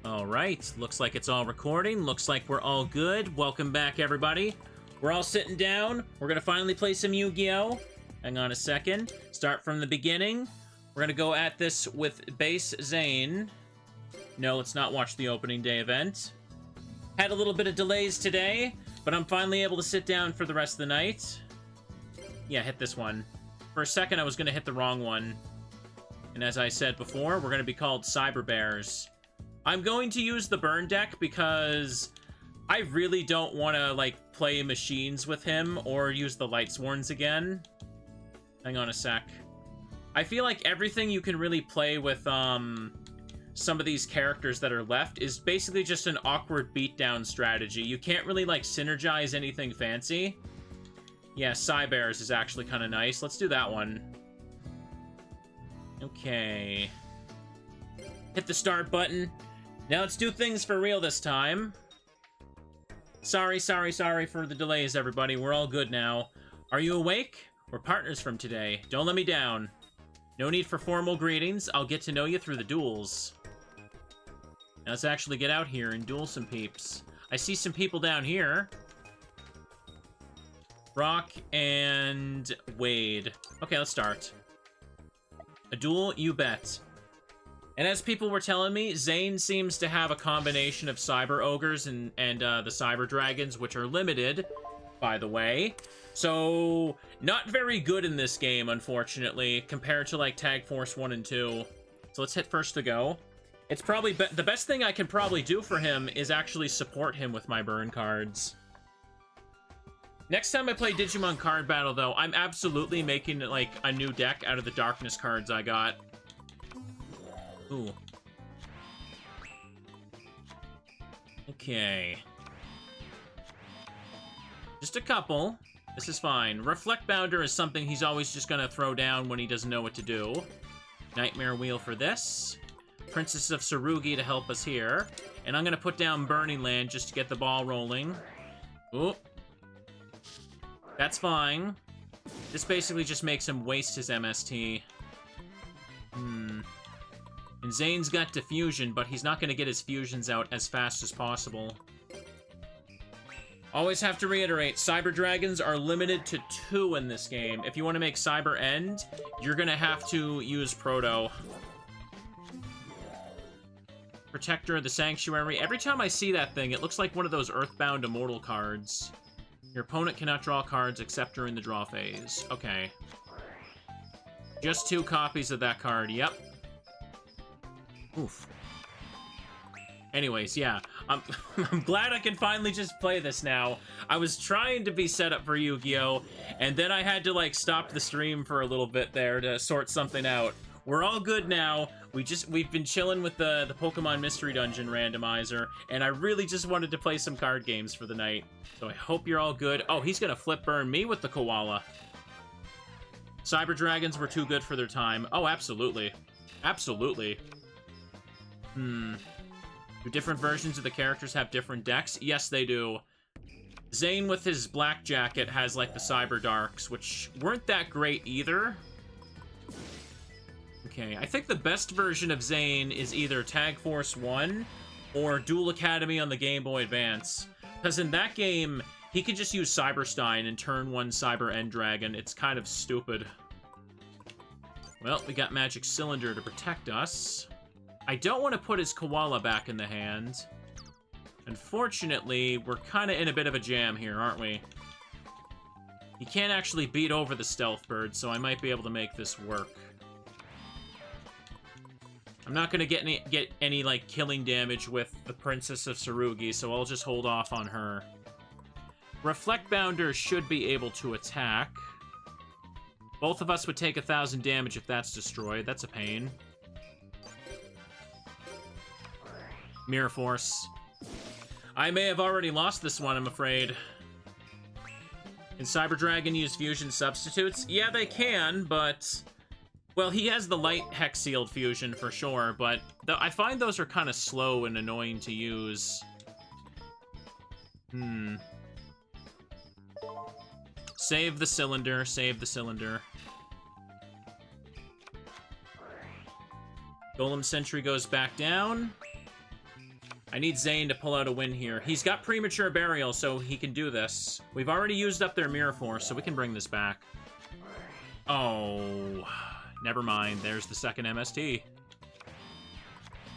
All right, looks like it's all recording. Looks like we're all good. Welcome back, everybody. We're all sitting down. We're gonna finally play some Yu-Gi-Oh! Hang on a second. Start from the beginning. We're gonna go at this with base Zane. No, let's not watch the opening day event. Had a little bit of delays today, but I'm finally able to sit down for the rest of the night. Yeah, hit this one. For a second, I was gonna hit the wrong one. And as I said before, we're gonna be called Cyber Bears. I'm going to use the burn deck because I really don't want to, like, play machines with him or use the Light Sworns again. Hang on a sec. I feel like everything you can really play with, some of these characters that are left is basically just an awkward beatdown strategy. You can't really, like, synergize anything fancy. Yeah, Cybears is actually kind of nice. Let's do that one. Okay. Hit the start button. Now let's do things for real this time. Sorry for the delays, everybody. We're all good now. Are you awake? We're partners from today. Don't let me down. No need for formal greetings. I'll get to know you through the duels. Now let's actually get out here and duel some peeps. I see some people down here. Brock and Wade. Okay, let's start. A duel, you bet. And as people were telling me, Zane seems to have a combination of Cyber Ogres and the Cyber Dragons, which are limited, by the way. So, not very good in this game, unfortunately, compared to, like, Tag Force 1 and 2. So let's hit first to go. It's probably... the best thing I can probably do for him is actually support him with my burn cards. Next time I play Digimon Card Battle, though, I'm absolutely making, like, a new deck out of the Darkness cards I got. Ooh. Okay. Just a couple. This is fine. Reflect Bounder is something he's always just gonna throw down when he doesn't know what to do. Nightmare Wheel for this. Princess of Tsurugi to help us here. And I'm gonna put down Burning Land just to get the ball rolling. Ooh. That's fine. This basically just makes him waste his MST. And Zane's got Diffusion, but he's not going to get his fusions out as fast as possible. Always have to reiterate, Cyber Dragons are limited to 2 in this game. If you want to make Cyber End, you're going to have to use Proto. Protector of the Sanctuary. Every time I see that thing, it looks like one of those Earthbound Immortal cards. Your opponent cannot draw cards except during the draw phase. Okay. Just 2 copies of that card, yep. Oof. Anyways, yeah, I'm glad I can finally just play this now. I was trying to be set up for Yu-Gi-Oh! And then I had to, like, stop the stream for a little bit there to sort something out. We're all good now. We've been chilling with the Pokemon Mystery Dungeon randomizer, and I really just wanted to play some card games for the night. So I hope you're all good. Oh, he's gonna flip burn me with the Koala. Cyber Dragons were too good for their time. Oh, absolutely. Absolutely. Do different versions of the characters have different decks? Yes, they do. Zane with his black jacket has, like, the Cyber Darks, which weren't that great either. Okay, I think the best version of Zane is either Tag Force 1 or Duel Academy on the Game Boy Advance. Because in that game, he could just use Cyberstein and turn 1 Cyber End Dragon. It's kind of stupid. Well, we got Magic Cylinder to protect us. I don't want to put his Koala back in the hand. Unfortunately, we're kind of in a bit of a jam here, aren't we? He can't actually beat over the Stealth Bird, so I might be able to make this work. I'm not going to get any, like, killing damage with the Princess of Tsurugi, so I'll just hold off on her. Reflect Bounder should be able to attack. Both of us would take 1,000 damage if that's destroyed. That's a pain. Mirror Force. I may have already lost this one, I'm afraid. Can Cyber Dragon use fusion substitutes? Yeah, they can, but... Well, he has the light Hex Sealed fusion for sure, but I find those are kind of slow and annoying to use. Save the cylinder, save the cylinder. Golem Sentry goes back down. I need Zane to pull out a win here. He's got premature burial, so he can do this. We've already used up their mirror force, so we can bring this back. Oh, never mind. There's the second MST.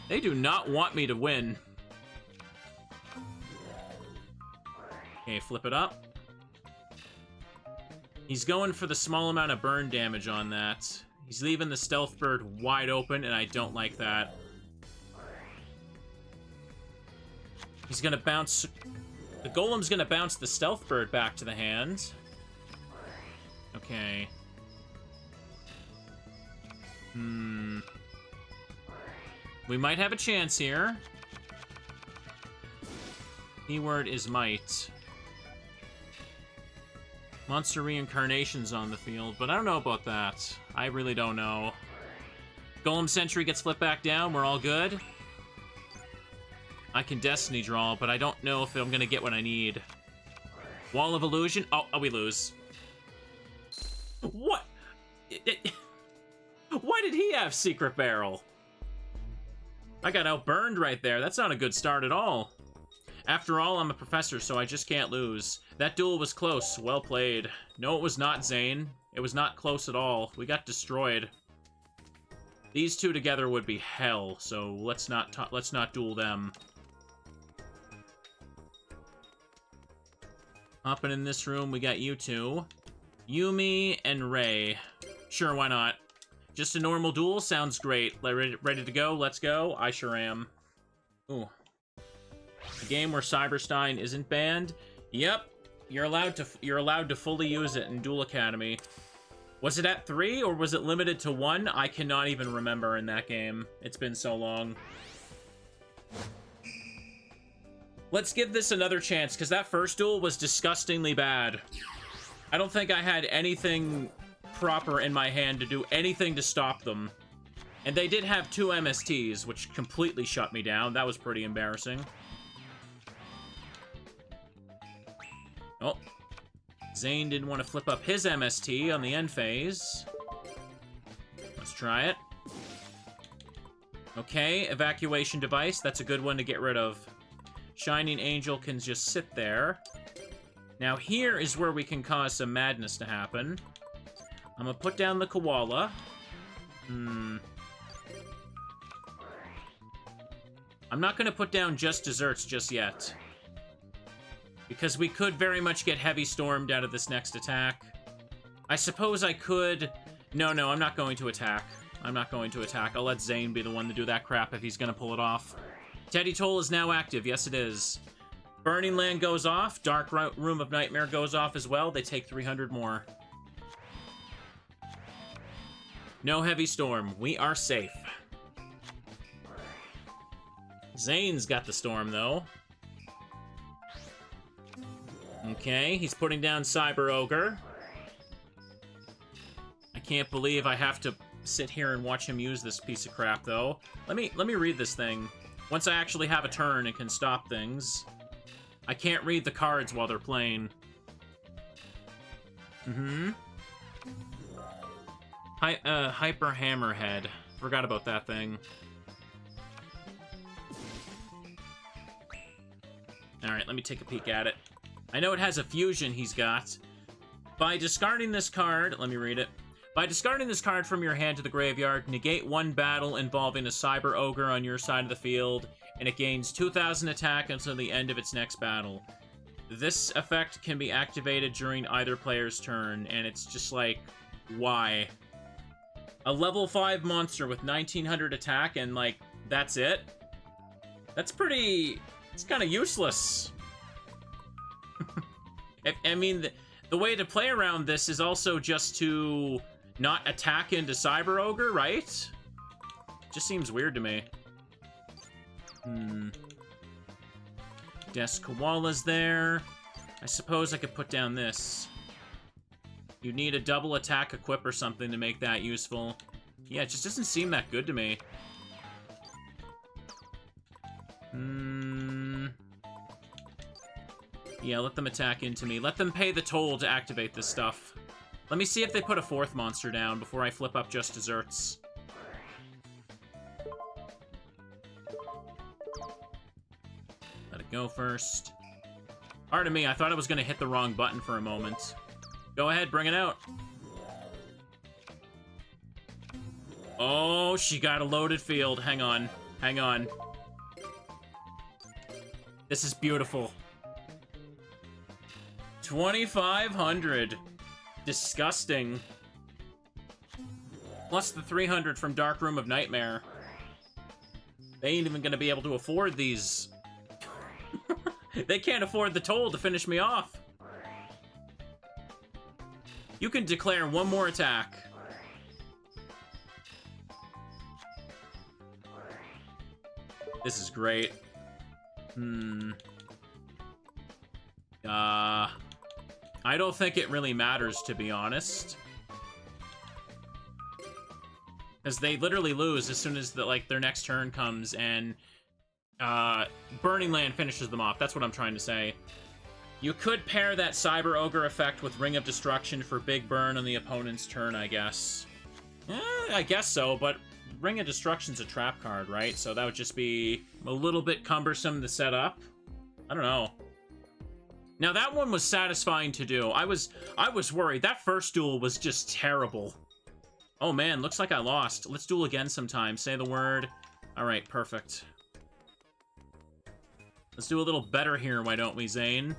They do not want me to win. Okay, flip it up. He's going for the small amount of burn damage on that. He's leaving the Stealth Bird wide open, and I don't like that. He's gonna bounce... The Golem's gonna bounce the Stealth Bird back to the hand. Okay. We might have a chance here. Keyword is might. Monster reincarnations on the field, but I don't know about that. I really don't know. Golem Sentry gets flipped back down. We're all good. I can Destiny draw, but I don't know if I'm gonna get what I need. Wall of Illusion. Oh, we lose. What? Why did he have Secret Barrel? I got outburned right there. That's not a good start at all. After all, I'm a professor, so I just can't lose. That duel was close. Well played. No, it was not, Zane. It was not close at all. We got destroyed. These two together would be hell, so let's not duel them. Hopping in this room, we got you two. Yumi and Ray. Sure, why not? Just a normal duel? Sounds great. Ready to go? Let's go? I sure am. Ooh. A game where Cyberstein isn't banned? Yep. You're allowed to fully use it in Duel Academy. Was it at 3 or was it limited to 1? I cannot even remember in that game. It's been so long. Let's give this another chance, because that first duel was disgustingly bad. I don't think I had anything proper in my hand to do anything to stop them. And they did have 2 MSTs, which completely shut me down. That was pretty embarrassing. Oh. Zane didn't want to flip up his MST on the end phase. Let's try it. Okay, evacuation device. That's a good one to get rid of. Shining Angel can just sit there. Now here is where we can cause some madness to happen. I'm gonna put down the koala. I'm not gonna put down just desserts just yet. Because we could very much get heavy stormed out of this next attack. I suppose I could... No, I'm not going to attack. I'm not going to attack. I'll let Zane be the one to do that crap if he's gonna pull it off. Teddy Toll is now active. Yes, it is. Burning Land goes off. Dark Room of Nightmare goes off as well. They take 300 more. No heavy storm. We are safe. Zane's got the storm, though. Okay, he's putting down Cyber Ogre. I can't believe I have to sit here and watch him use this piece of crap, though. Let me read this thing. Once I actually have a turn and can stop things. I can't read the cards while they're playing. Hyper Hammerhead. Forgot about that thing. Alright, let me take a peek at it. I know it has a fusion he's got. By discarding this card, let me read it. By discarding this card from your hand to the graveyard, negate one battle involving a Cyber Ogre on your side of the field, and it gains 2,000 attack until the end of its next battle. This effect can be activated during either player's turn, and it's just like, why? A level 5 monster with 1900 attack, and like, that's it? That's pretty... It's kind of useless. I mean, the way to play around this is also just to not attack into Cyber Ogre, right? Just seems weird to me. Desk Koala's there. I suppose I could put down this. You'd need a double attack equip or something to make that useful. Yeah, it just doesn't seem that good to me. Yeah, let them attack into me. Let them pay the toll to activate this stuff. Let me see if they put a 4th monster down before I flip up just desserts. Let it go first. Pardon me, I thought I was gonna hit the wrong button for a moment. Go ahead, bring it out. Oh, she got a loaded field. Hang on. Hang on. This is beautiful. 2,500. Disgusting. Plus the 300 from Dark Room of Nightmare. They ain't even gonna be able to afford these. They can't afford the toll to finish me off. You can declare one more attack. This is great. I don't think it really matters, to be honest. Because they literally lose as soon as their next turn comes and Burning Land finishes them off. That's what I'm trying to say. You could pair that Cyber Ogre effect with Ring of Destruction for Big Burn on the opponent's turn, I guess. I guess so, but Ring of Destruction's a trap card, right? So that would just be a little bit cumbersome to set up. I don't know. Now, that one was satisfying to do. I was worried. That first duel was just terrible. Oh, man, looks like I lost. Let's duel again sometime. Say the word. All right, perfect. Let's do a little better here, why don't we, Zane?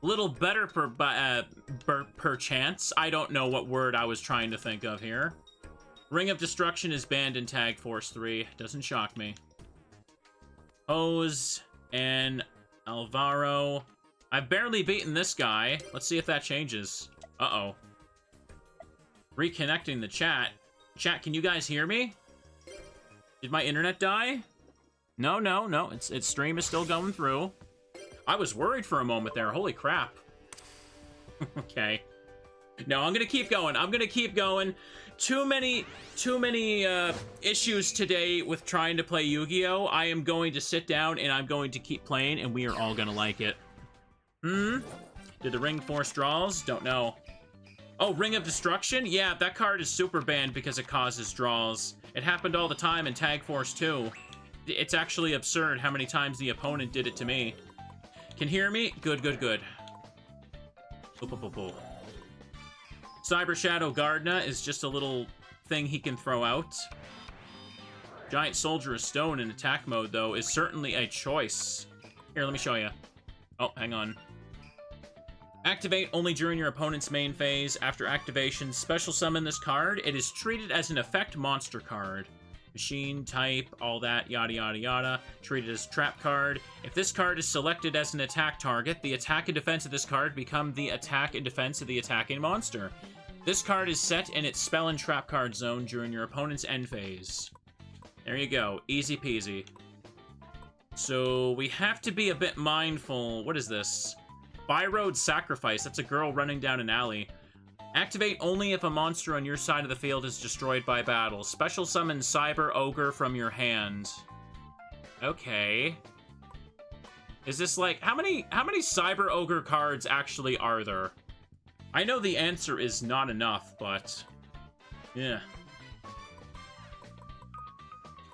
A little better per chance. I don't know what word I was trying to think of here. Ring of Destruction is banned in Tag Force 3. Doesn't shock me. Hose and Alvaro. I've barely beaten this guy. Let's see if that changes. Uh-oh. Reconnecting the chat. Chat, can you guys hear me? Did my internet die? No. Its stream is still going through. I was worried for a moment there. Holy crap. Okay. No, I'm gonna keep going. I'm gonna keep going. Too many issues today with trying to play Yu-Gi-Oh! I am going to sit down and I'm going to keep playing, and we are all gonna like it. Did the ring force draws? Don't know. Oh, Ring of Destruction? Yeah, that card is super banned because it causes draws. It happened all the time in Tag Force 2. It's actually absurd how many times the opponent did it to me. Can hear me? Good. Cyber Shadow Gardna is just a little thing he can throw out. Giant Soldier of Stone in attack mode, though, is certainly a choice. Here, let me show you. Oh, hang on. Activate only during your opponent's main phase. After activation, special summon this card. It is treated as an effect monster card. Machine, type, all that, yada yada yada. Treated as trap card. If this card is selected as an attack target, the attack and defense of this card become the attack and defense of the attacking monster. This card is set in its spell and trap card zone during your opponent's end phase. There you go. Easy peasy. So we have to be a bit mindful. What is this? Byroad Sacrifice. That's a girl running down an alley. Activate only if a monster on your side of the field is destroyed by battle. Special summon Cyber Ogre from your hand. Okay. Is this like... How many Cyber Ogre cards actually are there? I know the answer is not enough, but... yeah.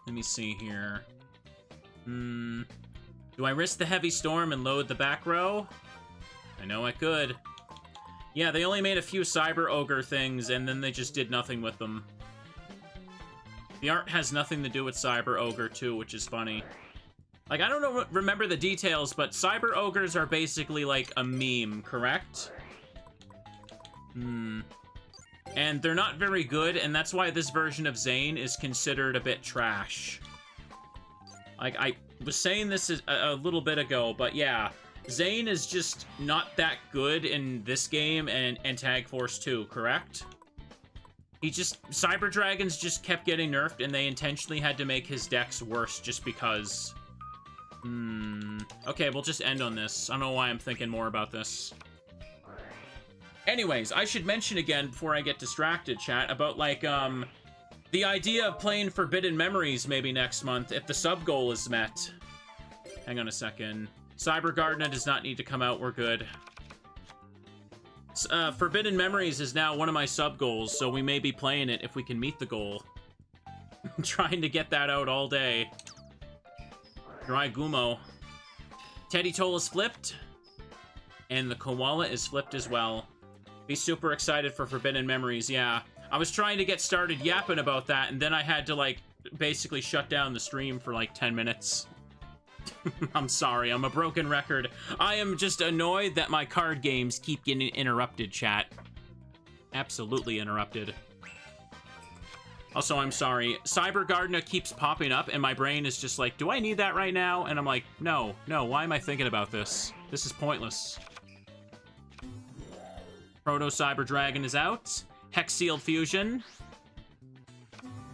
Let me see here. Do I risk the Heavy Storm and load the back row? I know I could. Yeah, they only made a few Cyber Ogre things, and then they just did nothing with them. The art has nothing to do with Cyber Ogre, too, which is funny. Like, I don't remember the details, but Cyber Ogres are basically like a meme, correct? And they're not very good, and that's why this version of Zane is considered a bit trash. Like, I was saying this a little bit ago, but yeah. Zane is just not that good in this game and Tag Force 2, correct? Cyber Dragons just kept getting nerfed, and they intentionally had to make his decks worse just because. Okay, we'll just end on this. I don't know why I'm thinking more about this. Anyways, I should mention again, before I get distracted, chat, about, like, the idea of playing Forbidden Memories maybe next month, if the sub-goal is met. Hang on a second. Cyber Gardna does not need to come out, we're good. Forbidden Memories is now one of my sub-goals, so we may be playing it if we can meet the goal. I'm trying to get that out all day. Dry Gumo. Teddy Toll is flipped. And the koala is flipped as well. Be super excited for Forbidden Memories, yeah. I was trying to get started yapping about that, and then I had to, like, basically shut down the stream for, like, 10 minutes. I'm sorry, I'm a broken record. I am just annoyed that my card games keep getting interrupted, chat. Absolutely interrupted. Also, I'm sorry. Cyber Gardener keeps popping up, and my brain is just like, do I need that right now? And I'm like, no, why am I thinking about this? This is pointless. Proto Cyber Dragon is out. Hex Sealed Fusion.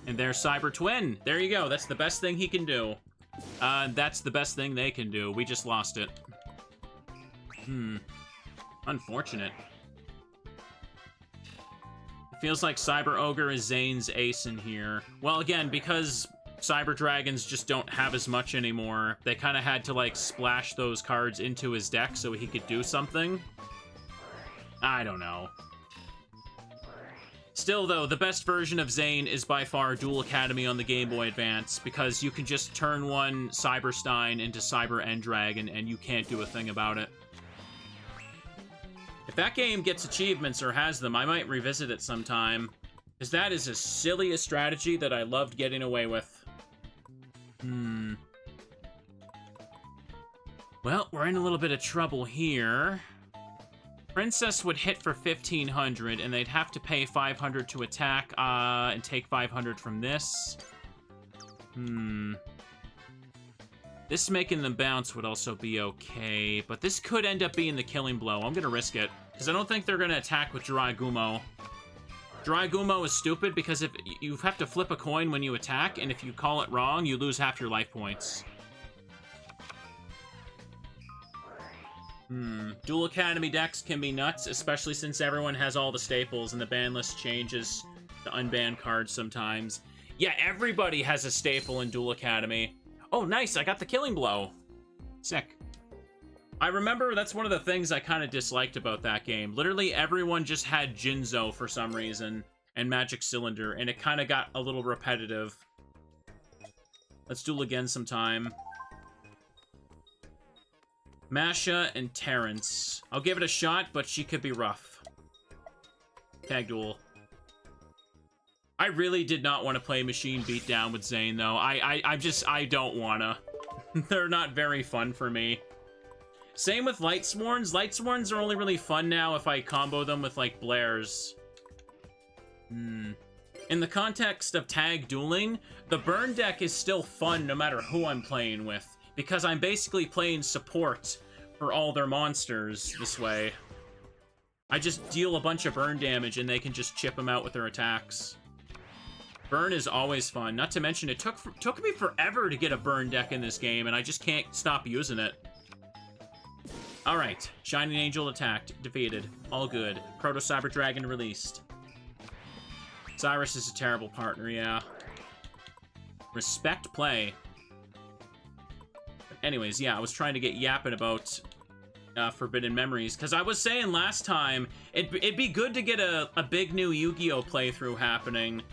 And there's Cyber Twin. There you go. That's the best thing he can do. That's the best thing they can do. We just lost it. Unfortunate. It feels like Cyber Ogre is Zane's ace in here. Well, again, because Cyber Dragons just don't have as much anymore, they kind of had to, like, splash those cards into his deck so he could do something. I don't know. Still, though, the best version of Zane is by far Duel Academy on the Game Boy Advance, because you can just turn one Cyberstein into Cyber End-Dragon, and you can't do a thing about it. If that game gets achievements or has them, I might revisit it sometime, because that is as silly a strategy that I loved getting away with. Well, we're in a little bit of trouble here. Princess would hit for 1,500, and they'd have to pay 500 to attack, and take 500 from this. This making them bounce would also be okay, but this could end up being the killing blow. I'm gonna risk it, because I don't think they're gonna attack with Dry Gumo. Dry Gumo is stupid, because if you have to flip a coin when you attack, and if you call it wrong, you lose half your life points. Duel Academy decks can be nuts, especially since everyone has all the staples and the ban list changes to unbanned cards sometimes. Yeah, everybody has a staple in Duel Academy. Oh, nice, I got the killing blow. Sick. I remember that's one of the things I kind of disliked about that game. Literally everyone just had Jinzo for some reason, and Magic Cylinder, and it kind of got a little repetitive. Let's duel again sometime. Masha and Terrence. I'll give it a shot, but she could be rough. Tag duel. I really did not want to play Machine Beatdown with Zane, though. I don't wanna. They're not very fun for me. Same with Lightsworns. Lightsworns are only really fun now if I combo them with, like, Blairs. In the context of tag dueling, the burn deck is still fun no matter who I'm playing with, because I'm basically playing support for all their monsters this way. I just deal a bunch of burn damage and they can just chip them out with their attacks. Burn is always fun. Not to mention, it took me forever to get a burn deck in this game, and I just can't stop using it. Alright, Shining Angel attacked, defeated, all good. Proto Cyber Dragon released. Cyrus is a terrible partner, yeah. Respect play. Anyways, yeah, I was trying to get yapping about Forbidden Memories, because I was saying last time, it'd be good to get a big new Yu-Gi-Oh! Playthrough happening,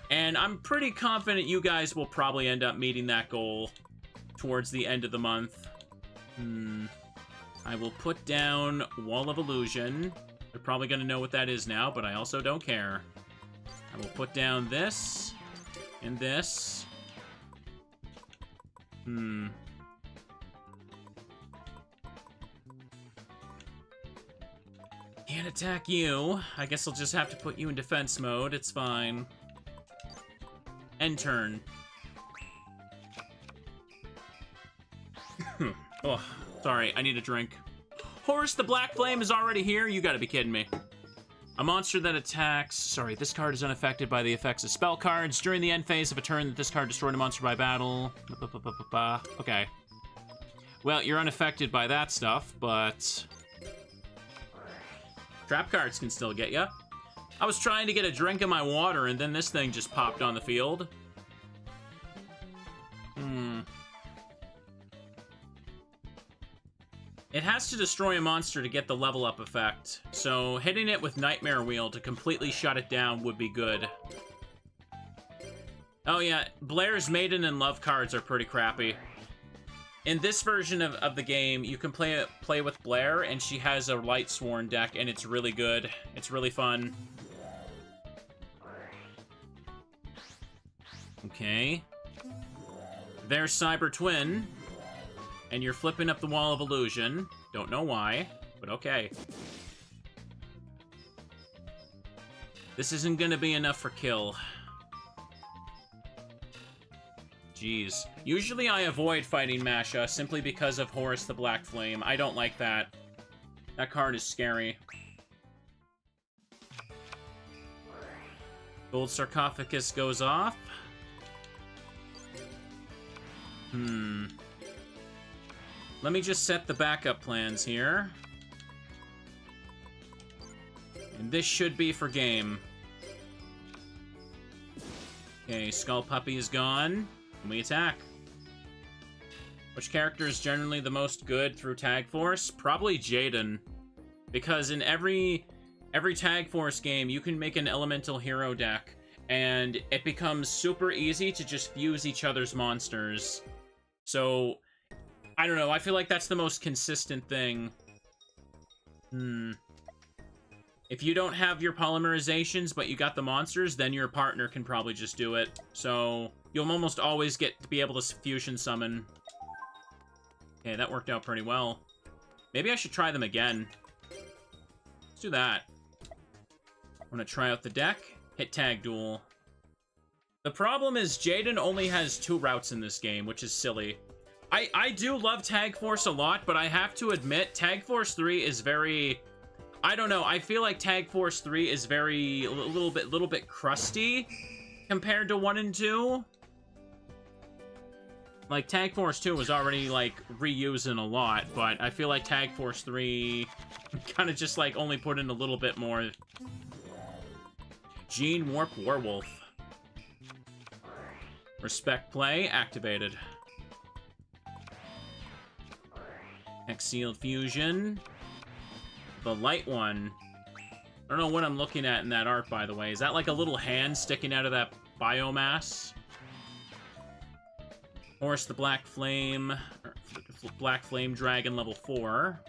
and I'm pretty confident you guys will probably end up meeting that goal towards the end of the month. I will put down Wall of Illusion. They're probably going to know what that is now, but I also don't care. I will put down this, and this. Can't attack you. I guess I'll just have to put you in defense mode. It's fine. End turn. Oh, sorry. I need a drink. Horus the Black Flame is already here? You gotta be kidding me. A monster that attacks... Sorry, this card is unaffected by the effects of spell cards. During the end phase of a turn, this card destroyed a monster by battle. Okay. Well, you're unaffected by that stuff, but... Trap cards can still get ya. I was trying to get a drink of my water, and then this thing just popped on the field. It has to destroy a monster to get the level up effect, so hitting it with Nightmare Wheel to completely shut it down would be good. Oh yeah, Blair's Maiden and Love cards are pretty crappy. In this version of the game, you can play with Blair, and she has a Light Sworn deck, and it's really good. It's really fun. Okay. There's Cyber Twin. And you're flipping up the Wall of Illusion. Don't know why, but okay. This isn't gonna be enough for kill. Jeez. Usually I avoid fighting Masha simply because of Horus the Black Flame. I don't like that. That card is scary. Gold Sarcophagus goes off. Let me just set the backup plans here. And this should be for game. Okay, Skull Puppy is gone. And we attack. Which character is generally the most good through Tag Force? Probably Jaden. Because in every Tag Force game, you can make an elemental hero deck, and it becomes super easy to just fuse each other's monsters. So, I don't know, I feel like that's the most consistent thing. If you don't have your polymerizations, but you got the monsters, then your partner can probably just do it. So, you'll almost always get to be able to fusion summon. Okay, that worked out pretty well. Maybe I should try them again. Let's do that. I'm gonna try out the deck. Hit Tag Duel. The problem is Jaden only has 2 routes in this game, which is silly. I do love Tag Force a lot, but I have to admit, Tag Force 3 is very... I don't know, I feel like Tag Force 3 is very... a little bit crusty compared to 1 and 2. Like, Tag Force 2 was already, like, reusing a lot, but I feel like Tag Force 3 kind of just, like, only put in a little bit more. Gene Warp Werewolf. Respect Play activated. Exiled Fusion. The light one. I don't know what I'm looking at in that art, by the way. Is that like a little hand sticking out of that biomass? Horus the Black Flame. Black Flame Dragon level 4.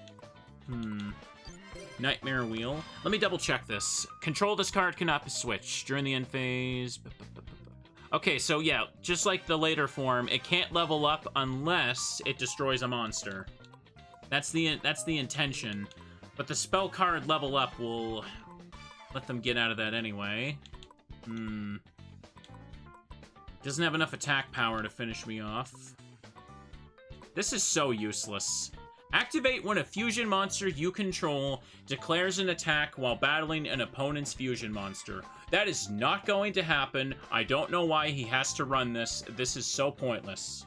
Nightmare Wheel. Let me double check this. Control this card cannot be switched during the end phase. Okay, so yeah, just like the later form, it can't level up unless it destroys a monster. That's the intention. But the spell card level up will let them get out of that anyway. Doesn't have enough attack power to finish me off. This is so useless. Activate when a fusion monster you control declares an attack while battling an opponent's fusion monster. That is not going to happen. I don't know why he has to run this. This is so pointless.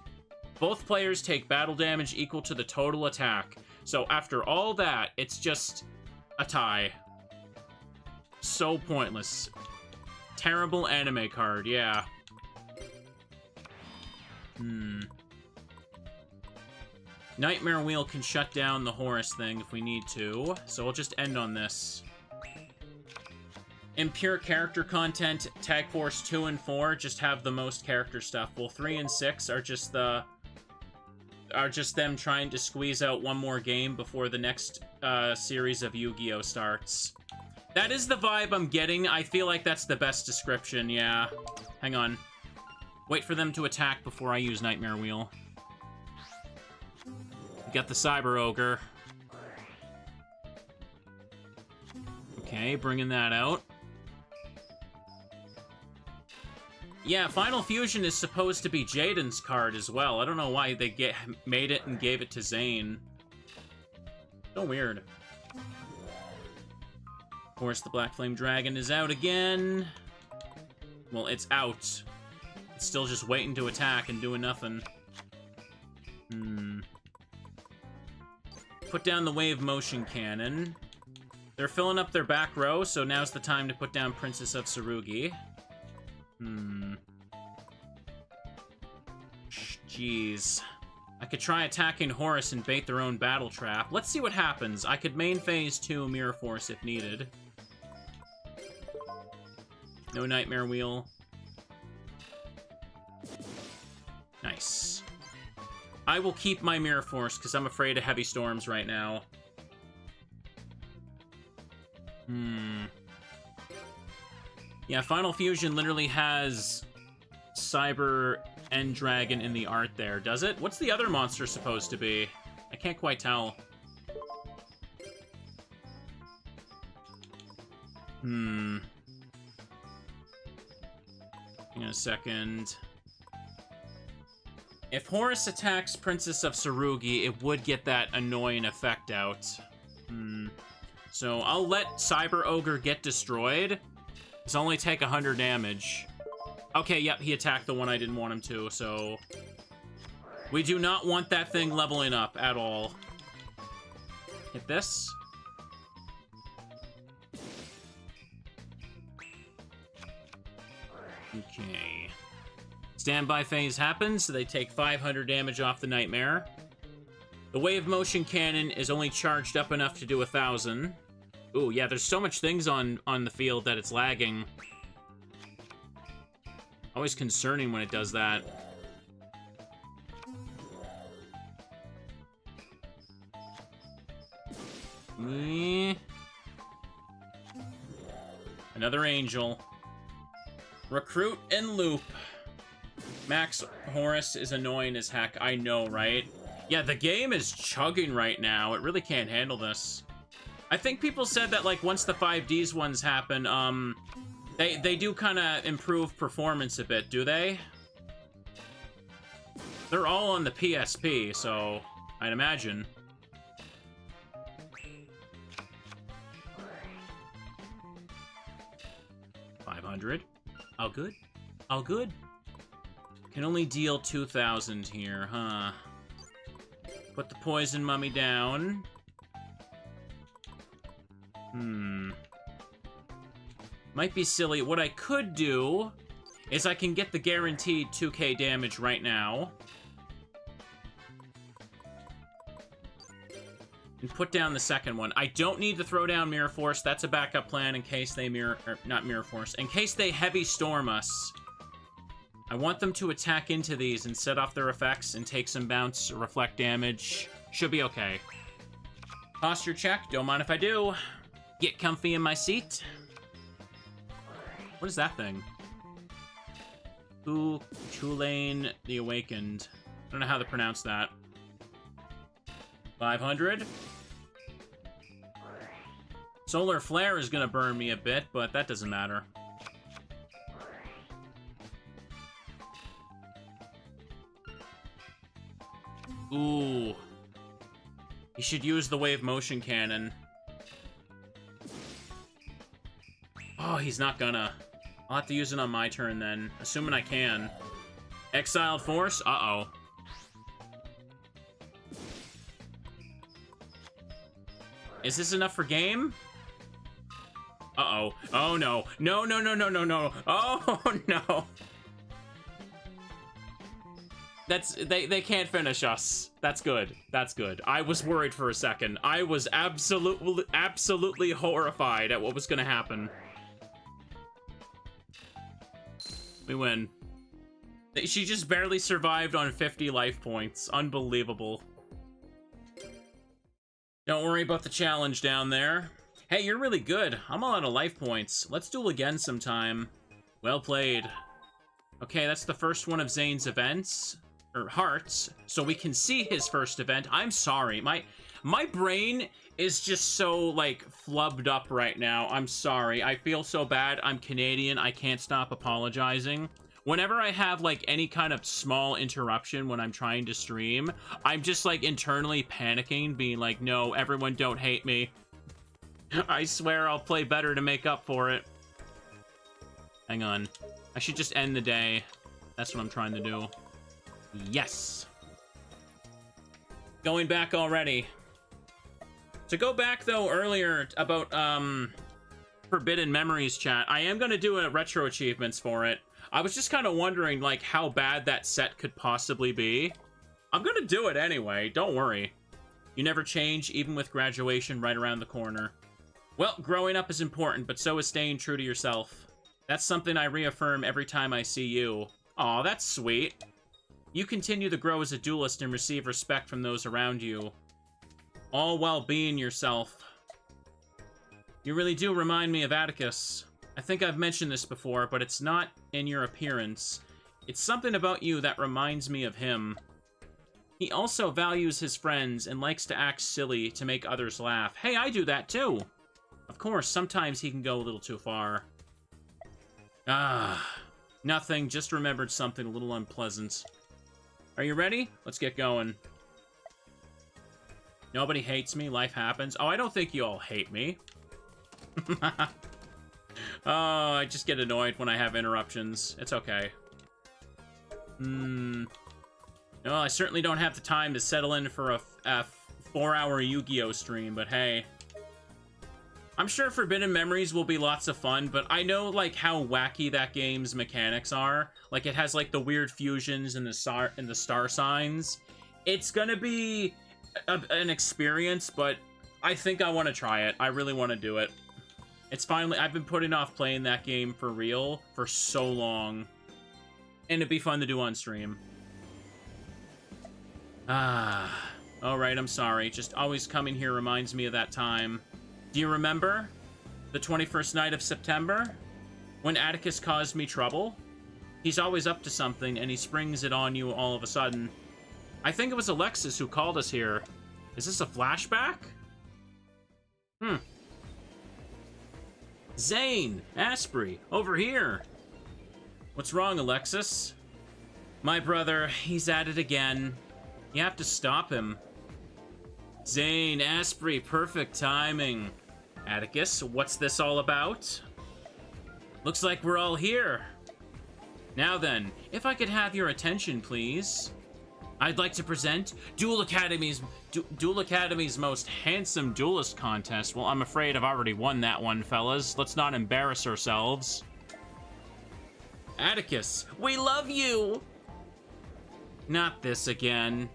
Both players take battle damage equal to the total attack. So after all that, it's just a tie. So pointless. Terrible anime card, yeah. Nightmare Wheel can shut down the Horus thing if we need to, so we'll just end on this. Impure character content, Tag Force 2 and 4 just have the most character stuff, while 3 and 6 are just them trying to squeeze out one more game before the next series of Yu-Gi-Oh! Starts. That is the vibe I'm getting. I feel like that's the best description, yeah. Hang on. Wait for them to attack before I use Nightmare Wheel. Got the Cyber Ogre. Okay, bringing that out. Yeah, Final Fusion is supposed to be Jaden's card as well. I don't know why they made it and gave it to Zane. So weird. Of course, the Black Flame Dragon is out again. Well, it's out. It's still just waiting to attack and doing nothing. Put down the Wave Motion Cannon. They're filling up their back row, so now's the time to put down Princess of Tsurugi. Jeez. I could try attacking Horus and bait their own battle trap. Let's see what happens. I could main phase 2 Mirror Force if needed. No Nightmare Wheel. Nice. I will keep my Mirror Force, because I'm afraid of heavy storms right now. Yeah, Final Fusion literally has Cyber and Dragon in the art there, does it? What's the other monster supposed to be? I can't quite tell. Hang on a second. If Horus attacks Princess of Tsurugi, it would get that annoying effect out. So I'll let Cyber Ogre get destroyed. It's only take 100 damage. Okay, yep, he attacked the one I didn't want him to, so... We do not want that thing leveling up at all. Hit this. Okay. Standby phase happens, so they take 500 damage off the Nightmare. The Wave Motion Cannon is only charged up enough to do 1,000. Ooh, yeah, there's so much things on the field that it's lagging. Always concerning when it does that. Another Angel. Recruit and Loop. Max Horus is annoying as heck. I know, right? Yeah, the game is chugging right now. It really can't handle this. I think people said that, like, once the 5Ds ones happen, they do kind of improve performance a bit, do they? They're all on the PSP, so I'd imagine. $500. All good. All good. Can only deal 2,000 here, huh? Put the Poison Mummy down. Might be silly. What I could do is I can get the guaranteed 2k damage right now. And put down the second one. I don't need to throw down Mirror Force. That's a backup plan in case they not Mirror Force. In case they Heavy Storm us. I want them to attack into these and set off their effects and take some bounce or reflect damage. Should be okay. Posture check. Don't mind if I do. Get comfy in my seat. What is that thing? Tulane the Awakened. I don't know how to pronounce that. 500. Solar Flare is gonna burn me a bit, but that doesn't matter. Ooh. You should use the Wave Motion Cannon. Oh, he's not gonna. I'll have to use it on my turn then, assuming I can. Exiled Force? Uh-oh. Is this enough for game? Uh-oh. Oh, no. No, no, no, no, no, no. Oh, no. They can't finish us. That's good. That's good. I was worried for a second. I was absolutely horrified at what was gonna happen. We win. She just barely survived on 50 life points. Unbelievable. Don't worry about the challenge down there. Hey, you're really good. I'm all out of life points. Let's duel again sometime. Well played. Okay, that's the first one of Zane's events. Or hearts. So we can see his first event. I'm sorry. My brain is just so, like, flubbed up right now. I'm sorry. I feel so bad. I'm Canadian. I can't stop apologizing. Whenever I have, like, any kind of small interruption when I'm trying to stream, I'm just, like, internally panicking, being like, no, everyone don't hate me. I swear I'll play better to make up for it. Hang on. I should just end the day. That's what I'm trying to do. Yes. Going back already. To go back, though, earlier about, Forbidden Memories chat, I am going to do a retro achievements for it. I was just kind of wondering, like, how bad that set could possibly be. I'm going to do it anyway, don't worry. You never change, even with graduation right around the corner. Well, growing up is important, but so is staying true to yourself. That's something I reaffirm every time I see you. Aw, that's sweet. You continue to grow as a duelist and receive respect from those around you, all while being yourself. You really do remind me of Atticus. I think I've mentioned this before, but it's not in your appearance. It's something about you that reminds me of him. He also values his friends and likes to act silly to make others laugh. Hey, I do that too. Of course, sometimes he can go a little too far. Nothing. Just remembered something a little unpleasant. Are you ready? Let's get going. Nobody hates me. Life happens. Oh, I don't think you all hate me. Oh, I just get annoyed when I have interruptions. It's okay. No, I certainly don't have the time to settle in for a 4-hour Yu-Gi-Oh stream, but hey. I'm sure Forbidden Memories will be lots of fun, but I know, like, how wacky that game's mechanics are. Like, it has, like, the weird fusions and the star signs. It's gonna be an experience, but I think I want to try it. I really want to do it. It's finally... I've been putting off playing that game for real for so long. And it'd be fun to do on stream. Alright, I'm sorry. Just always coming here reminds me of that time. Do you remember? The 21st night of September? When Atticus caused me trouble? He's always up to something, and he springs it on you all of a sudden. I think it was Alexis who called us here. Is this a flashback? Zane! Asprey! Over here! What's wrong, Alexis? My brother, he's at it again. You have to stop him. Zane, Asprey, perfect timing. Atticus, what's this all about? Looks like we're all here. Now then, if I could have your attention, please. I'd like to present Duel Academy's most handsome duelist contest. Well, I'm afraid I've already won that one, fellas. Let's not embarrass ourselves. Atticus, we love you! Not this again.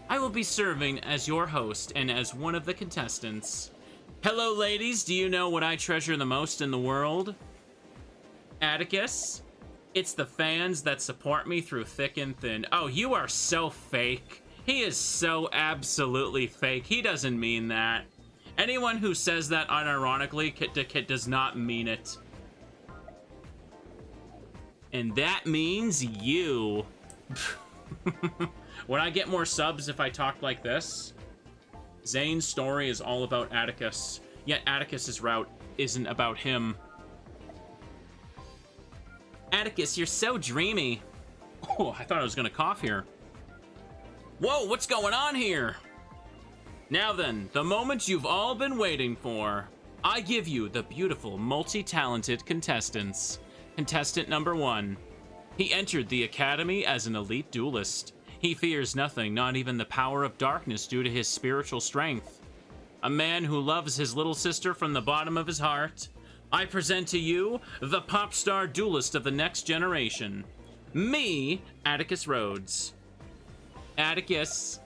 I will be serving as your host and as one of the contestants. Hello, ladies. Do you know what I treasure the most in the world? Atticus? It's the fans that support me through thick and thin. Oh, you are so fake. He is so absolutely fake. He doesn't mean that. Anyone who says that unironically does not mean it. And that means you. Would I get more subs if I talked like this? Zane's story is all about Atticus, yet Atticus's route isn't about him. Atticus, you're so dreamy. Oh, I thought I was gonna cough here. Whoa, what's going on here? Now then, the moment you've all been waiting for. I give you the beautiful, multi-talented contestants. Contestant number 1. He entered the academy as an elite duelist. He fears nothing, not even the power of darkness due to his spiritual strength. A man who loves his little sister from the bottom of his heart. I present to you the pop star duelist of the next generation. Me, Atticus Rhodes. Atticus.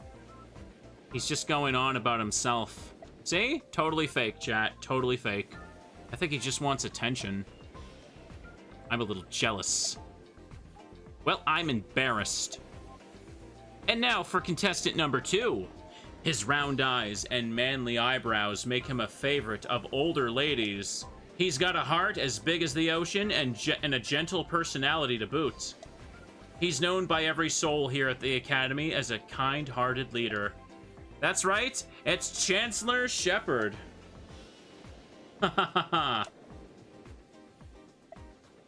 He's just going on about himself. See? Totally fake, chat. Totally fake. I think he just wants attention. I'm a little jealous. Well, I'm embarrassed. And now for contestant number 2. His round eyes and manly eyebrows make him a favorite of older ladies. He's got a heart as big as the ocean and a gentle personality to boot. He's known by every soul here at the Academy as a kind-hearted leader. That's right, it's Chancellor Shepard. Ha ha ha ha.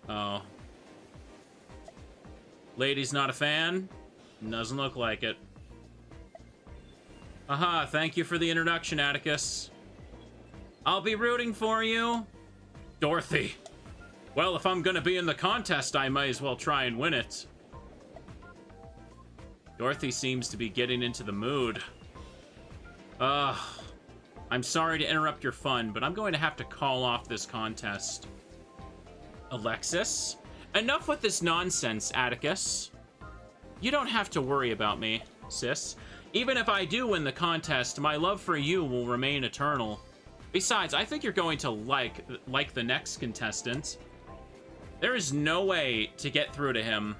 Oh. Lady's not a fan? Doesn't look like it. Aha, thank you for the introduction, Atticus. I'll be rooting for you. Dorothy. Well, if I'm gonna be in the contest, I might as well try and win it. Dorothy seems to be getting into the mood. Ugh. I'm sorry to interrupt your fun, but I'm going to have to call off this contest. Alexis? Enough with this nonsense, Atticus. You don't have to worry about me, sis. Even if I do win the contest, my love for you will remain eternal. Besides, I think you're going to like the next contestant. There is no way to get through to him.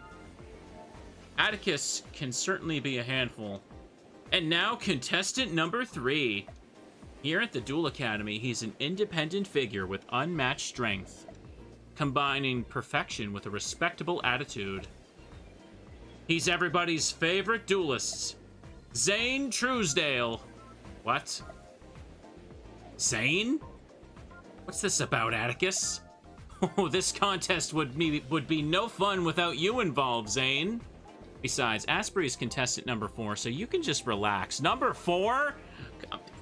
Atticus can certainly be a handful. And now, contestant number 3. Here at the Duel Academy, he's an independent figure with unmatched strength, combining perfection with a respectable attitude. He's everybody's favorite duelist, Zane Truesdale. What? Zane? What's this about, Atticus? Oh, this contest would be no fun without you involved, Zane. Besides, Asprey is contestant number 4, so you can just relax. Number 4?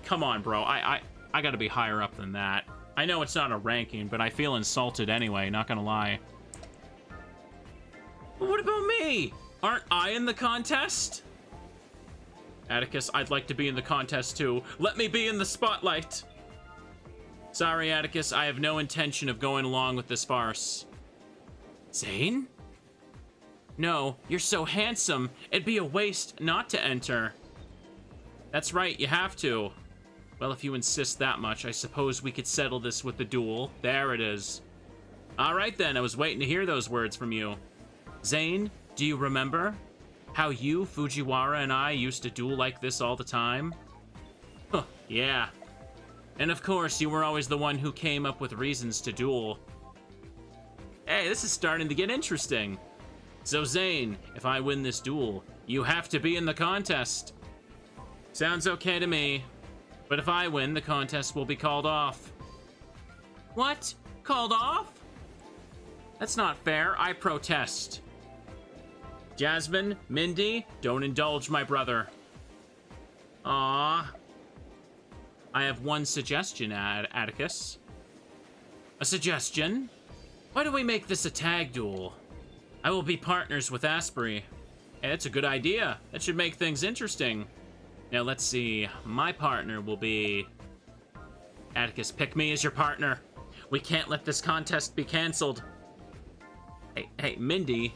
Come on, bro. I gotta be higher up than that. I know it's not a ranking, but I feel insulted anyway, not gonna lie. But what about me? Aren't I in the contest? Atticus, I'd like to be in the contest too. Let me be in the spotlight. Sorry, Atticus, I have no intention of going along with this farce. Zane? No, you're so handsome. It'd be a waste not to enter. That's right, you have to. Well, if you insist that much, I suppose we could settle this with the duel. There it is. Alright then, I was waiting to hear those words from you. Zane, do you remember how you, Fujiwara, and I used to duel like this all the time? Huh, yeah. And of course, you were always the one who came up with reasons to duel. Hey, this is starting to get interesting. So Zane, if I win this duel, you have to be in the contest. Sounds okay to me. But if I win, the contest will be called off. What? Called off? That's not fair. I protest. Jasmine, Mindy, don't indulge my brother. Ah. I have one suggestion, Atticus. A suggestion? Why don't we make this a tag duel? I will be partners with Asprey. Hey, that's a good idea. That should make things interesting. Now, let's see. My partner will be... Atticus, pick me as your partner. We can't let this contest be canceled. Hey, Mindy.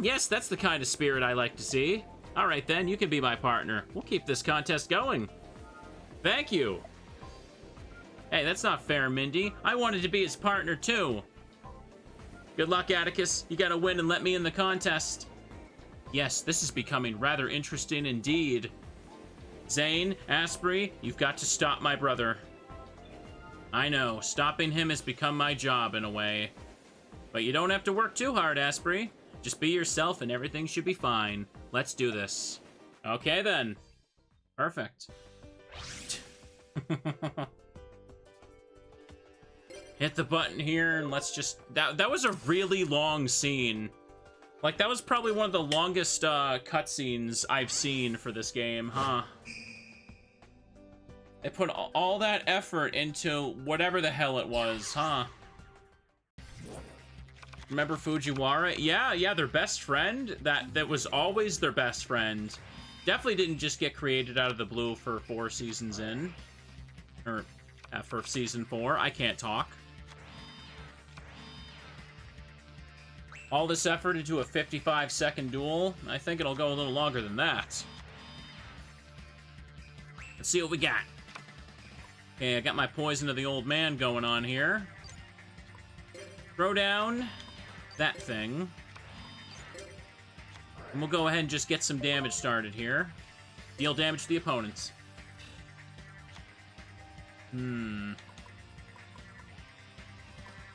Yes, that's the kind of spirit I like to see. All right, then, you can be my partner. We'll keep this contest going. Thank you. Hey, that's not fair, Mindy. I wanted to be his partner, too. Good luck, Atticus. You gotta win and let me in the contest. Yes, this is becoming rather interesting indeed. Zane, Asprey, you've got to stop my brother. I know, stopping him has become my job in a way. But you don't have to work too hard, Asprey. Just be yourself and everything should be fine. Let's do this. Okay then. Perfect. Hit the button here and let's just... That was a really long scene. Like, that was probably one of the longest cutscenes I've seen for this game, huh? They put all that effort into whatever the hell it was, huh? Remember Fujiwara? Yeah, their best friend. That was always their best friend. Definitely didn't just get created out of the blue for 4 seasons in. Or, for season 4. I can't talk. All this effort into a 55-second duel? I think it'll go a little longer than that. Let's see what we got. Okay, I got my poison of the old man going on here. Throw down that thing. And we'll go ahead and just get some damage started here. Deal damage to the opponents.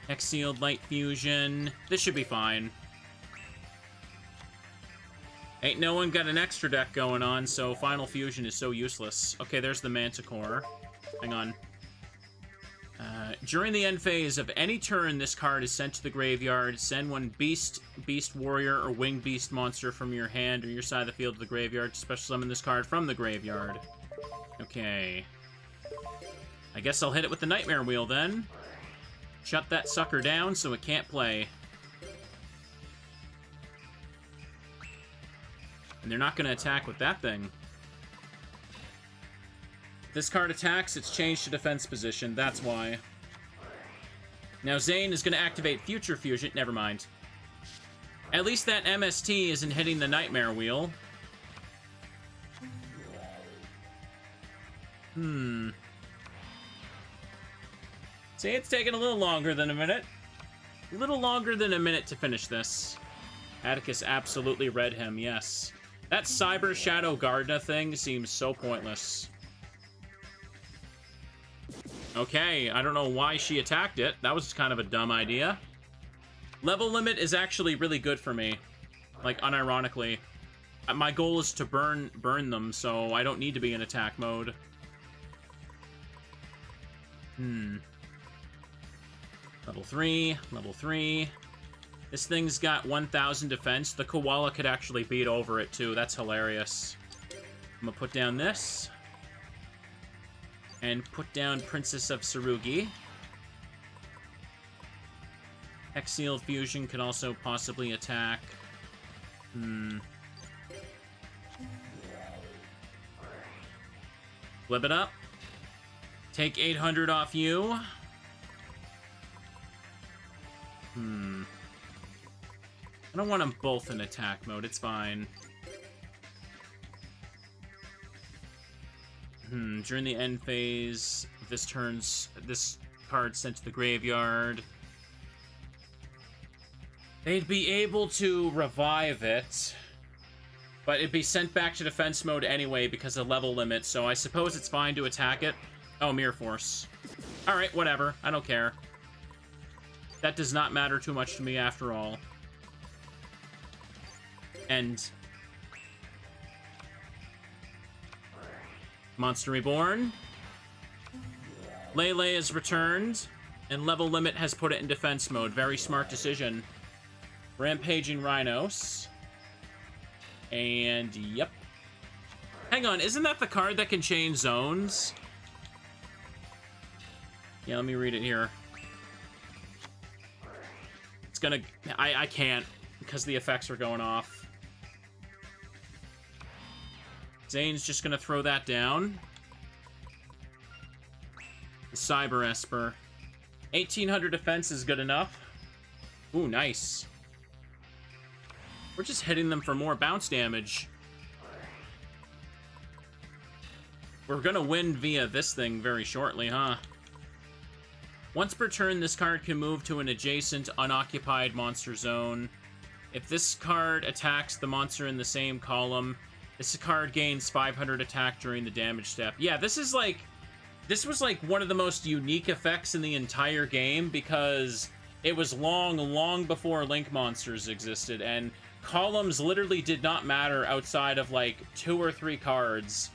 Hex Sealed, Light Fusion. This should be fine. Ain't no one got an extra deck going on, so Final Fusion is so useless. Okay, there's the Manticore. Hang on. During the end phase of any turn, this card is sent to the graveyard. Send one Beast Warrior, or Winged Beast monster from your hand or your side of the field to the graveyard to special summon this card from the graveyard. Okay. I guess I'll hit it with the Nightmare Wheel then. Shut that sucker down so it can't play. And they're not going to attack with that thing. If this card attacks, it's changed to defense position. That's why. Now Zane is going to activate Future Fusion. Never mind. At least that MST isn't hitting the Nightmare Wheel. See, it's taking a little longer than a minute. A little longer than a minute to finish this. Atticus absolutely read him, yes. That Cyber Shadow Gardna thing seems so pointless. Okay, I don't know why she attacked it. That was kind of a dumb idea. Level limit is actually really good for me. Like, unironically. My goal is to burn them, so I don't need to be in attack mode. Level 3, level 3. This thing's got 1,000 defense. The koala could actually beat over it, too. That's hilarious. I'm gonna put down this. And put down Princess of Tsurugi. Hex-Sealed Fusion could also possibly attack. Flip it up. Take 800 off you. I don't want them both in attack mode. It's fine. During the end phase, this card sent to the graveyard. They'd be able to revive it, but it'd be sent back to defense mode anyway because of level limit, so I suppose it's fine to attack it. Oh, Mirror Force. Alright, whatever. I don't care. That does not matter too much to me after all. End. Monster Reborn. Lele is returned, and level limit has put it in defense mode. Very smart decision. Rampaging Rhinos. And, yep. Hang on, isn't that the card that can change zones? Yeah, let me read it here. It's gonna... I can't, because the effects are going off. Zane's just gonna throw that down. The Cyber Esper. 1,800 defense is good enough. Ooh, nice. We're just hitting them for more bounce damage. We're gonna win via this thing very shortly, huh? Once per turn, this card can move to an adjacent, unoccupied monster zone. If this card attacks the monster in the same column, this card gains 500 attack during the damage step. Yeah, this was like one of the most unique effects in the entire game because it was long before Link monsters existed, and columns literally did not matter outside of like 2 or 3 cards.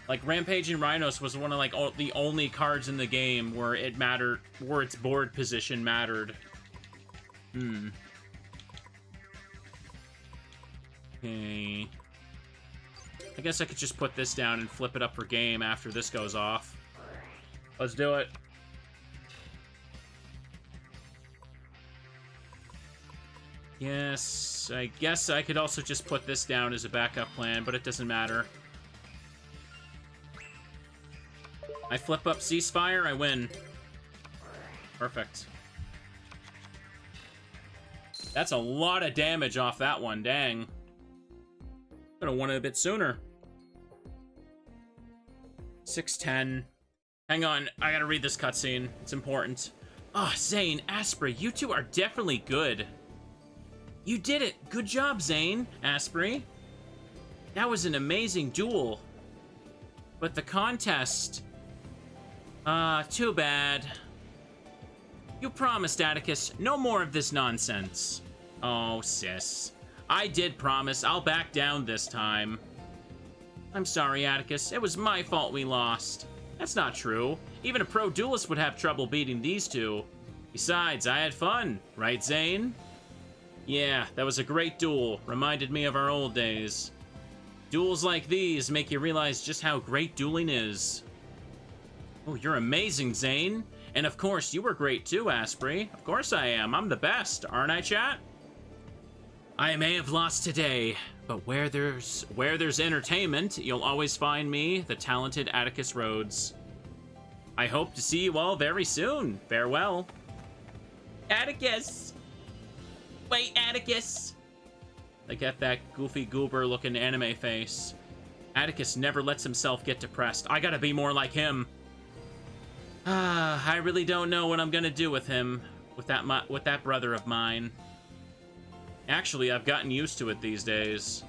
Like Rampaging Rhinos was one of like the only cards in the game where it mattered, where its board position mattered. Okay. I guess I could just put this down and flip it up for game after this goes off. Let's do it. Yes, I guess I could also just put this down as a backup plan, but it doesn't matter. I flip up Ceasefire, I win. Perfect. That's a lot of damage off that one, dang. Could have won it a bit sooner. 610. Hang on, I gotta read this cutscene. It's important. Oh, Zane, Asprey, you two are definitely good. You did it! Good job, Zane, Asprey. That was an amazing duel. But the contest... too bad. You promised, Atticus, no more of this nonsense. Oh, sis. I did promise. I'll back down this time. I'm sorry, Atticus. It was my fault we lost. That's not true. Even a pro duelist would have trouble beating these two. Besides, I had fun. Right, Zane? Yeah, that was a great duel. Reminded me of our old days. Duels like these make you realize just how great dueling is. Oh, you're amazing, Zane. And of course, you were great too, Asprey. Of course I am. I'm the best, aren't I, chat? I may have lost today, but where there's entertainment, you'll always find me, the talented Atticus Rhodes. I hope to see you all very soon. Farewell. Atticus! Wait, Atticus! They get that goofy goober-looking anime face. Atticus never lets himself get depressed. I gotta be more like him. I really don't know what I'm gonna do with him, with that brother of mine. Actually, I've gotten used to it these days.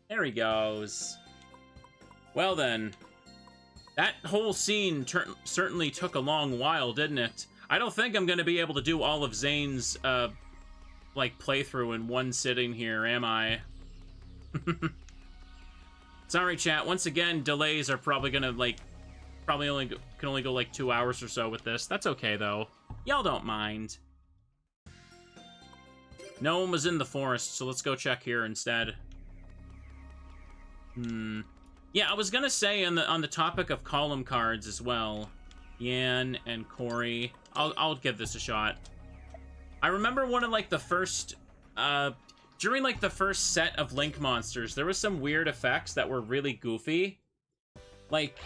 There he goes. Well then, that whole scene certainly took a long while, didn't it? I don't think I'm going to be able to do all of Zane's, like, playthrough in one sitting here, am I? Sorry, chat. Once again, delays are probably gonna, like, can only go, like, 2 hours or so with this. That's okay, though. Y'all don't mind. No one was in the forest, so let's go check here instead. Yeah, I was gonna say on the topic of column cards as well. Yan and Corey. I'll give this a shot. I remember one of, like, the first, during, like, the first set of Link monsters, there was some weird effects that were really goofy. Like,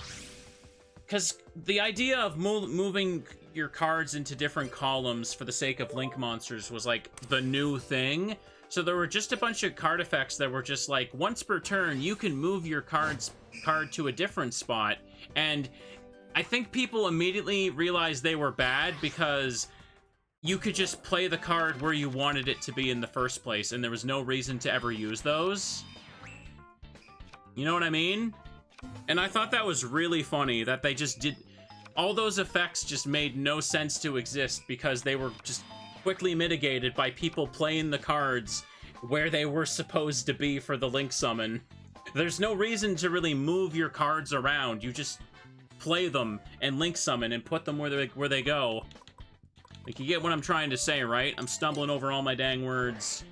because the idea of moving your cards into different columns for the sake of Link monsters was, like, the new thing. So there were just a bunch of card effects that were just like, once per turn, you can move your card to a different spot. And I think people immediately realized they were bad because you could just play the card where you wanted it to be in the first place, and there was no reason to ever use those. You know what I mean? And I thought that was really funny that they just did... All those effects just made no sense to exist because they were just quickly mitigated by people playing the cards where they were supposed to be for the Link summon. There's no reason to really move your cards around. You just play them and Link summon and put them where they go. Like, you get what I'm trying to say, right? I'm stumbling over all my dang words.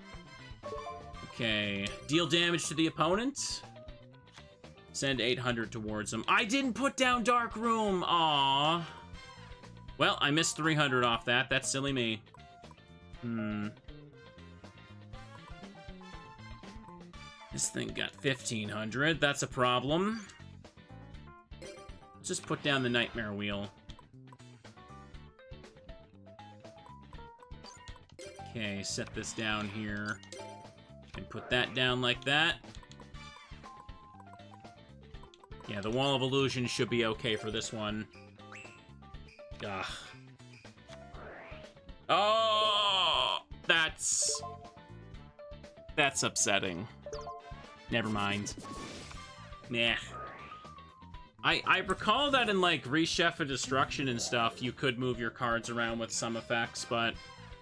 Okay. Deal damage to the opponent. Send 800 towards him. I didn't put down Dark Room! Aww. Well, I missed 300 off that. That's silly me. This thing got 1500. That's a problem. Let's just put down the Nightmare Wheel. Okay, set this down here. And put that down like that. Yeah, the Wall of Illusion should be okay for this one. Ugh. Oh! That's upsetting. Never mind. Nah. I recall that in, like, Rechef of Destruction and stuff, you could move your cards around with some effects, but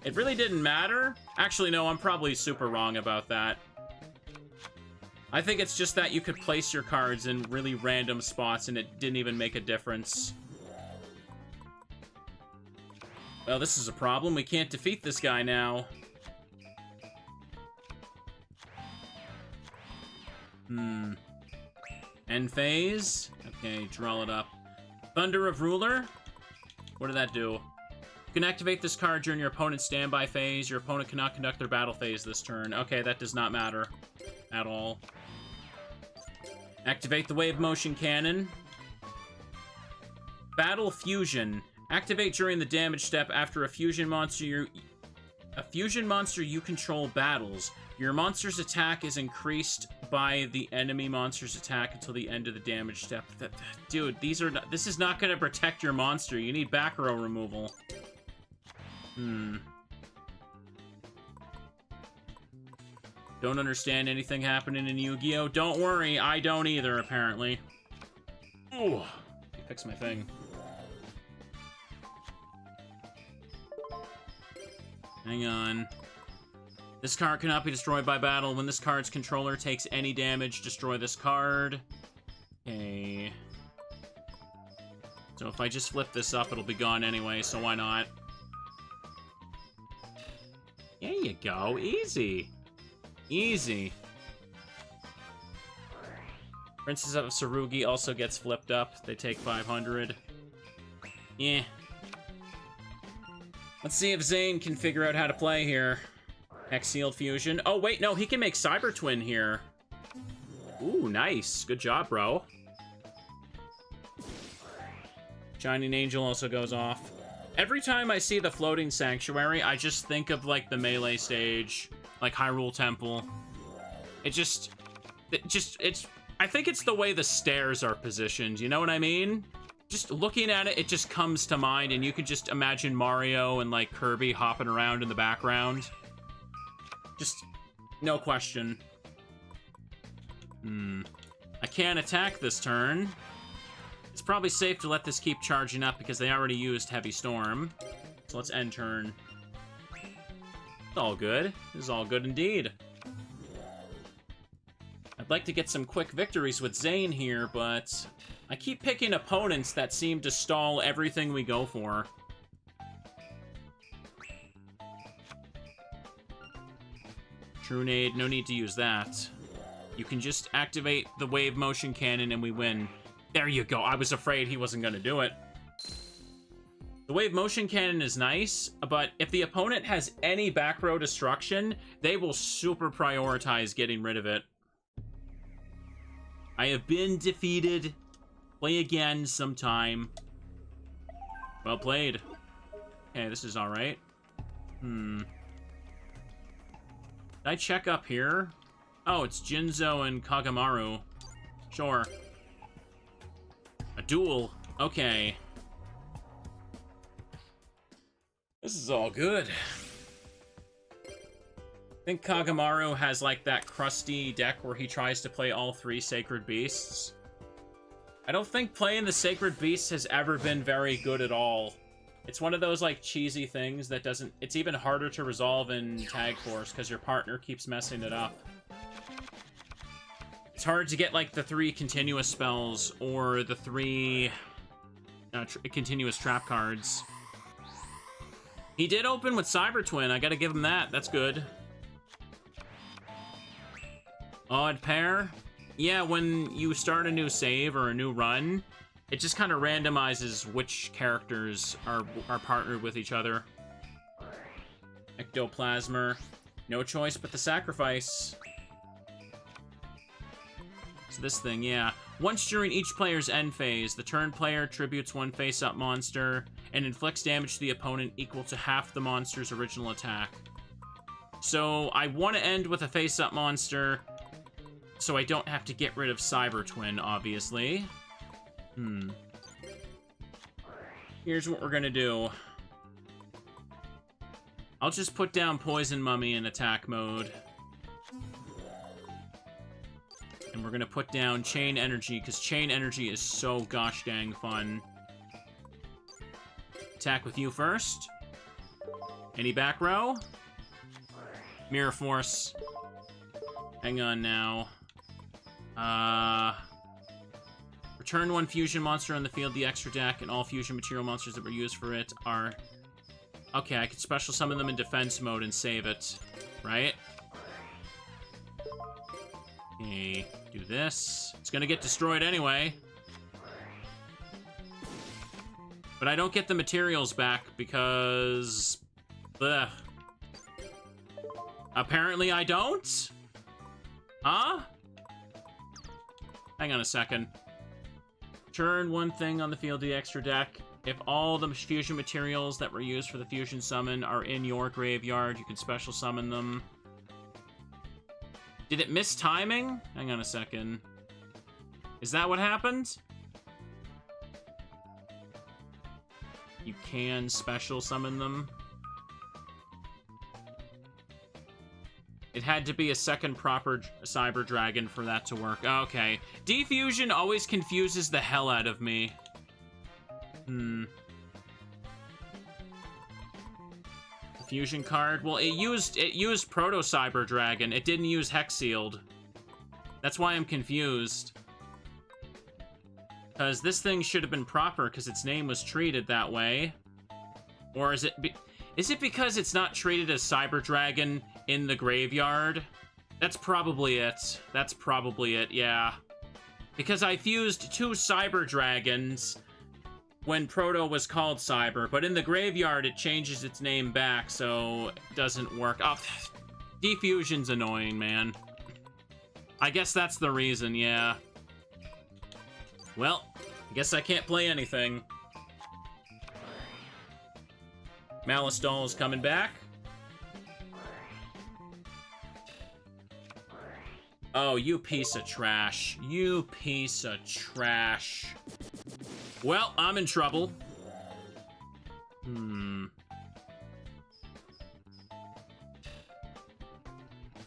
it really didn't matter. Actually, no, I'm probably super wrong about that. I think it's just that you could place your cards in really random spots and it didn't even make a difference. Well, this is a problem. We can't defeat this guy now. End phase. Okay, draw it up. Thunder of Ruler. What did that do? You can activate this card during your opponent's standby phase. Your opponent cannot conduct their battle phase this turn. Okay, that does not matter at all. Activate the Wave Motion Cannon. Battle Fusion. Activate during the damage step after a fusion monster you control battles. Your monster's attack is increased by the enemy monster's attack until the end of the damage step. Dude, this is not going to protect your monster. You need back row removal. Don't understand anything happening in Yu-Gi-Oh! Don't worry, I don't either, apparently. Ooh, fix my thing. Hang on. This card cannot be destroyed by battle. When this card's controller takes any damage, destroy this card. Okay. So if I just flip this up, it'll be gone anyway, so why not? There you go. Easy. Easy. Princess of Sarugi also gets flipped up. They take 500. Yeah. Let's see if Zane can figure out how to play here. Hex-Sealed Fusion. Oh, wait, no, he can make Cyber Twin here. Ooh, nice. Good job, bro. Shining Angel also goes off. Every time I see the Floating Sanctuary, I just think of, like, the Melee stage, like Hyrule Temple. I think it's the way the stairs are positioned, you know what I mean? Just looking at it, it just comes to mind, and you can just imagine Mario and, like, Kirby hopping around in the background. Just, no question. I can't attack this turn. It's probably safe to let this keep charging up because they already used Heavy Storm. So let's end turn. It's all good. This is all good indeed. I'd like to get some quick victories with Zane here, but I keep picking opponents that seem to stall everything we go for. True Nade, no need to use that. You can just activate the wave motion cannon and we win. There you go. I was afraid he wasn't going to do it. The wave motion cannon is nice, but if the opponent has any back row destruction, they will super prioritize getting rid of it. I have been defeated. Play again sometime. Well played. Okay, this is alright. Did I check up here? Oh, it's Jinzo and Kagemaru. Sure. A duel. Okay. This is all good. I think Kagemaru has like that crusty deck where he tries to play all 3 Sacred Beasts. I don't think playing the Sacred Beasts has ever been very good at all. It's one of those like cheesy things that doesn't... It's even harder to resolve in Tag Force because your partner keeps messing it up. It's hard to get like the 3 continuous spells or the 3 continuous trap cards. He did open with Cyber Twin. I gotta give him that. That's good. Odd pair. Yeah, when you start a new save or a new run, it just kind of randomizes which characters are partnered with each other. Ectoplasmer. No choice but the sacrifice. So this thing, yeah. Once during each player's end phase, the turn player tributes 1 face-up monster and inflicts damage to the opponent equal to half the monster's original attack. So I want to end with a face-up monster, so I don't have to get rid of Cyber Twin, obviously. Here's what we're gonna do. I'll just put down Poison Mummy in attack mode. And we're gonna put down Chain Energy, because Chain Energy is so gosh dang fun. Attack with you first. Any back row? Mirror Force. Hang on now. Return 1 fusion monster on the field, the extra deck, and all fusion material monsters that were used for it are... Okay, I could special summon them in defense mode and save it, right? Okay, do this. It's gonna get destroyed anyway. But I don't get the materials back because... Ugh. Apparently I don't? Huh? Hang on a second. Turn 1 thing on the field, the extra deck. If all the fusion materials that were used for the fusion summon are in your graveyard, you can special summon them. Did it miss timing? Hang on a second. Is that what happened? You can special summon them. It had to be a second proper Cyber Dragon for that to work. Okay. Defusion always confuses the hell out of me. The fusion card? Well, it used Proto Cyber Dragon. It didn't use Hex Sealed. That's why I'm confused. Because this thing should have been proper because its name was treated that way. Or is it because it's not treated as Cyber Dragon in the graveyard? That's probably it. That's probably it, yeah. Because I fused 2 Cyber Dragons when Proto was called Cyber, but in the graveyard it changes its name back, so it doesn't work. Oh, defusion's annoying, man. I guess that's the reason, yeah. Well, I guess I can't play anything. Malice Doll is coming back. Oh, you piece of trash. You piece of trash. Well, I'm in trouble.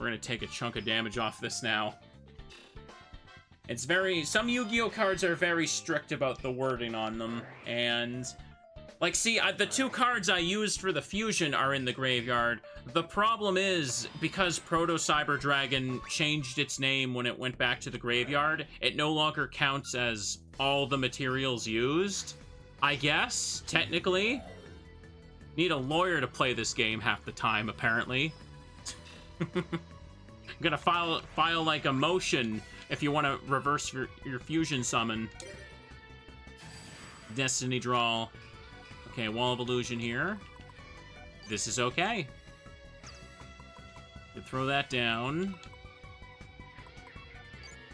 We're gonna take a chunk of damage off this now. It's very... Some Yu-Gi-Oh cards are very strict about the wording on them, and... Like, see, the 2 cards I used for the fusion are in the graveyard. The problem is, because Proto Cyber Dragon changed its name when it went back to the graveyard, it no longer counts as all the materials used. I guess, technically. Need a lawyer to play this game half the time, apparently. I'm gonna file like a motion if you want to reverse your fusion summon. Destiny draw. Okay, Wall of Illusion here. This is okay. Could throw that down.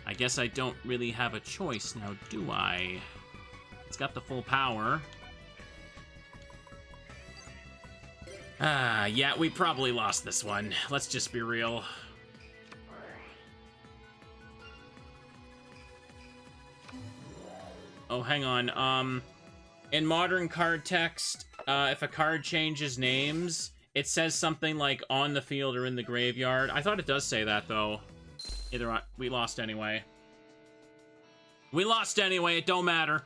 I guess I don't really have a choice now, do I? It's got the full power. Yeah, we probably lost this one. Let's just be real. Oh, hang on. In modern card text, if a card changes names, it says something like on the field or in the graveyard. I thought it does say that, though. We lost anyway. We lost anyway, it don't matter.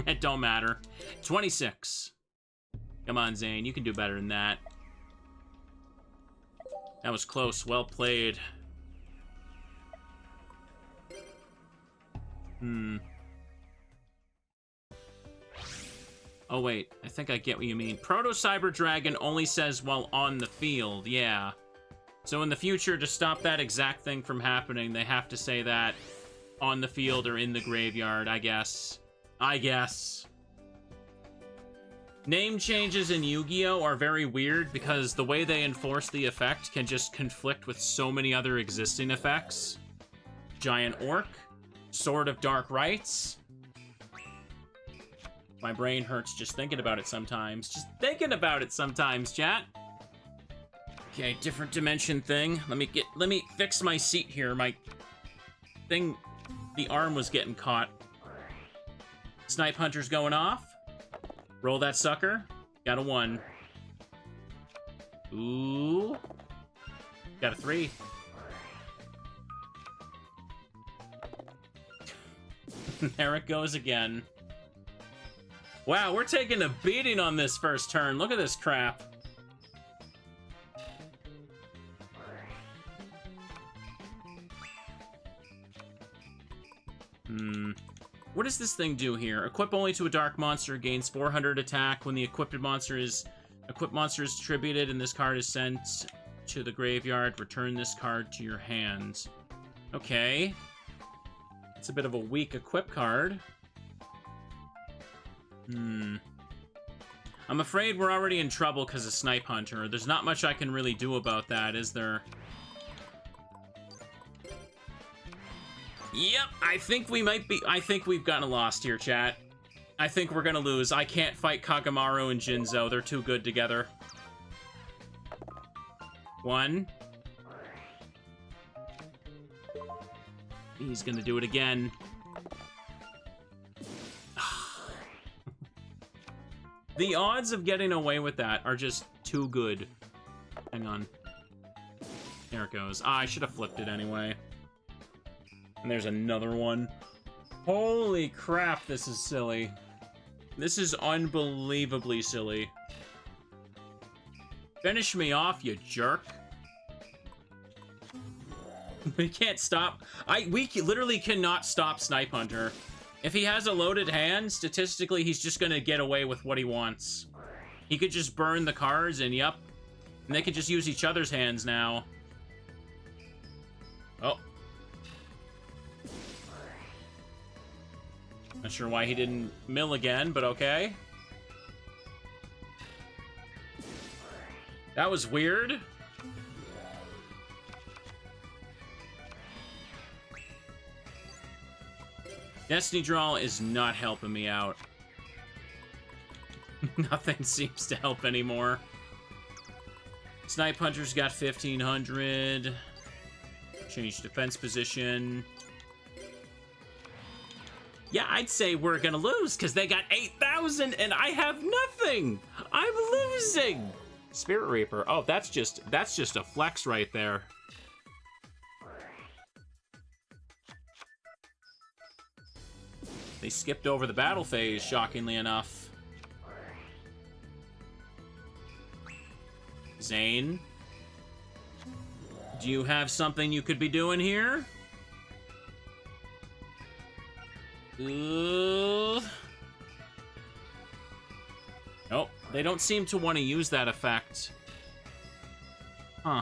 It don't matter. 26. Come on, Zane, you can do better than that. That was close, well played. Oh, wait. I think I get what you mean. Proto Cyber Dragon only says while on the field. Yeah. So in the future, to stop that exact thing from happening, they have to say that on the field or in the graveyard, I guess. I guess. Name changes in Yu-Gi-Oh! Are very weird because the way they enforce the effect can just conflict with so many other existing effects. Giant Orc. Sword of Dark Rites. My brain hurts just thinking about it sometimes. Just thinking about it sometimes, chat. Okay, different dimension thing. Let me fix my seat here. My thing, the arm was getting caught. Snipe Hunter's going off. Roll that sucker. Got a 1. Ooh. Got a 3. There it goes again. Wow, we're taking a beating on this first turn. Look at this crap. What does this thing do here? Equip only to a dark monster, gains 400 attack. When the equipped monster is attributed and this card is sent to the graveyard, return this card to your hand. Okay. It's a bit of a weak equip card. I'm afraid we're already in trouble because of Snipe Hunter. There's not much I can really do about that, is there? Yep, I think we've gotten lost here, chat. I think we're gonna lose. I can't fight Kagemaru and Jinzo. They're too good together. 1. He's gonna do it again. The odds of getting away with that are just too good. Hang on. There it goes. Ah, I should have flipped it anyway. And there's another one. Holy crap, this is silly. This is unbelievably silly. Finish me off, you jerk. We can't stop. We literally cannot stop Snipe Hunter. If he has a loaded hand, statistically, he's just gonna get away with what he wants. He could just burn the cards, and yep. And they could just use each other's hands now. Oh. Not sure why he didn't mill again, but okay. That was weird. Destiny Draw is not helping me out. Nothing seems to help anymore. Snipe Hunter's got 1,500. Change defense position. Yeah, I'd say we're gonna lose because they got 8,000 and I have nothing. I'm losing. Spirit Reaper. Oh, that's just a flex right there. They skipped over the battle phase, shockingly enough. Zane? Do you have something you could be doing here? Nope, they don't seem to want to use that effect. Huh.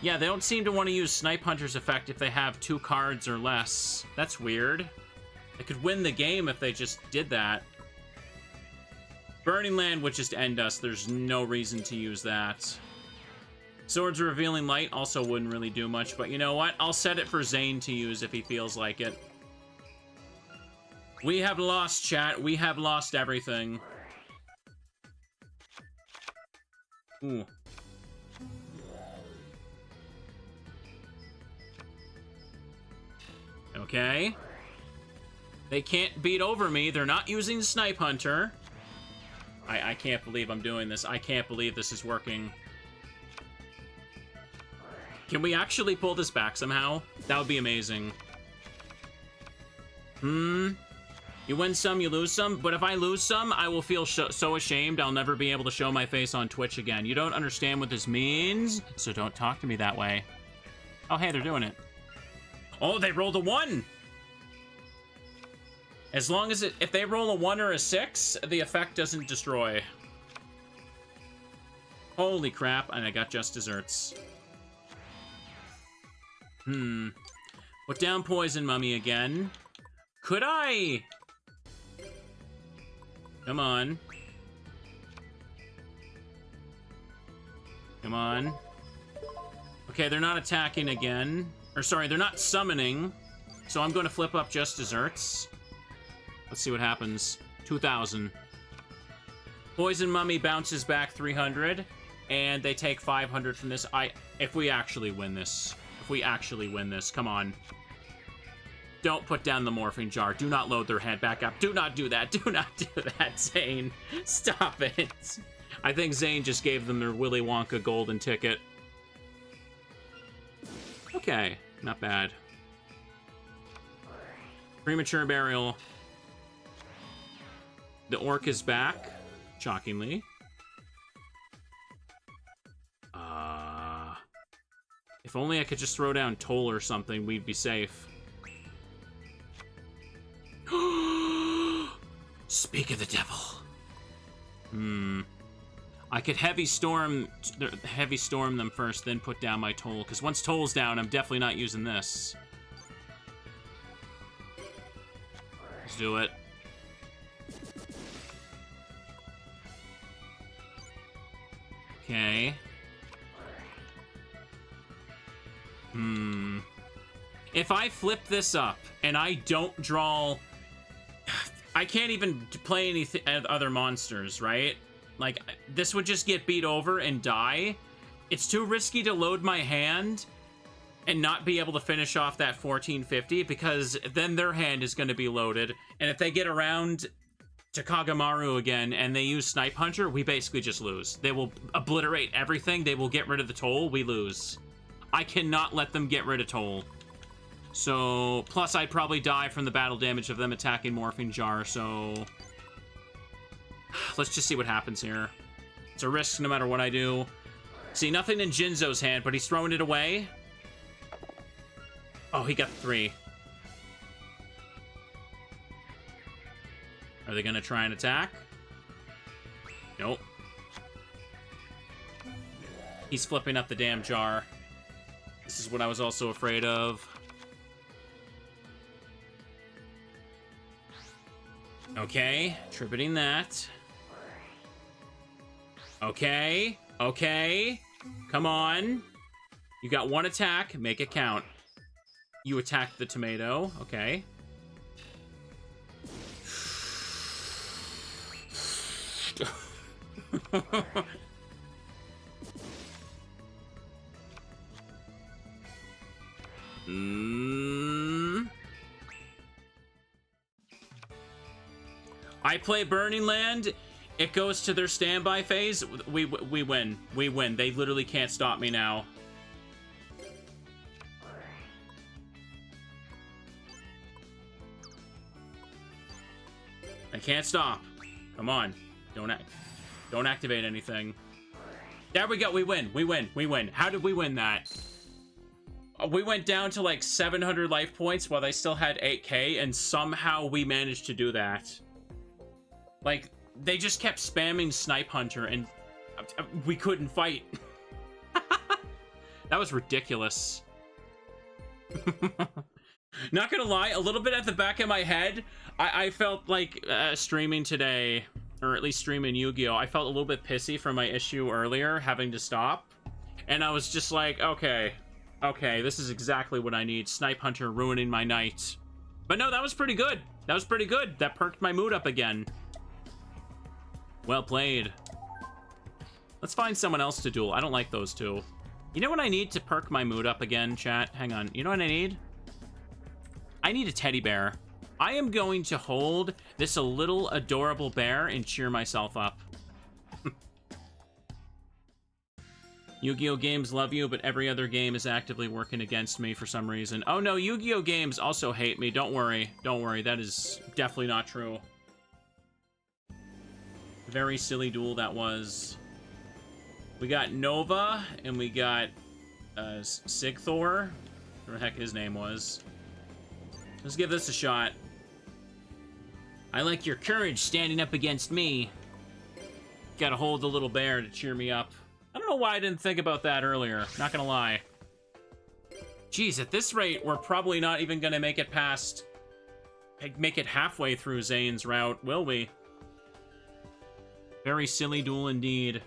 Yeah, they don't seem to want to use Snipe Hunter's effect if they have 2 cards or less. That's weird. They could win the game if they just did that. Burning Land would just end us. There's no reason to use that. Swords of Revealing Light also wouldn't really do much, but you know what? I'll set it for Zane to use if he feels like it. We have lost, chat. We have lost everything. Ooh. Okay. They can't beat over me. They're not using Snipe Hunter. I can't believe I'm doing this. I can't believe this is working. Can we actually pull this back somehow? That would be amazing. You win some, you lose some. But if I lose some, I will feel so ashamed I'll never be able to show my face on Twitch again. You don't understand what this means, so don't talk to me that way. Oh, hey, they're doing it. Oh, they rolled a 1! As long as if they roll a 1 or a 6, the effect doesn't destroy. Holy crap, and I got just desserts. Put down Poison Mummy again. Could I? Come on. Come on. Okay, they're not attacking again. Or sorry, they're not summoning. So I'm going to flip up just desserts. Let's see what happens. 2,000. Poison Mummy bounces back 300. And they take 500 from this. If we actually win this. If we actually win this. Come on. Don't put down the Morphing Jar. Do not load their head back up. Do not do that. Do not do that, Zane. Stop it. I think Zane just gave them their Willy Wonka golden ticket. Okay. Not bad. Premature Burial. The Orc is back. Shockingly. If only I could just throw down Toll or something, we'd be safe. Speak of the devil. I could heavy storm them first, then put down my Toll. Because once Toll's down, I'm definitely not using this. Let's do it. Okay. If I flip this up and I don't draw... I can't even play any other monsters, right? Like, this would just get beat over and die. It's too risky to load my hand and not be able to finish off that 1450 because then their hand is going to be loaded. And if they get around to Kagemaru again and they use Snipe Hunter, we basically just lose. They will obliterate everything. They will get rid of the Toll. We lose. I cannot let them get rid of Toll. So, plus I'd probably die from the battle damage of them attacking Morphing Jar, so... Let's just see what happens here. It's a risk no matter what I do. See, nothing in Jinzo's hand, but he's throwing it away. Oh, he got 3. Are they gonna try and attack? Nope. He's flipping up the damn jar. This is what I was also afraid of. Okay, tributing that. Okay, okay. Come on. You got 1 attack, make it count. You attacked the tomato, okay. I play Burning Land, it goes to their standby phase, we win. We win. They literally can't stop me now. I can't stop. Come on. Don't activate anything. There we go. We win. We win. We win. How did we win that? We went down to like 700 life points while they still had 8k, and somehow we managed to do that. Like, they just kept spamming Snipe Hunter, and we couldn't fight. That was ridiculous. Not gonna lie, a little bit at the back of my head, I felt like streaming today, or at least streaming Yu-Gi-Oh! I felt a little bit pissy from my issue earlier, having to stop. And I was just like, okay, this is exactly what I need. Snipe Hunter ruining my night. But no, that was pretty good. That was pretty good. That perked my mood up again. Well played. Let's find someone else to duel. I don't like those two. You know what I need to perk my mood up again, chat? Hang on. You know what I need? I need a teddy bear. I am going to hold this a little adorable bear and cheer myself up. Yu-Gi-Oh! Games love you, but every other game is actively working against me for some reason. Oh no, Yu-Gi-Oh! Games also hate me. Don't worry. Don't worry. That is definitely not true. Very silly duel that was. We got Nova, and we got Sigthor. Whatever the heck his name was. Let's give this a shot. I like your courage standing up against me. Gotta hold the little bear to cheer me up. I don't know why I didn't think about that earlier. Not gonna lie. Jeez, at this rate, we're probably not even gonna make it past... make it halfway through Zane's route, will we? Very silly duel indeed.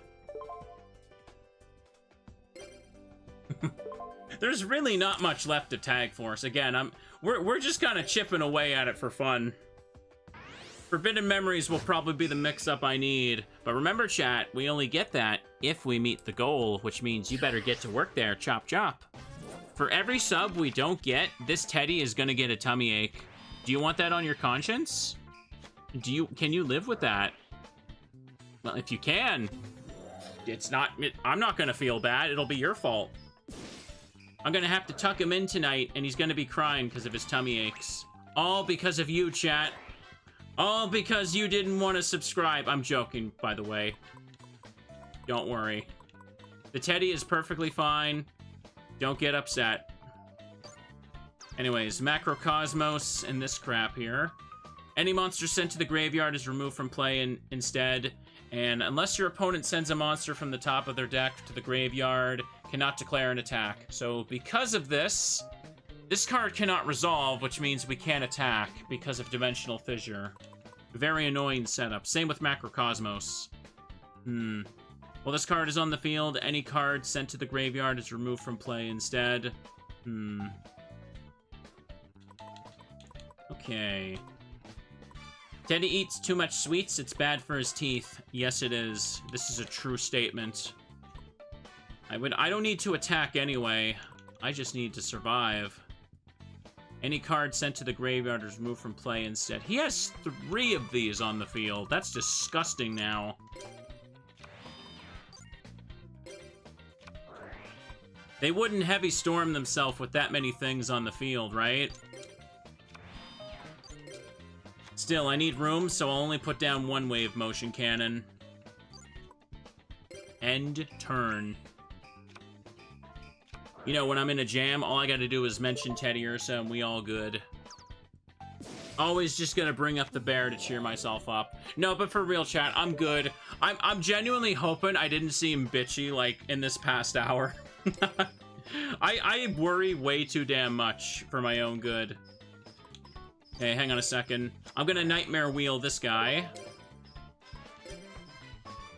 There's really not much left to tag for us. Again, we're just kind of chipping away at it for fun. Forbidden Memories will probably be the mix-up I need. But remember, chat, we only get that if we meet the goal, which means you better get to work there, chop chop. For every sub we don't get, this Teddy is gonna get a tummy ache. Do you want that on your conscience? Can you live with that? Well, if you can, I'm not gonna feel bad. It'll be your fault. I'm gonna have to tuck him in tonight, and he's gonna be crying because of his tummy aches. All because of you, chat. All because you didn't want to subscribe. I'm joking, by the way. Don't worry. The Teddy is perfectly fine. Don't get upset. Anyways, Macrocosmos and this crap here. Any monster sent to the graveyard is removed from play instead. And unless your opponent sends a monster from the top of their deck to the graveyard, cannot declare an attack. So because of this, this card cannot resolve, which means we can't attack because of Dimensional Fissure. Very annoying setup. Same with Macrocosmos. Well, this card is on the field. Any card sent to the graveyard is removed from play instead. Okay. Teddy eats too much sweets, it's bad for his teeth. Yes, it is. This is a true statement. I don't need to attack anyway. I just need to survive. Any card sent to the graveyard is removed from play instead. He has 3 of these on the field. That's disgusting now. They wouldn't heavy storm themselves with that many things on the field, right? Still, I need room, so I'll only put down 1 wave motion cannon. End turn. You know, when I'm in a jam, all I gotta do is mention Teddy Ursa and we all good. Always just gonna bring up the bear to cheer myself up. No, but for real, chat, I'm good. I'm genuinely hoping I didn't seem bitchy, like, in this past hour. I worry way too damn much for my own good. Okay, hang on a second. I'm gonna Nightmare Wheel this guy.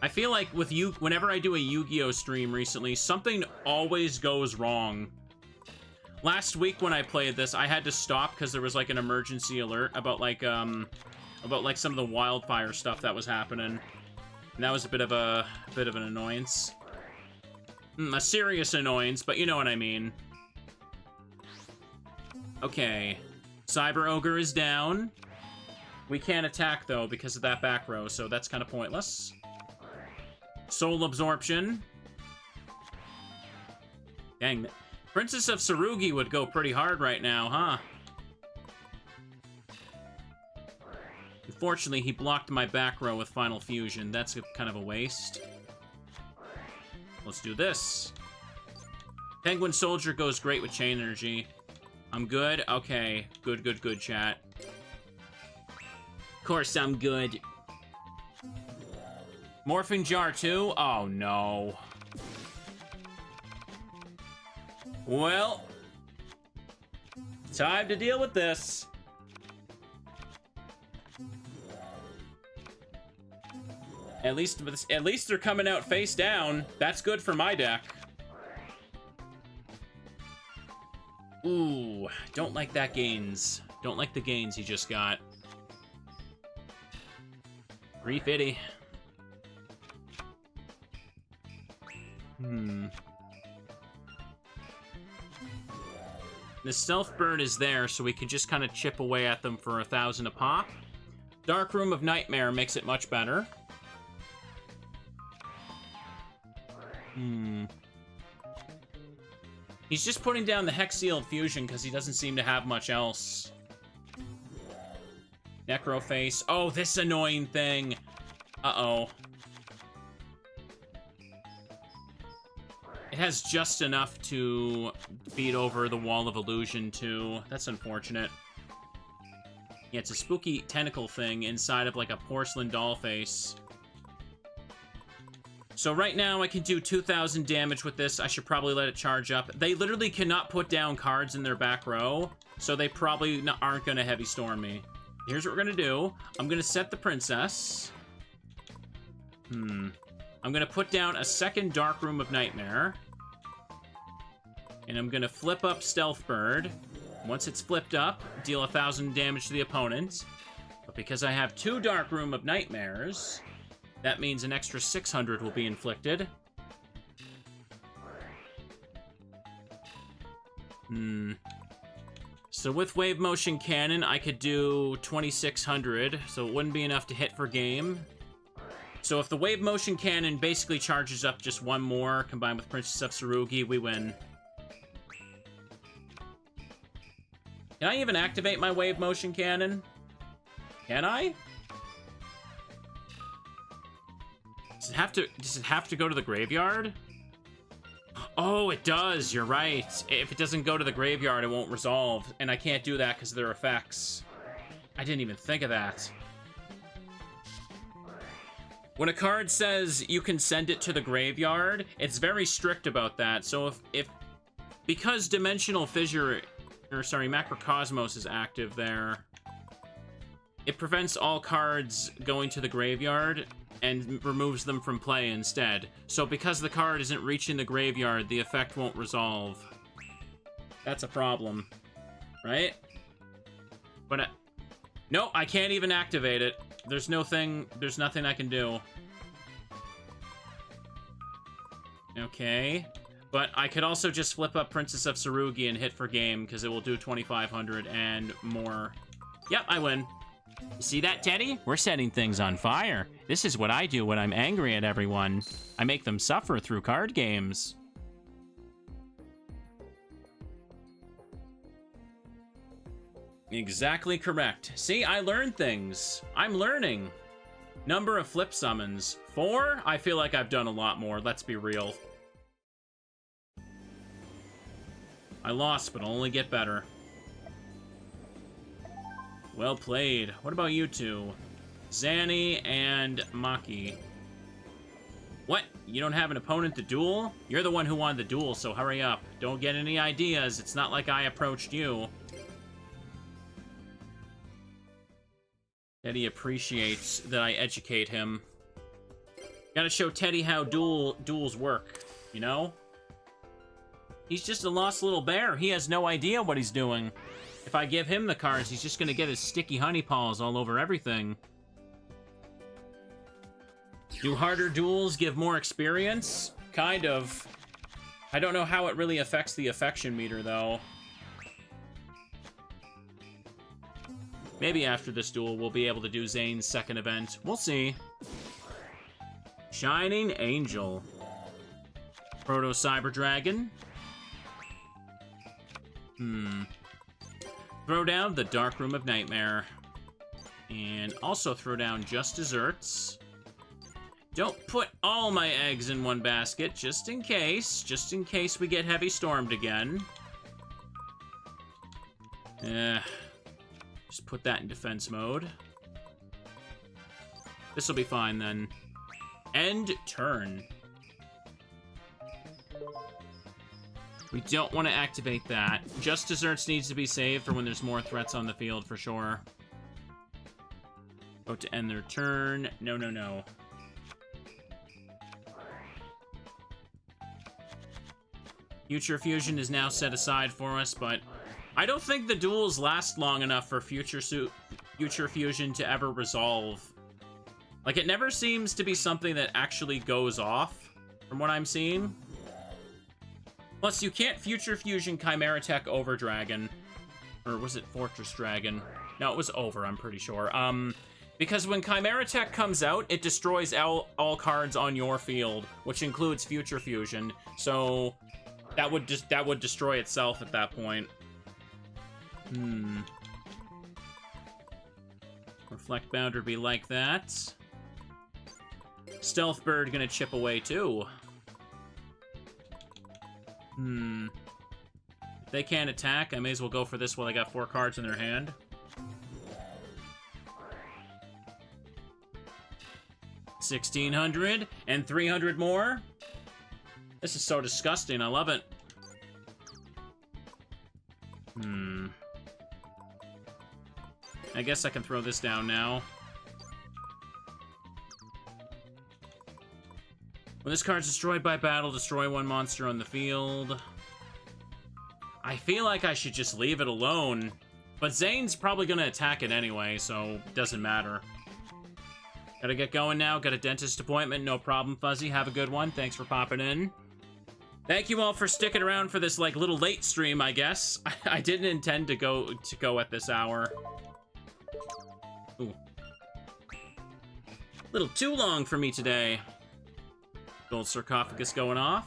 I feel like with whenever I do a Yu-Gi-Oh! Stream recently, something always goes wrong. Last week when I played this, I had to stop because there was like an emergency alert about like some of the wildfire stuff that was happening. And that was a bit of an annoyance. A serious annoyance, but you know what I mean. Okay. Cyber Ogre is down. We can't attack, though, because of that back row, so that's kind of pointless. Soul Absorption. Dang. Princess of Tsurugi would go pretty hard right now, huh? Unfortunately, he blocked my back row with Final Fusion. That's kind of a waste. Let's do this. Penguin Soldier goes great with Chain Energy. I'm good? Okay. Good, good, good, chat. Of course I'm good. Morphing Jar 2? Oh, no. Well, time to deal with this. At least they're coming out face down. That's good for my deck. Ooh, don't like that gains. Don't like the gains he just got. 350. The Stealth Bird is there, so we can just kind of chip away at them for 1,000 a pop. Dark Room of Nightmare makes it much better. He's just putting down the Hex Sealed Fusion because he doesn't seem to have much else. Necroface. Oh, this annoying thing. Uh-oh. It has just enough to beat over the Wall of Illusion, too. That's unfortunate. Yeah, it's a spooky tentacle thing inside of, like, a porcelain doll face. So right now, I can do 2,000 damage with this. I should probably let it charge up. They literally cannot put down cards in their back row, so they probably aren't going to Heavy Storm me. Here's what we're going to do. I'm going to set the Princess. I'm going to put down a second Dark Room of Nightmare. And I'm going to flip up Stealth Bird. Once it's flipped up, deal 1,000 damage to the opponent. But because I have 2 Dark Room of Nightmares, that means an extra 600 will be inflicted. So with Wave Motion Cannon, I could do 2,600, so it wouldn't be enough to hit for game. So if the Wave Motion Cannon basically charges up just one more, combined with Princess of Tsurugi, we win. Can I even activate my Wave Motion Cannon? Can I? Does it have to go to the graveyard? Oh, it does. You're right. If it doesn't go to the graveyard, it won't resolve. And I can't do that because of their effects. I didn't even think of that. When a card says you can send it to the graveyard, it's very strict about that. So because Dimensional Fissure, or sorry, Macrocosmos is active there, it prevents all cards going to the graveyard and removes them from play instead. So because the card isn't reaching the graveyard, the effect won't resolve. That's a problem, right? But no, I can't even activate it. There's nothing I can do. Okay. But I could also just flip up Princess of Tsurugi and hit for game, because it will do 2,500 and more. Yep, I win. See that, Teddy? We're setting things on fire. This is what I do when I'm angry at everyone. I make them suffer through card games. Exactly correct. See, I learned things. I'm learning. Number of flip summons. 4? I feel like I've done a lot more, let's be real. I lost, but I'll only get better. Well played. What about you two? Zanny and Maki. What? You don't have an opponent to duel? You're the one who won the duel, so hurry up. Don't get any ideas. It's not like I approached you. Teddy appreciates that I educate him. Gotta show Teddy how duels work, you know? He's just a lost little bear. He has no idea what he's doing. If I give him the cards, he's just gonna get his sticky honey paws all over everything. Do harder duels give more experience? Kind of. I don't know how it really affects the affection meter, though. Maybe after this duel, we'll be able to do Zane's second event. We'll see. Shining Angel. Proto-Cyber Dragon. Throw down the Dark Room of Nightmare. And also throw down just desserts. Don't put all my eggs in one basket, just in case. Just in case we get heavy stormed again. Just put that in defense mode. This'll be fine then. End turn. We don't want to activate that. Just desserts needs to be saved for when there's more threats on the field for sure. About to end their turn. No, no, no. Future Fusion is now set aside for us, but I don't think the duels last long enough for Future Fusion to ever resolve. Like, it never seems to be something that actually goes off, from what I'm seeing. Plus, you can't Future Fusion Chimera Tech over Dragon. Or was it Fortress Dragon? No, it was over, I'm pretty sure. Because when Chimera Tech comes out, it destroys all cards on your field, which includes Future Fusion. So that would destroy itself at that point. Reflect Boundary be like that. Stealth Bird gonna chip away too. If they can't attack, I may as well go for this while they got 4 cards in their hand. $1,600 and 300 more. This is so disgusting. I love it. I guess I can throw this down now. When this card's destroyed by battle, destroy 1 monster on the field. I feel like I should just leave it alone. But Zane's probably gonna attack it anyway, so it doesn't matter. Gotta get going now. Got a dentist appointment. No problem, Fuzzy. Have a good one. Thanks for popping in. Thank you all for sticking around for this, like, little late stream, I guess. I didn't intend to go at this hour. Ooh. Little too long for me today. Gold sarcophagus going off.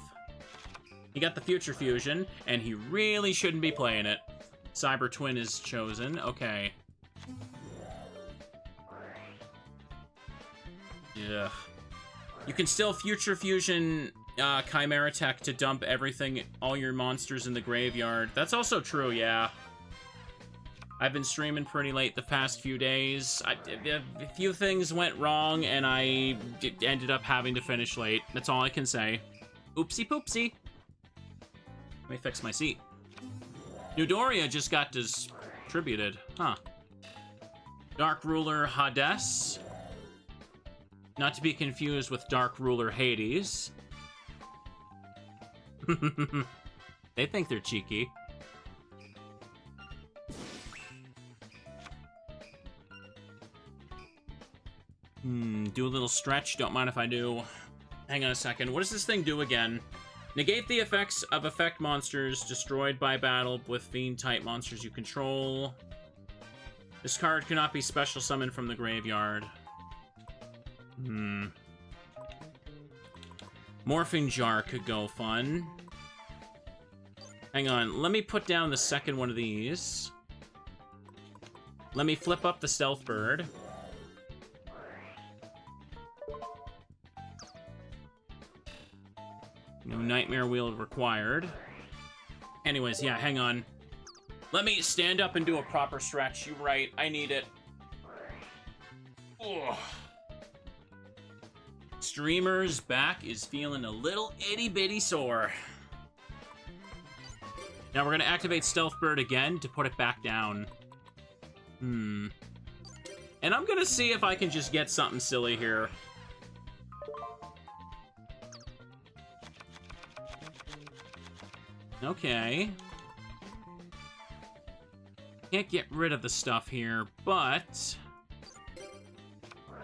He got the Future Fusion, and he really shouldn't be playing it. Cyber Twin is chosen. Okay. Yeah. You can still Future Fusion Chimera Tech to dump everything, all your monsters in the graveyard. That's also true, yeah. I've been streaming pretty late the past few days. A few things went wrong, and I ended up having to finish late. That's all I can say. Oopsie poopsie. Let me fix my seat. Newdoria just got distributed. Huh. Dark Ruler Hades. Not to be confused with Dark Ruler Hades. They think they're cheeky. Do a little stretch. Don't mind if I do. Hang on a second. What does this thing do again? Negate the effects of effect monsters destroyed by battle with fiend-type monsters you control. This card cannot be special summoned from the graveyard. Morphing Jar could go fun. Hang on. Let me put down the second one of these. Let me flip up the Stealth Bird. No Nightmare Wheel required. Anyways, yeah, hang on. Let me stand up and do a proper stretch. You're right, I need it. Ugh. Streamer's back is feeling a little itty-bitty sore. Now we're gonna activate Stealth Bird again to put it back down. And I'm gonna see if I can just get something silly here. Okay. Can't get rid of the stuff here, but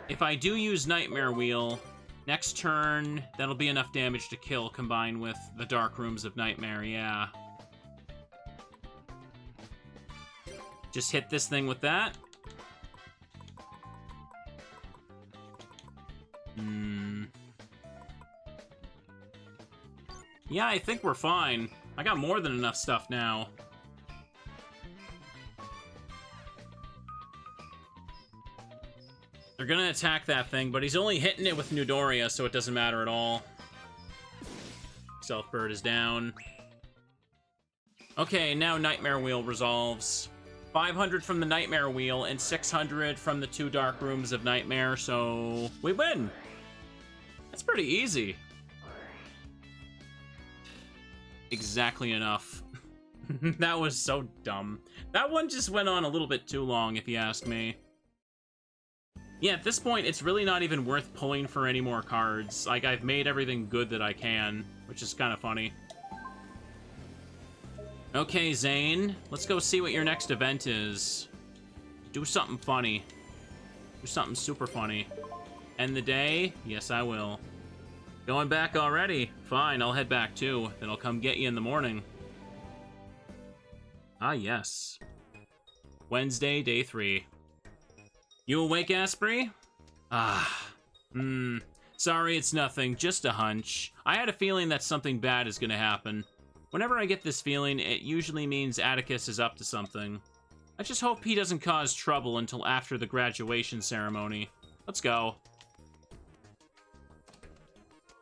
if I do use Nightmare Wheel, next turn, that'll be enough damage to kill combined with the Dark Rooms of Nightmare, yeah. Just hit this thing with that. Yeah, I think we're fine. I got more than enough stuff now. They're gonna attack that thing, but he's only hitting it with Newdoria, so it doesn't matter at all. Self-bird is down. Okay, now Nightmare Wheel resolves. 500 from the Nightmare Wheel and 600 from the 2 Dark Rooms of Nightmare, so we win. That's pretty easy. Exactly enough. That was so dumb. That one just went on a little bit too long, if you ask me. Yeah, at this point, it's really not even worth pulling for any more cards. Like, I've made everything good that I can, which is kind of funny. Okay, Zane, let's go see what your next event is. Do something funny. Do something super funny. End the day? Yes, I will. Going back already? Fine, I'll head back too. Then I'll come get you in the morning. Ah, yes. Wednesday, day 3. You awake, Asprey? Sorry, it's nothing, just a hunch. I had a feeling that something bad is gonna happen. Whenever I get this feeling, it usually means Atticus is up to something. I just hope he doesn't cause trouble until after the graduation ceremony. Let's go.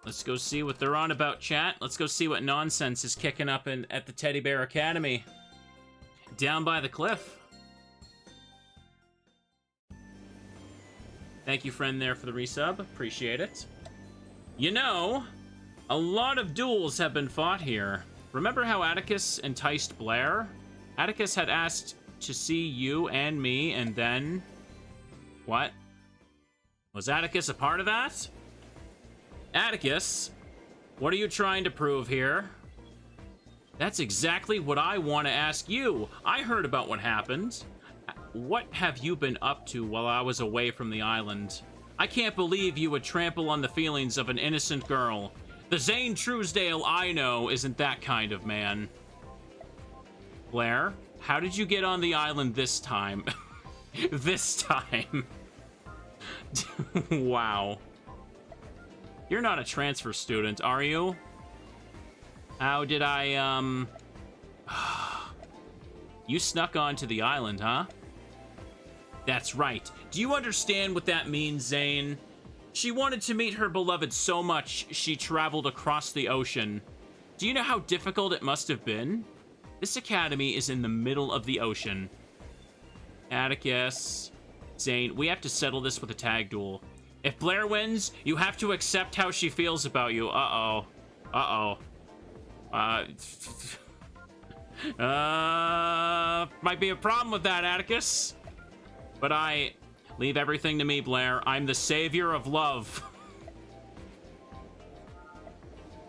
Let's go see what they're on about, chat. Let's go see what nonsense is kicking up at the Teddy Bear Academy. Down by the cliff. Thank you, friend, there for the resub. Appreciate it. You know, a lot of duels have been fought here. Remember how Atticus enticed Blair? Atticus had asked to see you and me, and then... What? Was Atticus a part of that? Atticus, what are you trying to prove here? That's exactly what I want to ask you. I heard about what happened. What have you been up to while I was away from the island? I can't believe you would trample on the feelings of an innocent girl. The Zane Truesdale I know isn't that kind of man. Blair, how did you get on the island this time? This time. Wow. You're not a transfer student, are you? How did I, You snuck onto the island, huh? That's right. Do you understand what that means, Zane? She wanted to meet her beloved so much, she traveled across the ocean. Do you know how difficult it must have been? This academy is in the middle of the ocean. Atticus, Zane, we have to settle this with a tag duel. If Blair wins, you have to accept how she feels about you. Uh-oh. Uh-oh. Might be a problem with that, Atticus. But leave everything to me, Blair. I'm the savior of love.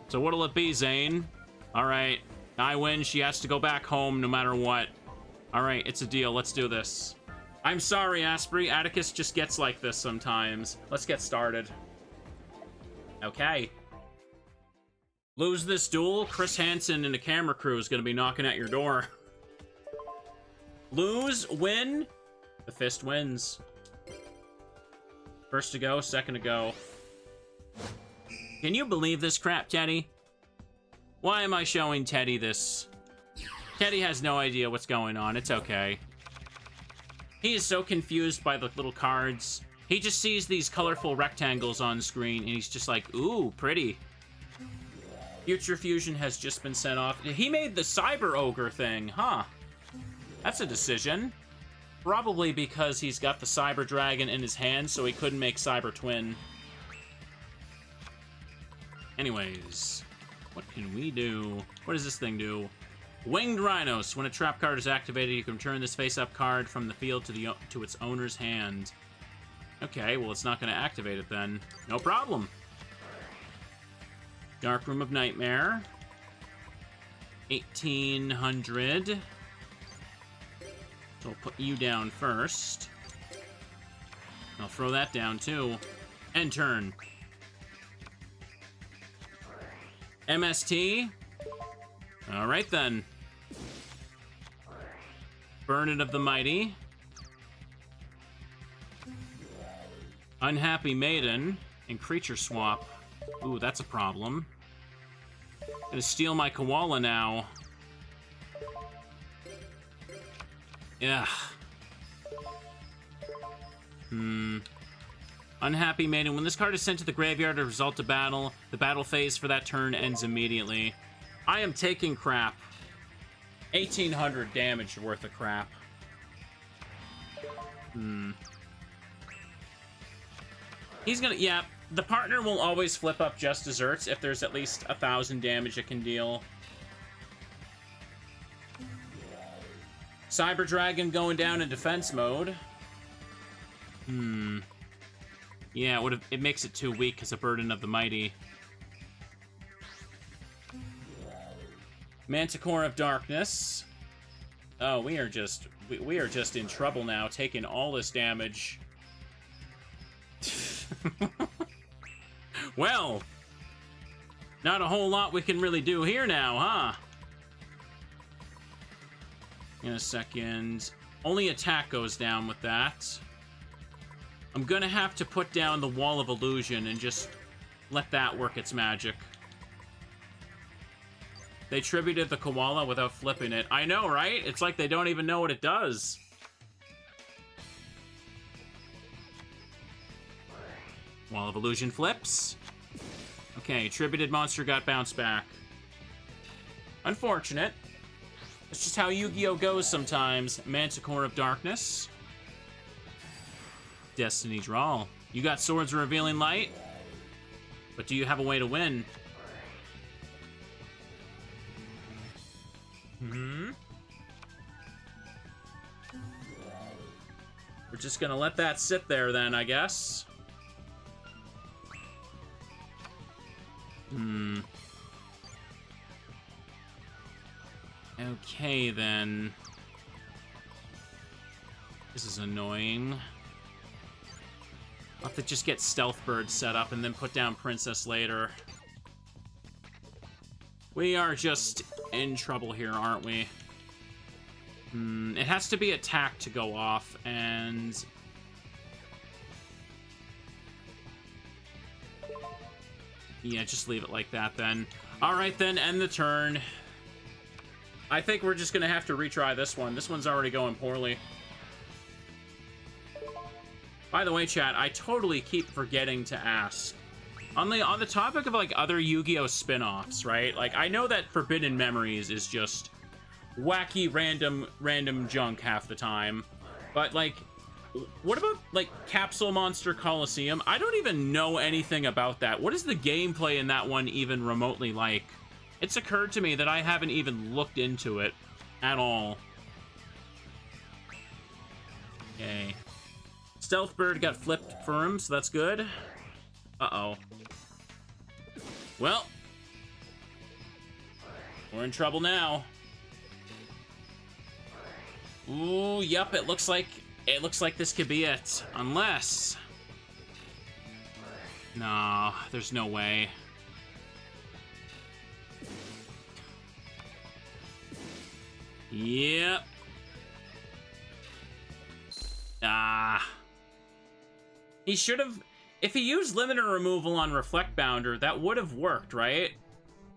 So what'll it be, Zane? All right. I win. She has to go back home no matter what. All right, it's a deal. Let's do this. I'm sorry, Asprey. Atticus just gets like this sometimes. Let's get started. Okay. Lose this duel, Chris Hansen and a camera crew is going to be knocking at your door. Lose, win, the fist wins. First to go, second to go. Can you believe this crap, Teddy? Why am I showing Teddy this? Teddy has no idea what's going on. It's okay. He is so confused by the little cards. He just sees these colorful rectangles on screen, and he's just like, ooh, pretty. Future Fusion has just been sent off. He made the Cyber Ogre thing, huh? That's a decision. Probably because he's got the Cyber Dragon in his hand, so he couldn't make Cyber Twin. Anyways, what can we do? What does this thing do? Winged Rhinos. When a trap card is activated, you can return this face-up card from the field to its owner's hand. Okay, well, it's not going to activate it then. No problem. Dark Room of Nightmare. 1800. So we'll put you down first. I'll throw that down too. End turn. MST. Alright then. Burn It of the Mighty. Unhappy Maiden. And Creature Swap. Ooh, that's a problem. Gonna steal my koala now. Yeah. Unhappy Maiden. When this card is sent to the graveyard as a result of battle, the battle phase for that turn ends immediately. I am taking crap. 1,800 damage worth of crap. He's gonna... Yeah, the partner will always flip up just desserts if there's at least 1,000 damage it can deal. Cyber Dragon going down in defense mode. Yeah, it makes it too weak because of Burden of the Mighty. Manticore of Darkness. Oh, we are just in trouble now, taking all this damage. Well, not a whole lot we can really do here now, huh? In a second. Only attack goes down with that. I'm gonna have to put down the Wall of Illusion and just let that work its magic. They tributed the koala without flipping it. I know, right? It's like they don't even know what it does. Wall of Illusion flips. Okay, tributed monster got bounced back. Unfortunate. It's just how Yu-Gi-Oh! Goes sometimes. Manticore of Darkness. Destiny Draw. You got Swords of Revealing Light, but do you have a way to win? We're just gonna let that sit there then, I guess. Okay, then. This is annoying. I'll have to just get Stealth Bird set up and then put down Princess later. We are just in trouble here, aren't we? It has to be attack to go off, and... yeah, just leave it like that, then. Alright, then, end the turn. I think we're just gonna have to retry this one. This one's already going poorly. By the way, chat, I totally keep forgetting to ask. On the topic of, like, other Yu-Gi-Oh! Spin-offs, right? Like, I know that Forbidden Memories is just wacky, random junk half the time. But, like, what about, like, Capsule Monster Coliseum? I don't even know anything about that. What is the gameplay in that one even remotely like? It's occurred to me that I haven't even looked into it at all. Okay. Stealth Bird got flipped for him, so that's good. Uh-oh. Well, we're in trouble now. Ooh, yup, it looks like this could be it. Unless... no, there's no way. Yep. He should have... if he used limiter removal on Reflect Bounder, that would have worked, right?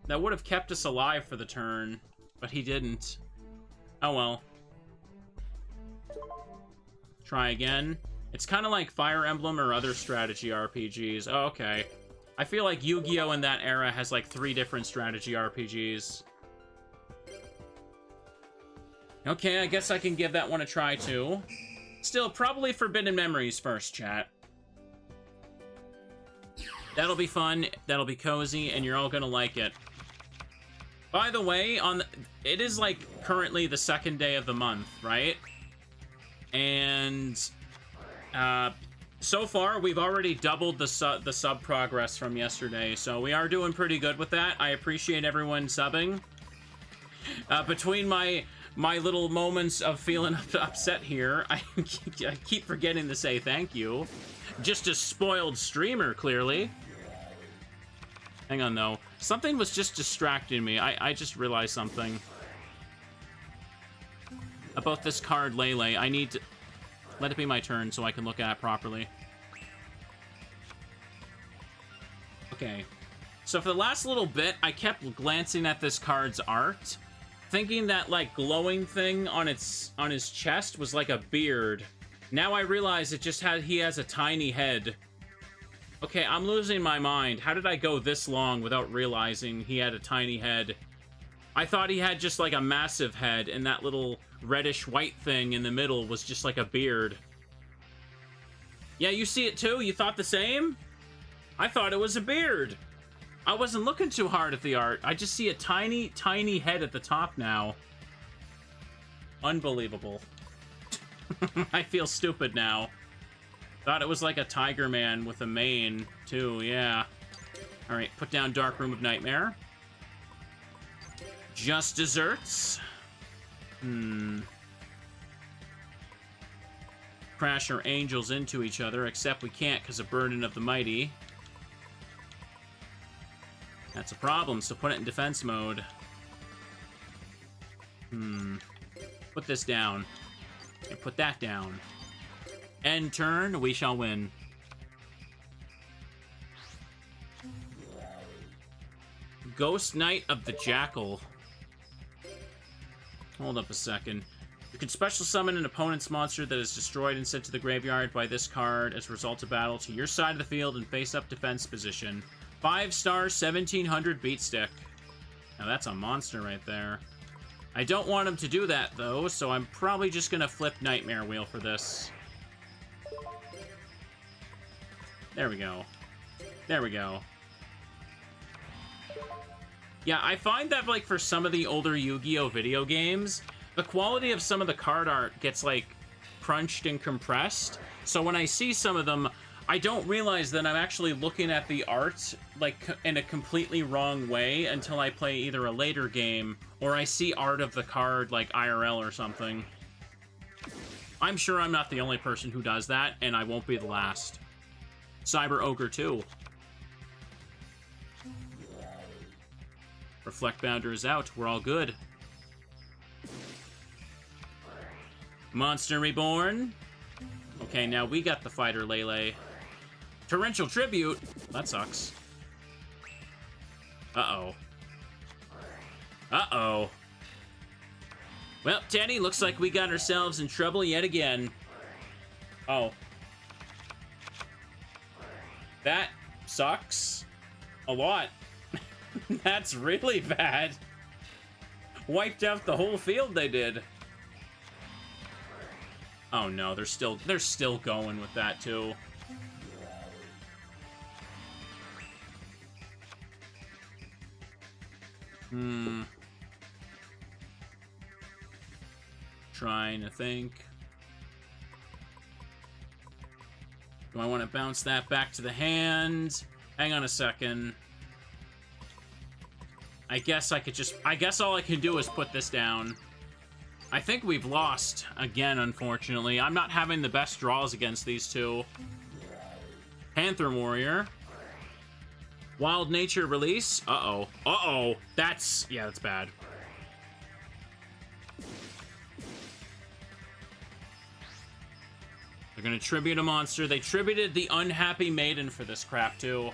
That would have kept us alive for the turn. But he didn't. Oh well. Try again. It's kind of like Fire Emblem or other strategy RPGs. Oh, okay. I feel like Yu-Gi-Oh! In that era has like 3 different strategy RPGs. Okay, I guess I can give that one a try too. Still, probably Forbidden Memories first, chat. That'll be fun, that'll be cozy, and you're all gonna like it. By the way, it is like currently the 2nd day of the month, right? And so far we've already doubled the sub progress from yesterday, so we are doing pretty good with that. I appreciate everyone subbing. Between my little moments of feeling upset here, I keep forgetting to say thank you. Just a spoiled streamer, clearly. Hang on, though. Something was just distracting me. I just realized something. About this card, Lele. I need to... let it be my turn so I can look at it properly. Okay. So for the last little bit, I kept glancing at this card's art, thinking that, like, glowing thing on his chest was like a beard. Now I realize it just he has a tiny head. Okay, I'm losing my mind. How did I go this long without realizing he had a tiny head? I thought he had just like a massive head, and that little reddish white thing in the middle was just like a beard. Yeah, you see it too? You thought the same? I thought it was a beard. I wasn't looking too hard at the art. I just see a tiny, tiny head at the top now. Unbelievable. I feel stupid now. Thought it was like a tiger man with a mane, too, yeah. Alright, put down Dark Room of Nightmare. Just desserts. Crash our angels into each other, except we can't because of Burden of the Mighty. That's a problem, so put it in defense mode. Put this down. And put that down. End turn, we shall win. Ghost Knight of the Jackal. Hold up a second. You can special summon an opponent's monster that is destroyed and sent to the graveyard by this card as a result of battle to your side of the field in face-up defense position. 5-star, 1700 beat stick. Now that's a monster right there. I don't want him to do that, though, so I'm probably just gonna flip Nightmare Wheel for this. There we go. There we go. Yeah, I find that, like, for some of the older Yu-Gi-Oh! Video games, the quality of some of the card art gets, like, crunched and compressed. So when I see some of them, I don't realize that I'm actually looking at the art, like, in a completely wrong way until I play either a later game or I see art of the card, like, IRL or something. I'm sure I'm not the only person who does that, and I won't be the last. Cyber Ogre 2. Reflect Bounder is out. We're all good. Monster Reborn. Okay, now we got the Fighter Lele. Torrential Tribute. That sucks. Uh-oh. Uh-oh. Well, Teddy, looks like we got ourselves in trouble yet again. Oh. That sucks a lot. That's really bad. Wiped out the whole field they did. Oh no, they're still going with that too. Trying to think. Do I want to bounce that back to the hand? Hang on a second. I guess all I can do is put this down. I think we've lost again, unfortunately. I'm not having the best draws against these two. Panther Warrior. Wild Nature release. Uh-oh. Uh-oh. That's bad. They're gonna tribute a monster. They tributed the Unhappy Maiden for this crap, too.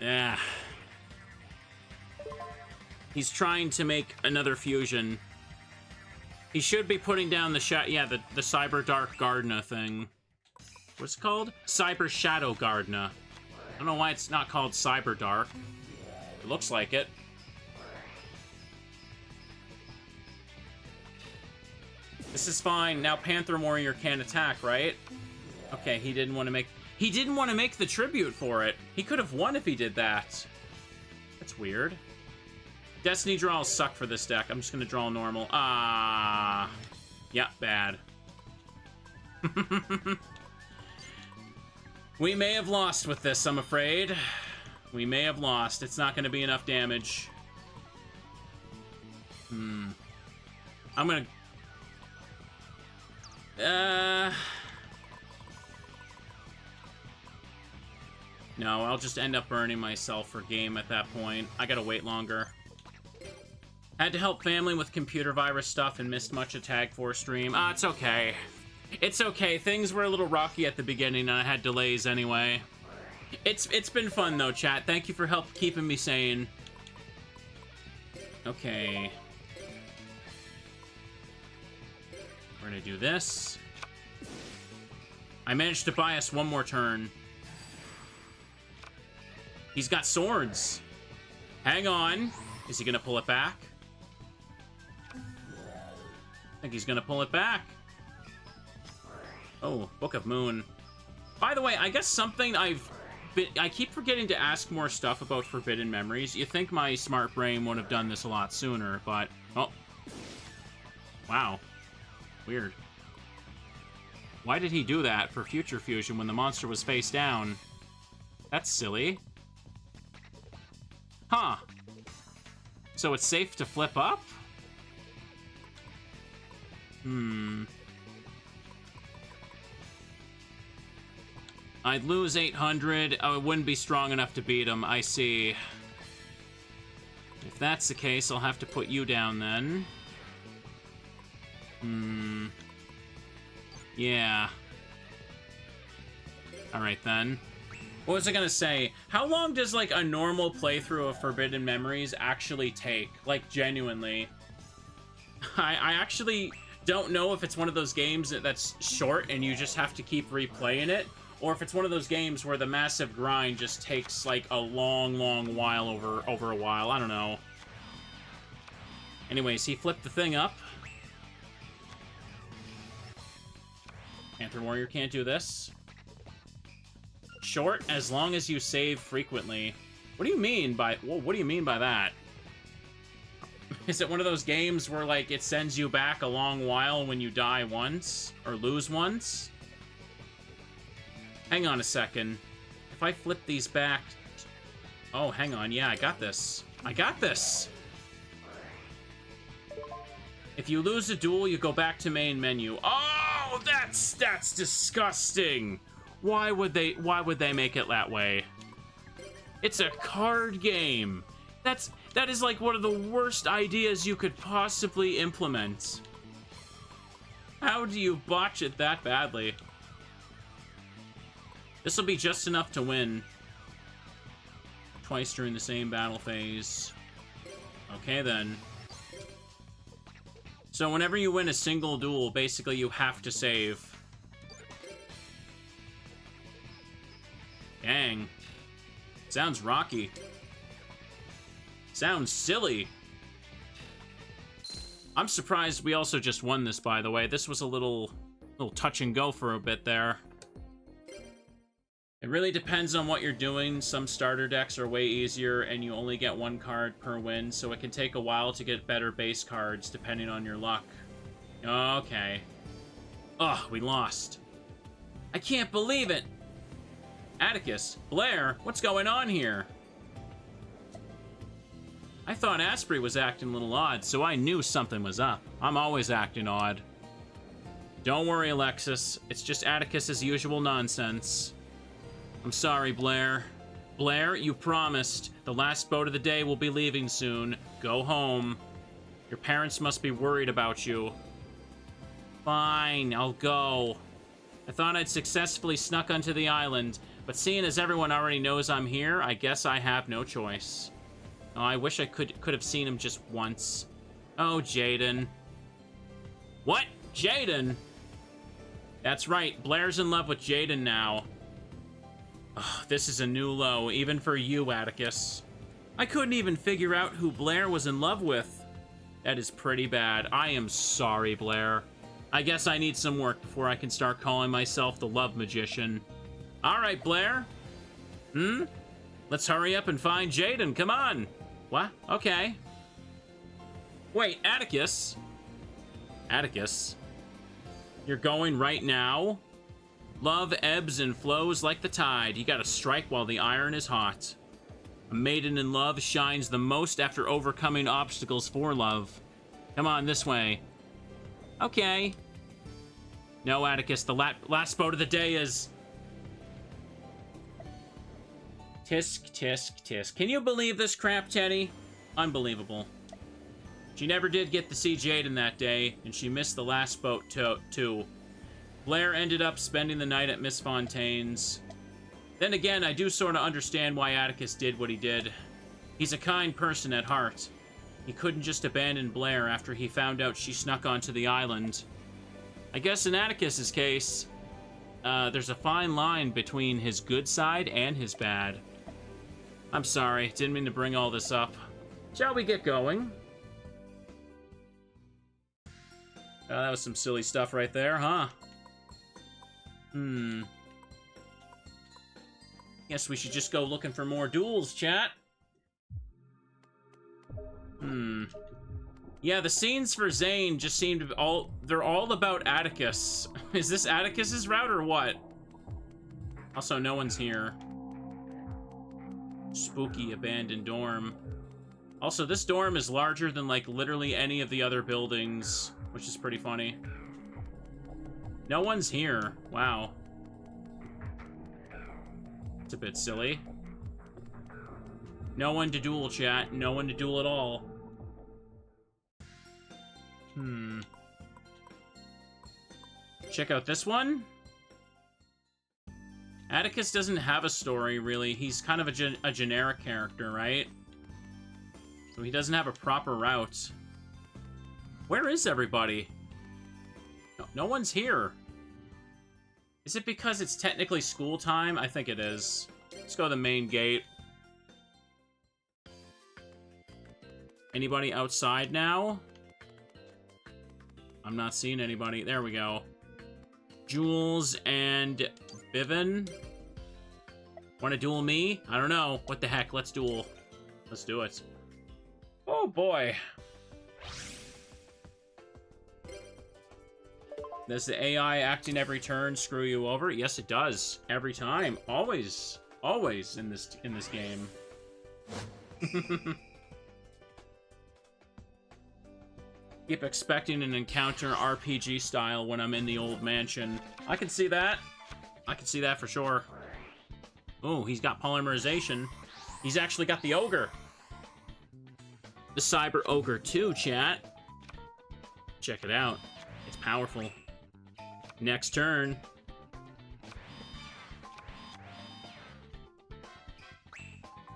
Yeah. He's trying to make another fusion. He should be putting down the the Cyber Dark Gardna thing. What's it called? Cyber Shadow Gardna. I don't know why it's not called Cyber Dark. It looks like it. This is fine. Now Panther Warrior can't attack, right? Okay, he didn't want to make the tribute for it. He could have won if he did that. That's weird. Destiny draws suck for this deck. I'm just gonna draw normal. Ah. Yeah, bad. We may have lost with this, I'm afraid. We may have lost. It's not gonna be enough damage. I'm gonna... No, I'll just end up burning myself for game at that point. I gotta wait longer. Had to help family with computer virus stuff and missed much of Tag Force stream. It's okay. It's okay. Things were a little rocky at the beginning and I had delays anyway. It's been fun though, chat. Thank you for help keeping me sane. Okay. We're gonna do this. I managed to buy us one more turn. He's got swords. Hang on. Is he gonna pull it back? I think he's gonna pull it back. Oh, Book of Moon. By the way, I guess something I keep forgetting to ask more stuff about Forbidden Memories. You think my smart brain would have done this a lot sooner, but... Oh. Wow. Weird. Why did he do that for Future Fusion when the monster was face down? That's silly. Huh. So it's safe to flip up? I'd lose 800. Oh, it wouldn't be strong enough to beat him. I see. If that's the case, I'll have to put you down then. Yeah. Alright then. What was I gonna say? How long does, like, a normal playthrough of Forbidden Memories actually take? Like, genuinely. I actually don't know if it's one of those games that's short and you just have to keep replaying it, or if it's one of those games where the massive grind just takes, like, a long, long while over a while. I don't know. Anyways, he flipped the thing up. Panther Warrior can't do this. Short, as long as you save frequently. What do you mean by... Whoa, what do you mean by that? Is it one of those games where, like, it sends you back a long while when you die once? Or lose once? Hang on a second. If I flip these back... Oh, hang on. Yeah, I got this. I got this! If you lose a duel, you go back to main menu. Oh, that's disgusting! Why would they make it that way? It's a card game. That is like one of the worst ideas you could possibly implement. How do you botch it that badly? This will be just enough to win. Twice during the same battle phase. Okay then. So whenever you win a single duel, basically you have to save. Dang. Sounds rocky. Sounds silly. I'm surprised we also just won this, by the way. This was a little touch and go for a bit there. It really depends on what you're doing. Some starter decks are way easier, and you only get one card per win, so it can take a while to get better base cards, depending on your luck. Okay. Ugh, we lost. I can't believe it! Atticus, Blair, what's going on here? I thought Asprey was acting a little odd, so I knew something was up. I'm always acting odd. Don't worry, Alexis. It's just Atticus's usual nonsense. I'm sorry, Blair. Blair, you promised. The last boat of the day will be leaving soon. Go home. Your parents must be worried about you. Fine, I'll go. I thought I'd successfully snuck onto the island, but seeing as everyone already knows I'm here, I guess I have no choice. Oh, I wish I could have seen him just once. Oh, Jaden. What? Jaden? That's right, Blair's in love with Jaden now. Oh, this is a new low, even for you, Atticus. I couldn't even figure out who Blair was in love with. That is pretty bad. I am sorry, Blair. I guess I need some work before I can start calling myself the love magician. Alright, Blair. Let's hurry up and find Jaden, come on. What? Okay. Wait, Atticus? Atticus? You're going right now? Love ebbs and flows like the tide. You gotta strike while the iron is hot. A maiden in love shines the most after overcoming obstacles for love. Come on, this way. Okay. No, Atticus, the last boat of the day is... Tisk, tisk, tisk. Can you believe this crap, Teddy? Unbelievable. She never did get to see Jaden that day, and she missed the last boat, too. Blair ended up spending the night at Miss Fontaine's. Then again, I do sort of understand why Atticus did what he did. He's a kind person at heart. He couldn't just abandon Blair after he found out she snuck onto the island. I guess in Atticus's case, there's a fine line between his good side and his bad. I'm sorry, didn't mean to bring all this up. Shall we get going? That was some silly stuff right there, huh? Guess we should just go looking for more duels, chat. Yeah, the scenes for Zane just seem to be they're all about Atticus. Is this Atticus's route or what? Also, no one's here. Spooky abandoned dorm. Also, this dorm is larger than, like, literally any of the other buildings, which is pretty funny. No one's here. Wow. It's a bit silly. No one to duel, chat. No one to duel at all. Check out this one. Atticus doesn't have a story, really. He's kind of a generic character, right? So he doesn't have a proper route. Where is everybody? No one's here. Is it because it's technically school time? I think it is. Let's go to the main gate. Anybody outside now? I'm not seeing anybody. There we go. Jules and Bivin. Want to duel me? I don't know. What the heck? Let's duel. Let's do it. Oh boy. Does the AI acting every turn screw you over? Yes, it does. Every time. Always. Always in this game. Keep expecting an encounter RPG style when I'm in the old mansion. I can see that. I can see that for sure. Oh, he's got polymerization. He's actually got the ogre. The Cyber Ogre 2, chat. Check it out. It's powerful. Next turn.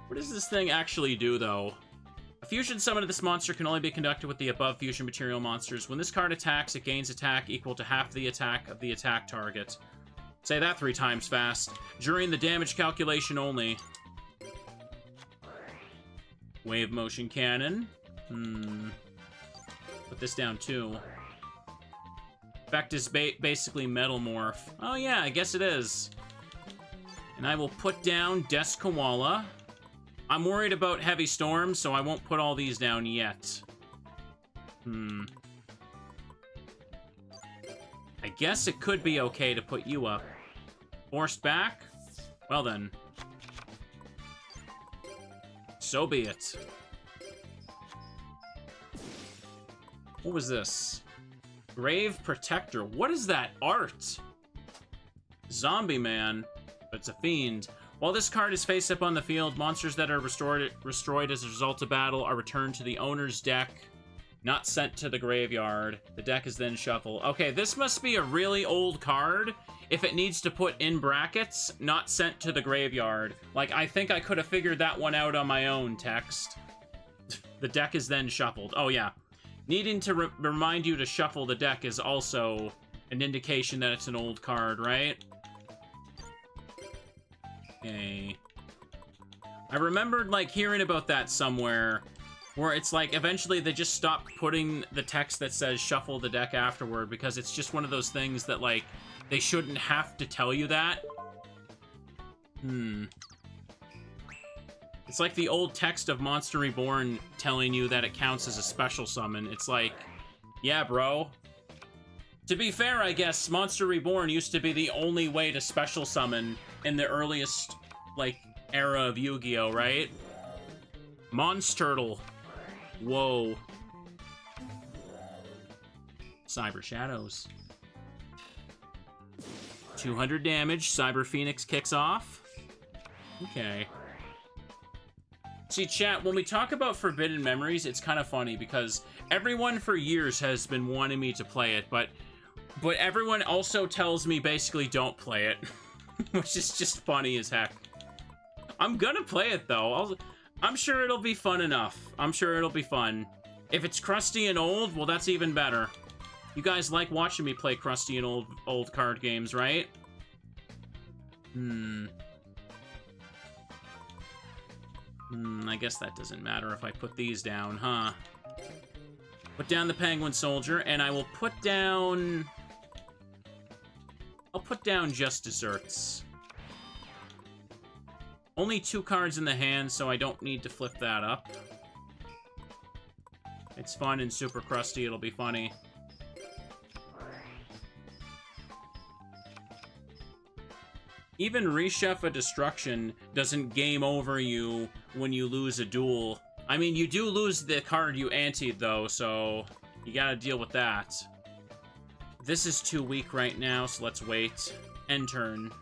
What does this thing actually do, though? A fusion summon of this monster can only be conducted with the above fusion material monsters. When this card attacks, it gains attack equal to half the attack of the attack target. Say that 3 times fast. During the damage calculation only. Wave motion cannon. Put this down too. Effect is basically metal morph. Oh yeah, I guess it is. And I will put down Desk Koala. I'm worried about heavy storms, so I won't put all these down yet. I guess it could be okay to put you up. Forced back? Well then. So be it. What was this? Grave Protector. What is that art? Zombie Man. It's a fiend. While this card is face up on the field, monsters that are destroyed as a result of battle are returned to the owner's deck, not sent to the graveyard. The deck is then shuffled. Okay, this must be a really old card if it needs to put in brackets, not sent to the graveyard. Like, I think I could have figured that one out on my own, text. The deck is then shuffled. Oh, yeah. Needing to remind you to shuffle the deck is also an indication that it's an old card, right? Okay. I remembered, like, hearing about that somewhere, where it's like, eventually they just stopped putting the text that says shuffle the deck afterward, because it's just one of those things that, like, they shouldn't have to tell you that. It's like the old text of Monster Reborn telling you that it counts as a special summon. It's like, yeah, bro. To be fair, I guess, Monster Reborn used to be the only way to special summon in the earliest, like, era of Yu-Gi-Oh, right? Monsturtle. Whoa. Cyber Shadows. 200 damage. Cyber Phoenix kicks off. Okay. See, chat, when we talk about Forbidden Memories, it's kind of funny because everyone for years has been wanting me to play it, but everyone also tells me basically don't play it, which is just funny as heck. I'm gonna play it, though. I'm sure it'll be fun enough. I'm sure it'll be fun. If it's crusty and old, well, that's even better. You guys like watching me play crusty and old card games, right? I guess that doesn't matter if I put these down, huh? Put down the Penguin Soldier, and I will put down... I'll put down just desserts. Only 2 cards in the hand, so I don't need to flip that up. It's fun and super crusty, it'll be funny. Even Rechef of Destruction doesn't game over you when you lose a duel. I mean, you do lose the card you anteed, though, so you gotta deal with that. This is too weak right now, so let's wait. End turn.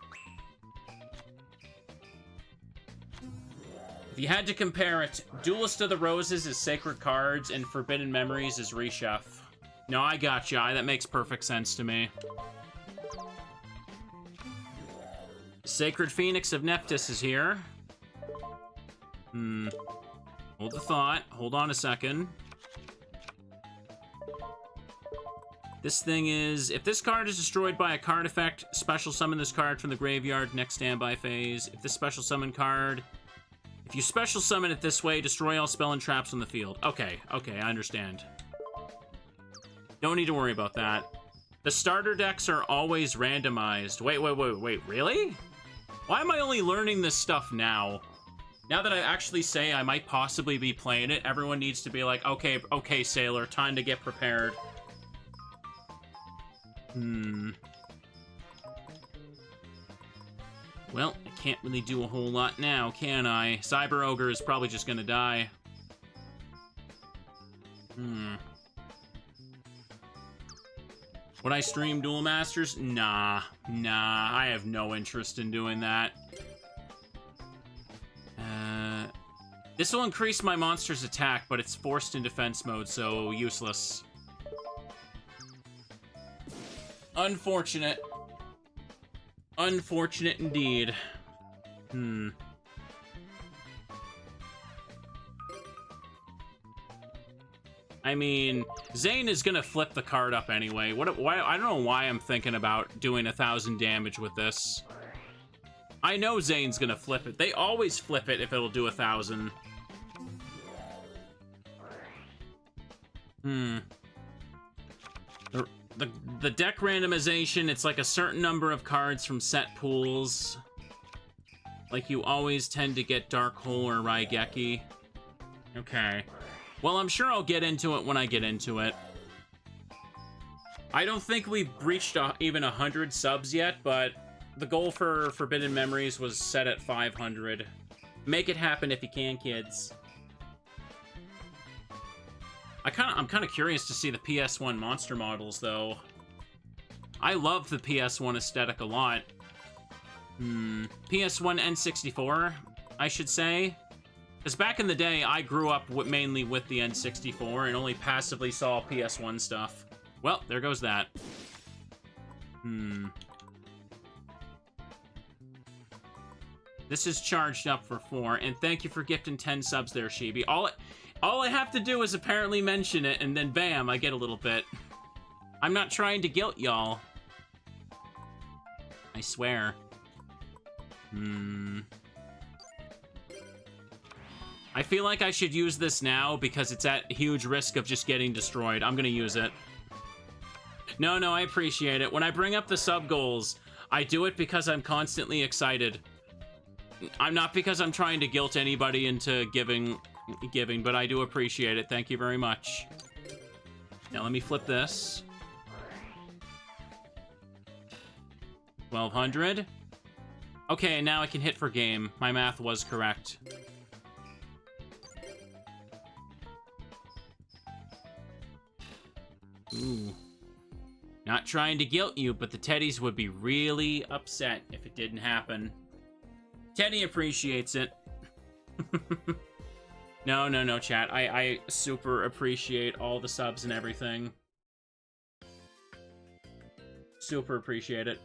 If you had to compare it, Duelist of the Roses is Sacred Cards, and Forbidden Memories is Rechef. No, I gotcha. That makes perfect sense to me. Sacred Phoenix of Nephthys is here. Hold the thought. Hold on a second. This thing is, if this card is destroyed by a card effect, special summon this card from the graveyard next standby phase. If this special summon card... If you special summon it this way, destroy all spell and traps on the field. Okay, okay, I understand. Don't need to worry about that. The starter decks are always randomized. Wait, really? Why am I only learning this stuff now? Now that I actually say I might possibly be playing it, everyone needs to be like, okay, Sailor, time to get prepared. Well, I can't really do a whole lot now, can I? Cyber Ogre is probably just gonna die. Would I stream Duel Masters? Nah, I have no interest in doing that. This will increase my monster's attack, but it's forced in defense mode, so useless. Unfortunate. Unfortunate indeed. I mean, Zane is gonna flip the card up anyway. Why? I don't know why I'm thinking about doing 1,000 damage with this. I know Zane's gonna flip it. They always flip it if it'll do 1,000. The deck randomization, it's like a certain number of cards from set pools. Like you always tend to get Dark Hole or Raigeki. Okay. Well, I'm sure I'll get into it when I get into it. I don't think we've reached even 100 subs yet, but the goal for Forbidden Memories was set at 500. Make it happen if you can, kids. I'm kind of curious to see the PS1 monster models, though. I love the PS1 aesthetic a lot. PS1 N64, I should say. Because back in the day, I grew up mainly with the N64 and only passively saw PS1 stuff. Well, there goes that. This is charged up for 4, and thank you for gifting 10 subs there, Shibi. All I have to do is apparently mention it, and then bam, I get a little bit. I'm not trying to guilt y'all. I swear. I feel like I should use this now because it's at huge risk of just getting destroyed. I'm gonna use it. No, I appreciate it. When I bring up the sub goals, I do it because I'm constantly excited. I'm not because I'm trying to guilt anybody into giving, but I do appreciate it. Thank you very much. Now let me flip this. 1,200. Okay, now I can hit for game. My math was correct. Ooh. Not trying to guilt you, but the Teddies would be really upset if it didn't happen. Teddy appreciates it. No, chat. I super appreciate all the subs and everything. Super appreciate it.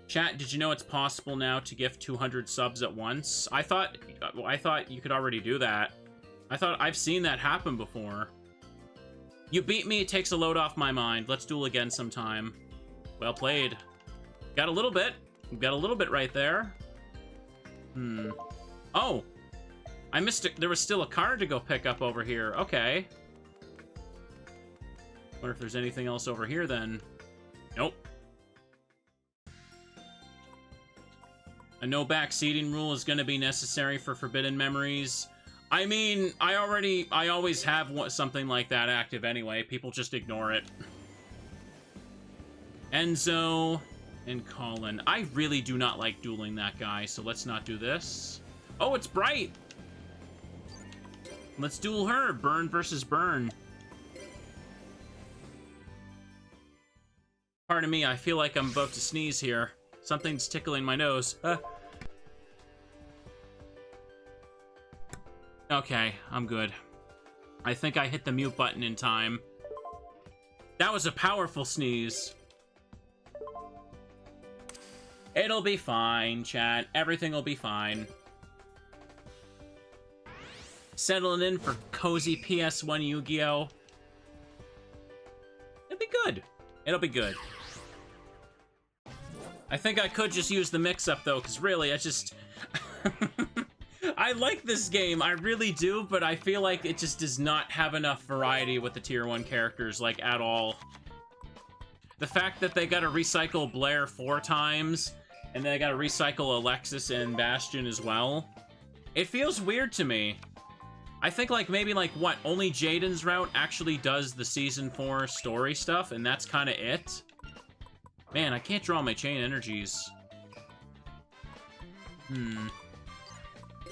Chat, did you know it's possible now to gift 200 subs at once? I thought you could already do that. I've seen that happen before. You beat me, it takes a load off my mind. Let's duel again sometime. Well played. Got a little bit. Got a little bit right there. Oh! I missed it. There was still a card to go pick up over here. Okay. Wonder if there's anything else over here then. Nope. A no backseating rule is going to be necessary for Forbidden Memories. I mean, I always have something like that active anyway. People just ignore it. Enzo and Colin. I really do not like dueling that guy, so let's not do this. Oh, it's Bright! Let's duel her. Burn versus Burn. Pardon me, I feel like I'm about to sneeze here. Something's tickling my nose. Okay, I'm good. I think I hit the mute button in time. That was a powerful sneeze. It'll be fine, chat. Everything will be fine. Settling in for cozy PS1 Yu-Gi-Oh! It'll be good. It'll be good. I think I could just use the mix-up, though, because really, I just... I like this game, I really do, but I feel like it just does not have enough variety with the Tier 1 characters, like, at all. The fact that they gotta recycle Blair 4 times, and then they gotta recycle Alexis and Bastion as well, it feels weird to me. I think, like, maybe, like, what, only Jaden's route actually does the Season 4 story stuff, and that's kind of it? Man, I can't draw my chain energies.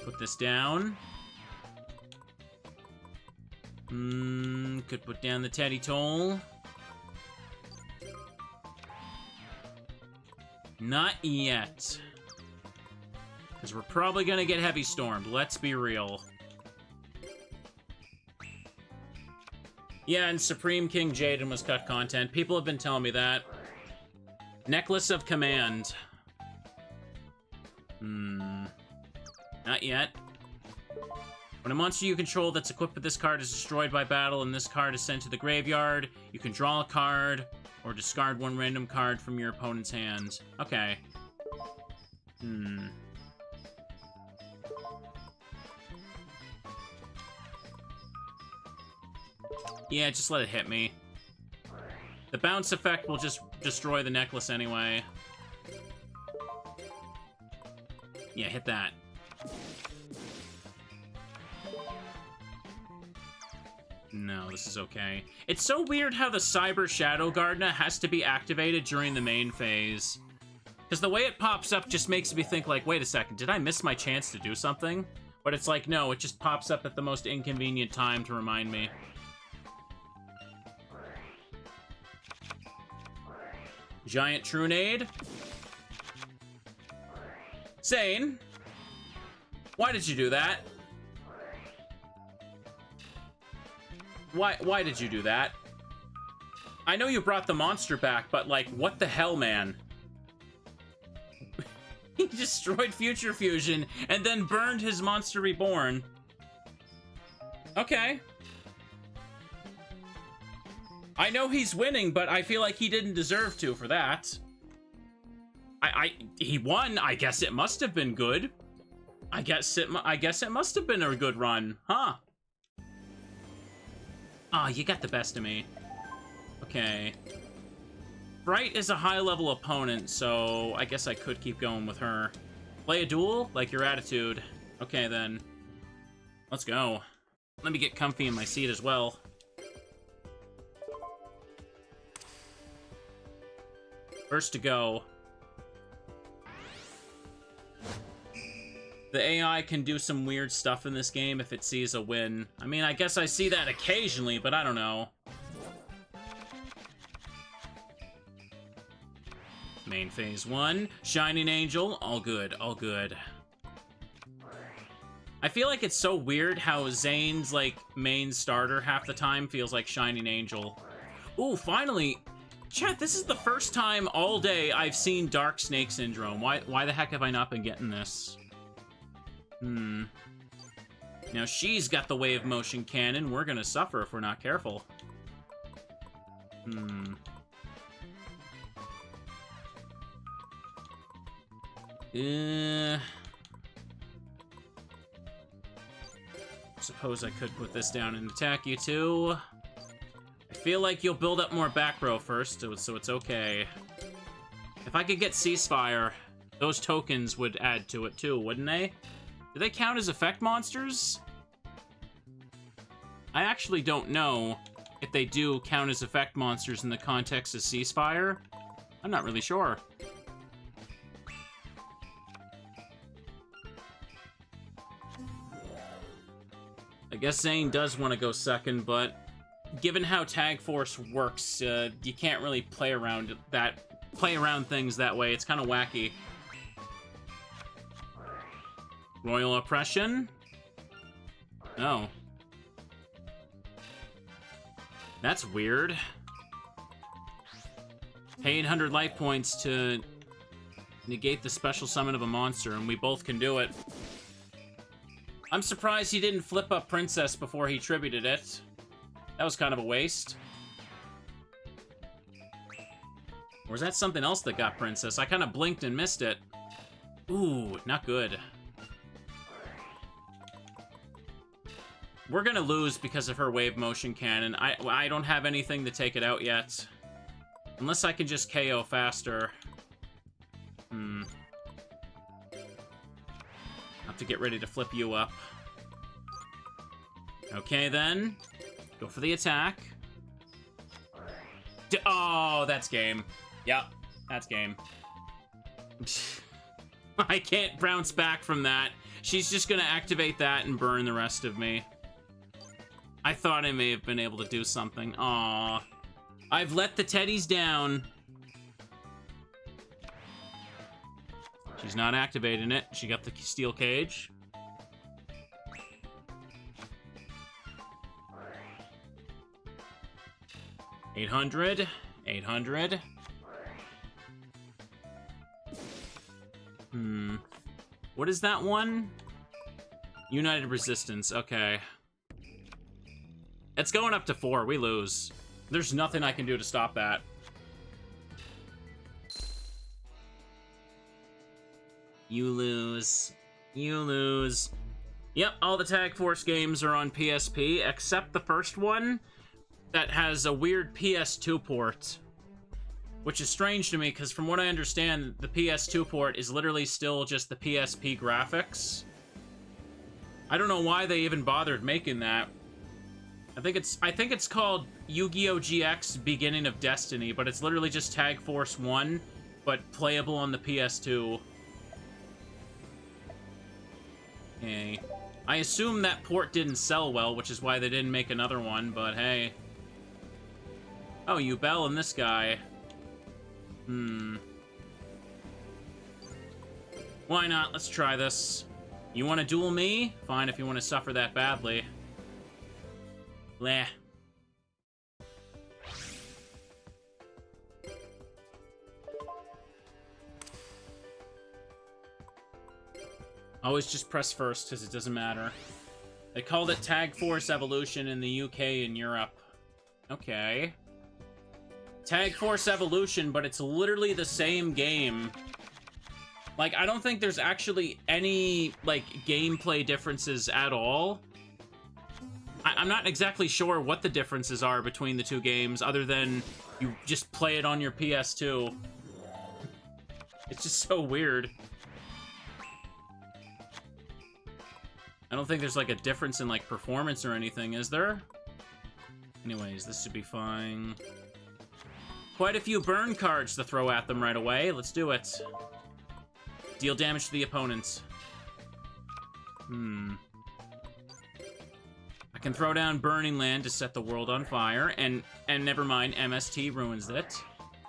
Put this down. Could put down the Teddy Toll. Not yet. Because we're probably gonna get Heavy Stormed, let's be real. Yeah, and Supreme King Jaden was cut content. People have been telling me that. Necklace of Command. Not yet. When a monster you control that's equipped with this card is destroyed by battle and this card is sent to the graveyard, you can draw a card or discard one random card from your opponent's hand. Okay. Yeah, just let it hit me. The bounce effect will just destroy the necklace anyway. Yeah, hit that. No, this is okay. It's so weird how the Cyber Shadow Gardener has to be activated during the main phase. Because the way it pops up just makes me think, like, wait a second, did I miss my chance to do something? But it's like, no, it just pops up at the most inconvenient time to remind me. Giant Trunade. Zane, why did you do that? Why did you do that? I know you brought the monster back, but, like, what the hell, man? He destroyed Future Fusion and then burned his Monster Reborn. Okay. I know he's winning, but I feel like he didn't deserve to for that. He won. I guess it must have been good. I guess it must have been a good run, huh? Ah, you got the best of me. Okay. Bright is a high-level opponent, so I guess I could keep going with her. Play a duel? Like your attitude. Okay, then. Let's go. Let me get comfy in my seat as well. First to go. The AI can do some weird stuff in this game if it sees a win. I mean, I guess I see that occasionally, but I don't know. Main phase 1. Shining Angel. All good, all good. I feel like it's so weird how Zane's, like, main starter half the time feels like Shining Angel. Ooh, finally! Chat, this is the first time all day I've seen Dark Snake Syndrome. Why the heck have I not been getting this? Now she's got the Wave Motion Cannon. We're gonna suffer if we're not careful. Suppose I could put this down and attack you too. I feel like you'll build up more back row first, so it's okay. If I could get Ceasefire, those tokens would add to it too, wouldn't they? Do they count as effect monsters? I actually don't know if they do count as effect monsters in the context of Ceasefire. I'm not really sure. I guess Zane does want to go second, but given how Tag Force works, you can't really play around things that way. It's kind of wacky. Royal Oppression? No. That's weird. Pay 800 life points to negate the special summon of a monster, and we both can do it. I'm surprised he didn't flip up Princess before he tributed it. That was kind of a waste. Or was that something else that got Princess? I kind of blinked and missed it. Ooh, not good. We're gonna lose because of her wave motion cannon. I don't have anything to take it out yet. Unless I can just KO faster. Have to get ready to flip you up. Okay, then. Go for the attack. Oh, that's game. Yep, that's game. I can't bounce back from that. She's just gonna activate that and burn the rest of me. I thought I may have been able to do something. Aww. I've let the teddies down. She's not activating it. She got the steel cage. $800. $800. What is that one? United Resistance. Okay. It's going up to 4. We lose. There's nothing I can do to stop that. You lose. You lose. Yep, all the Tag Force games are on PSP, except the first one that has a weird PS2 port. Which is strange to me, because from what I understand, the PS2 port is literally still just the PSP graphics. I don't know why they even bothered making that. I think it's called Yu-Gi-Oh! GX Beginning of Destiny, but it's literally just Tag Force 1, but playable on the PS2. Okay. I assume that port didn't sell well, which is why they didn't make another one, but hey. Oh, Yubel and this guy. Why not? Let's try this. You want to duel me? Fine, if you want to suffer that badly. Bleh. Always just press first, because it doesn't matter. They called it Tag Force Evolution in the UK and Europe. Okay. Tag Force Evolution, but it's literally the same game. Like, I don't think there's actually any, like, gameplay differences at all. I'm not exactly sure what the differences are between the two games, other than you just play it on your PS2. It's just so weird. I don't think there's, like, a difference in, like, performance or anything, is there? Anyways, this should be fine. Quite a few burn cards to throw at them right away. Let's do it. Deal damage to the opponents. I can throw down Burning Land to set the world on fire, and never mind, MST ruins it.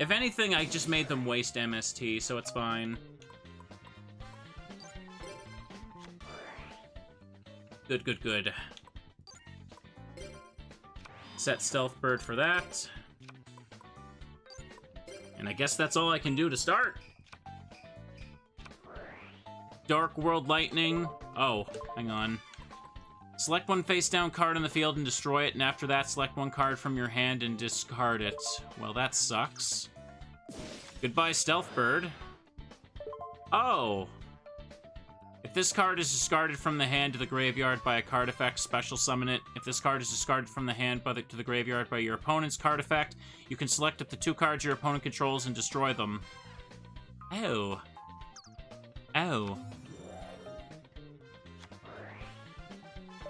If anything, I just made them waste MST, so it's fine. Good, good, good. Set Stealth Bird for that. And I guess that's all I can do to start. Dark World Lightning. Oh, hang on. Select one face-down card on the field and destroy it, and after that, select one card from your hand and discard it. Well, that sucks. Goodbye, Stealth Bird. Oh. If this card is discarded from the hand to the graveyard by a card effect, special summon it. If this card is discarded from the hand to the graveyard by your opponent's card effect, you can select up to 2 cards your opponent controls and destroy them. Oh. Oh.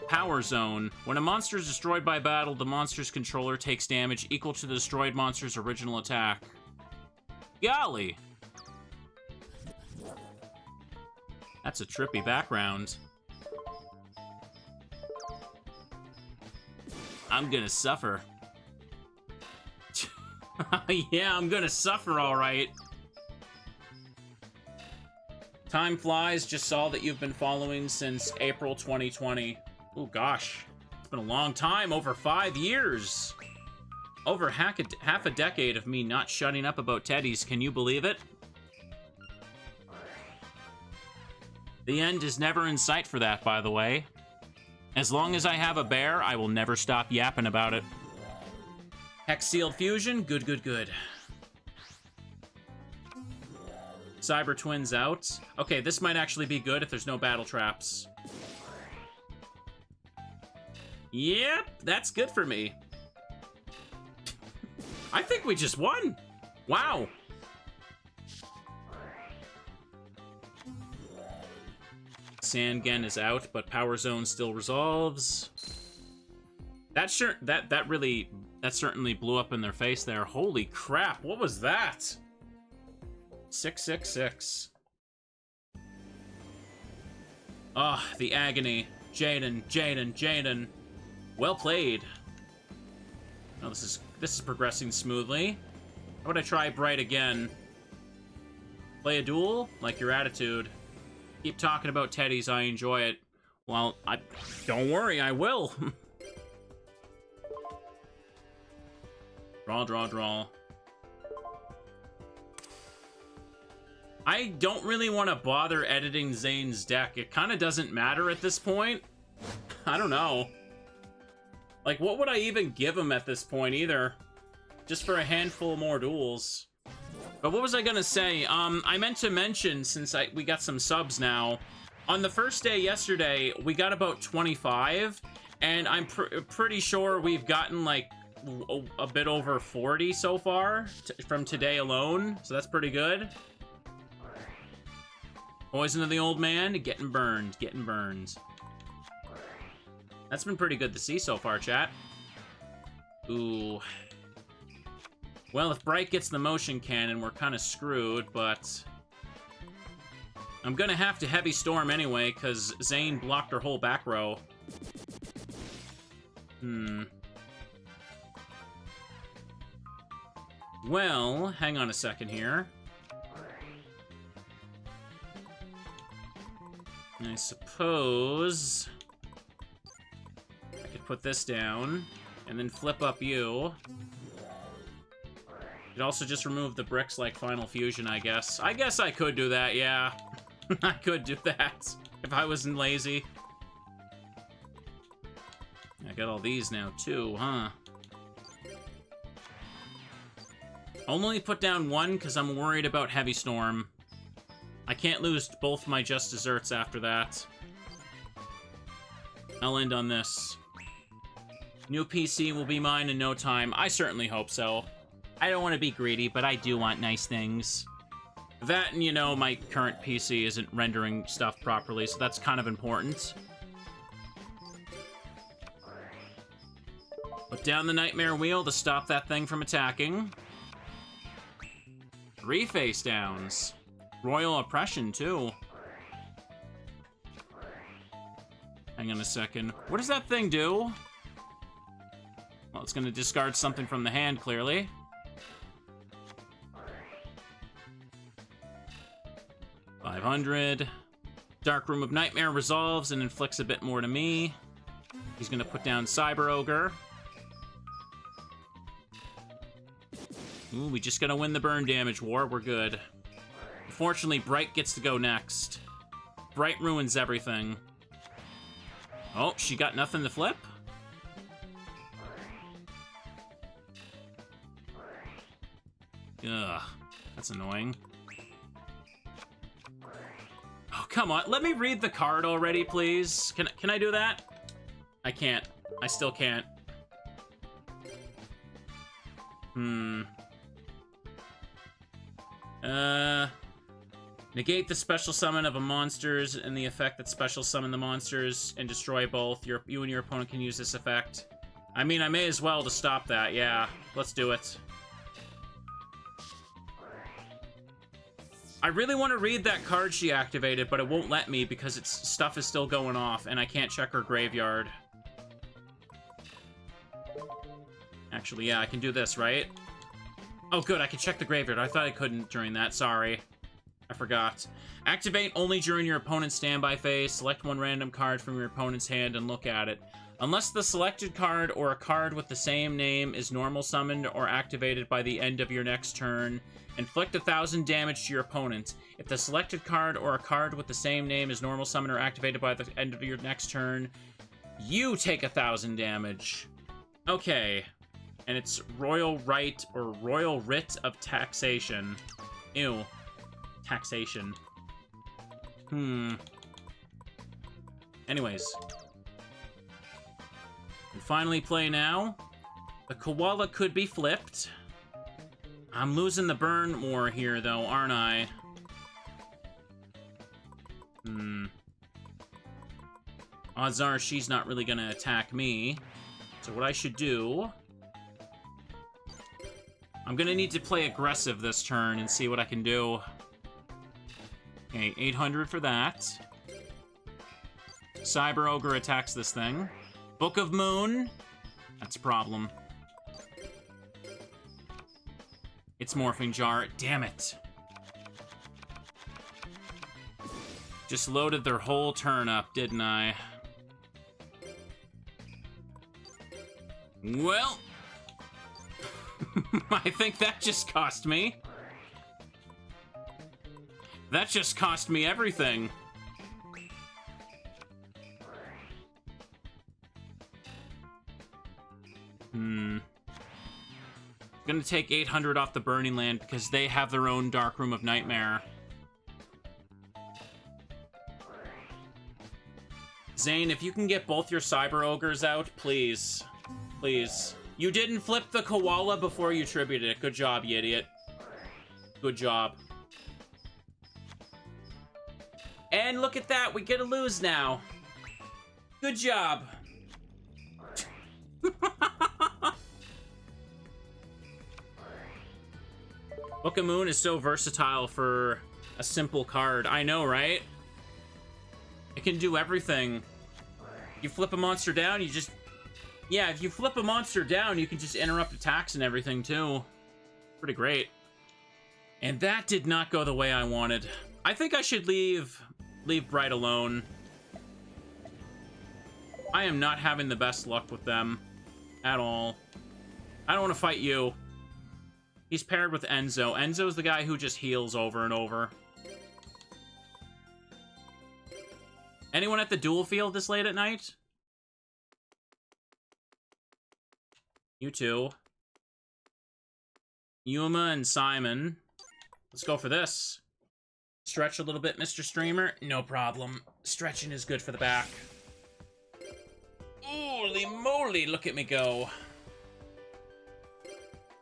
Power Zone. When a monster is destroyed by battle, the monster's controller takes damage equal to the destroyed monster's original attack. Golly! That's a trippy background. I'm gonna suffer. Yeah, I'm gonna suffer, alright. Time flies, just saw that you've been following since April 2020. Oh gosh, it's been a long time, over 5 years. Over half a decade of me not shutting up about teddies, can you believe it? The end is never in sight for that, by the way. As long as I have a bear, I will never stop yapping about it. Hex Sealed Fusion, good, good, good. Cyber Twins out. Okay, this might actually be good if there's no battle traps. Yep, that's good for me. I think we just won. Wow. Sangen is out, but Power Zone still resolves. That certainly blew up in their face there. Holy crap, what was that? 666. Ah, oh, the agony. Jaden, Jaden, Jaden. Well played. Oh, this is progressing smoothly. How about I try Bright again? Play a duel? Like your attitude. Keep talking about teddies, I enjoy it. Well, don't worry, I will. Draw, draw, draw. I don't really want to bother editing Zane's deck. It kind of doesn't matter at this point. I don't know. Like, what would I even give him at this point, either? Just for a handful more duels. But what was I gonna say? I meant to mention, since we got some subs now, on the first day yesterday, we got about 25, and I'm pretty sure we've gotten, like, a bit over 40 so far from today alone, so that's pretty good. Poison of the Old Man, getting burned, getting burned. That's been pretty good to see so far, chat. Ooh. Well, if Bright gets the motion cannon, we're kind of screwed, but I'm gonna have to Heavy Storm anyway, because Zane blocked her whole back row. Well, hang on a second here. I suppose I could put this down and then flip up you. Could also just remove the bricks like Final Fusion, I guess. I guess I could do that, yeah. I could do that if I wasn't lazy. I got all these now too, huh? Only put down one because I'm worried about Heavy Storm. I can't lose both my Just Desserts after that. I'll end on this. New PC will be mine in no time. I certainly hope so. I don't want to be greedy, but I do want nice things. That, and, you know, my current PC isn't rendering stuff properly, so that's kind of important. Put down the Nightmare Wheel to stop that thing from attacking. 3 face downs. Royal Oppression, too. Hang on a second. What does that thing do? Well, it's going to discard something from the hand, clearly. $500. Dark Room of Nightmare resolves and inflicts a bit more to me. He's going to put down Cyber Ogre. Ooh, we just got to win the burn damage war. We're good. Unfortunately, Bright gets to go next. Bright ruins everything. Oh, she got nothing to flip? Ugh, that's annoying. Oh, come on. Let me read the card already, please. Can I do that? I can't. I still can't. Negate the special summon of a monsters and the effect that special summon the monsters and destroy both. You and your opponent can use this effect. I mean, I may as well to stop that. Yeah, let's do it. I really want to read that card she activated, but it won't let me because its stuff is still going off, and I can't check her graveyard. Actually, yeah, I can do this, right? Oh, good, I can check the graveyard. I thought I couldn't during that, sorry. I forgot. Activate only during your opponent's standby phase. Select one random card from your opponent's hand and look at it. Unless the selected card or a card with the same name is normal summoned or activated by the end of your next turn, inflict 1,000 damage to your opponent. If the selected card or a card with the same name is normal summoned or activated by the end of your next turn, you take 1,000 damage. Okay. And it's Royal Right or Royal Writ of Taxation. Ew. Taxation. Anyways. And finally play now. The koala could be flipped. I'm losing the burn more here, though, aren't I? Odds are she's not really gonna attack me. So what I should do... I'm gonna need to play aggressive this turn and see what I can do. Okay, 800 for that. Cyber Ogre attacks this thing. Book of Moon. That's a problem. It's Morphing Jar. Damn it. Just loaded their whole turn up, didn't I? Well... I think that just cost me. That just cost me everything. Gonna take 800 off the Burning Land because they have their own Dark Room of Nightmare. Zane, if you can get both your Cyber Ogres out, please. Please. You didn't flip the koala before you tributed it. Good job, you idiot. Good job. And look at that, we get to lose now. Good job. Book of Moon is so versatile for a simple card. I know, right? It can do everything. You flip a monster down, you just... Yeah, if you flip a monster down, you can just interrupt attacks and everything, too. Pretty great. And that did not go the way I wanted. I think I should leave Bright alone. I am not having the best luck with them. At all. I don't want to fight you. He's paired with Enzo. Enzo's the guy who just heals over and over. Anyone at the duel field this late at night? You two. Yuma and Simon. Let's go for this. Stretch a little bit, Mr. Streamer. No problem. Stretching is good for the back. Holy moly, look at me go.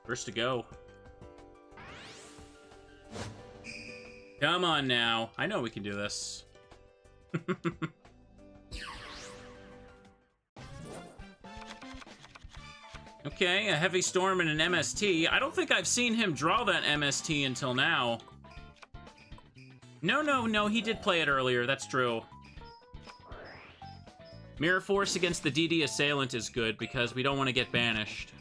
First to go. Come on now. I know we can do this. Okay, a Heavy Storm and an MST. I don't think I've seen him draw that MST until now. No, he did play it earlier. That's true. Mirror Force against the DD Assailant is good because we don't want to get banished.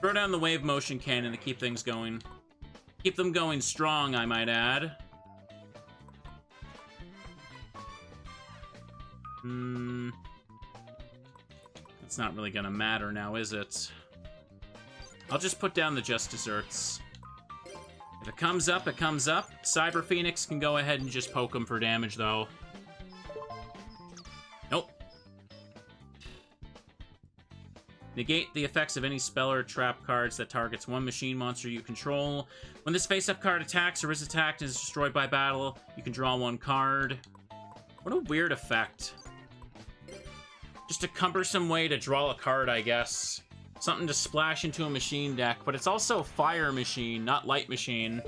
Throw down the Wave Motion Cannon to keep things going. Keep them going strong, I might add. It's not really gonna matter now, is it? I'll just put down the Just Desserts. If it comes up, it comes up. Cyber Phoenix can go ahead and just poke him for damage, though. Nope. Negate the effects of any spell or trap cards that targets one machine monster you control. When this face-up card attacks or is attacked and is destroyed by battle, you can draw one card. What a weird effect. Just a cumbersome way to draw a card, I guess. Something to splash into a machine deck, but it's also fire machine, not light machine.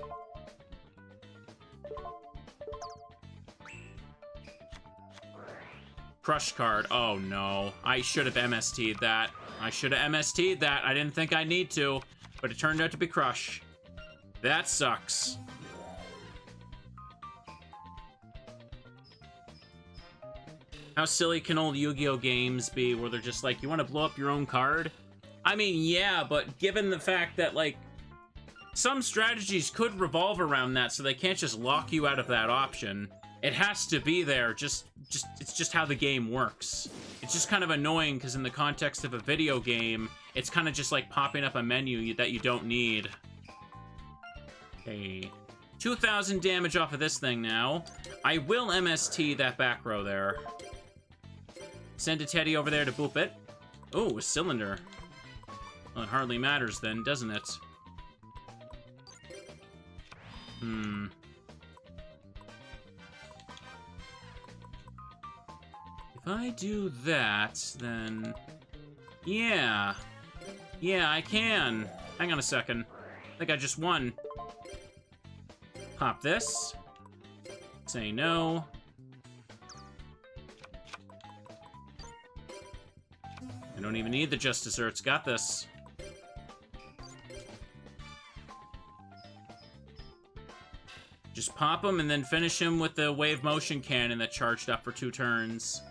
Crush card. Oh no. I should have MST'd that. I should have MST'd that. I didn't think I'd need to, but it turned out to be Crush. That sucks. How silly can old Yu-Gi-Oh games be where they're just like, you want to blow up your own card? I mean, yeah, but given the fact that, like, some strategies could revolve around that, so they can't just lock you out of that option. It has to be there, it's just how the game works. It's just kind of annoying, because in the context of a video game, it's kind of just like popping up a menu that you don't need. Okay. 2,000 damage off of this thing now. I will MST that back row there. Send a Teddy over there to boop it. Oh, a cylinder. Well, it hardly matters then, doesn't it? If I do that, then... Yeah. Yeah, I can. Hang on a second. I think I just won. Pop this. Say no. I don't even need the Just Desserts. Got this. Just pop him and then finish him with the wave motion cannon that charged up for 2 turns.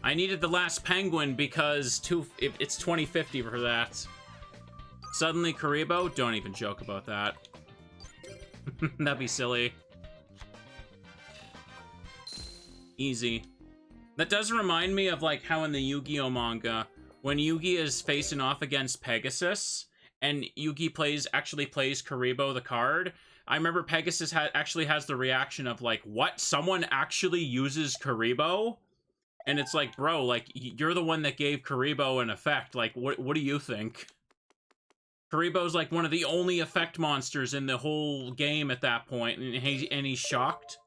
I needed the last penguin because it's 2050 for that. Suddenly Karibo? Don't even joke about that. That'd be silly. Easy. That does remind me of like how in the Yu-Gi-Oh manga, when Yugi is facing off against Pegasus, and Yugi actually plays Karibo the card, I remember Pegasus actually has the reaction of like, what? Someone actually uses Karibo? And it's like, bro, like, you're the one that gave Karibo an effect. Like, what do you think? Karibo's like one of the only effect monsters in the whole game at that point, and he's shocked.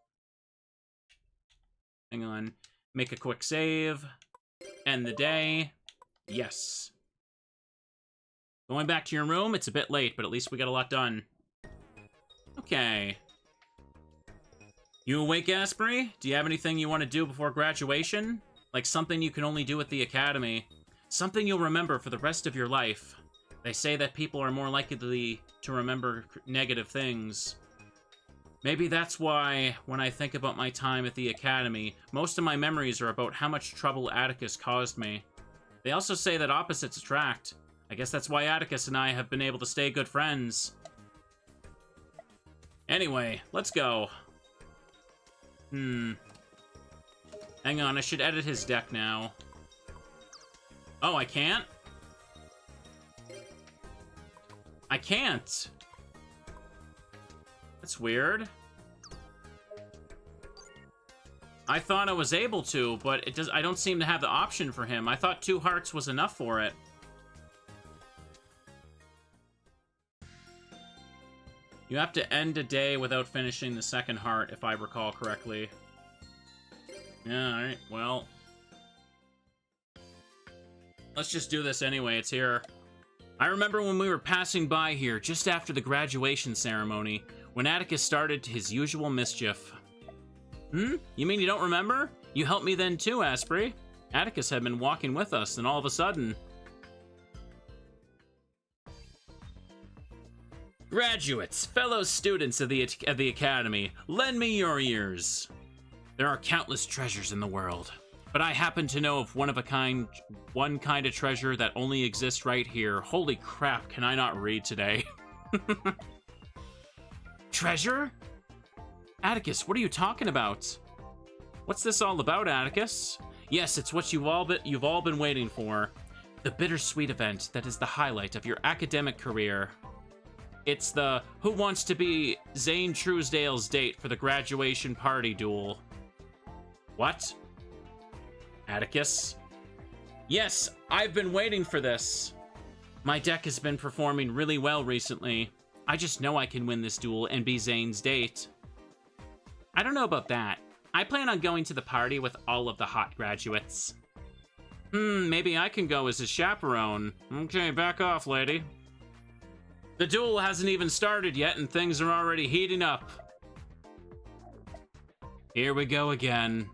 Hang on. Make a quick save. End the day. Yes. Going back to your room, it's a bit late, but at least we got a lot done. Okay. You awake, Asprey? Do you have anything you want to do before graduation? Like something you can only do at the academy. Something you'll remember for the rest of your life. They say that people are more likely to remember negative things. Maybe that's why, when I think about my time at the academy, most of my memories are about how much trouble Atticus caused me. They also say that opposites attract. I guess that's why Atticus and I have been able to stay good friends. Anyway, let's go. Hang on, I should edit his deck now. Oh, I can't? I can't! That's weird. I thought I was able to, but I don't seem to have the option for him. I thought 2 hearts was enough for it. You have to end a day without finishing the 2nd heart, if I recall correctly. Yeah, alright, well. Let's just do this anyway, it's here. I remember when we were passing by here, just after the graduation ceremony, when Atticus started his usual mischief. You mean you don't remember? You helped me then too, Asprey. Atticus had been walking with us, and all of a sudden... Graduates, fellow students of the Academy, lend me your ears. There are countless treasures in the world, but I happen to know of one kind of treasure that only exists right here. Holy crap, can I not read today? Treasure? Atticus, what are you talking about? What's this all about, Atticus? Yes, it's what you've all been waiting for. The bittersweet event that is the highlight of your academic career. It's the Who Wants to Be Zane Truesdale's date for the graduation party duel. What? Atticus. Yes, I've been waiting for this. My deck has been performing really well recently. I just know I can win this duel and be Zane's date. I don't know about that. I plan on going to the party with all of the hot graduates. Maybe I can go as his chaperone. Okay, back off, lady. The duel hasn't even started yet and things are already heating up. Here we go again.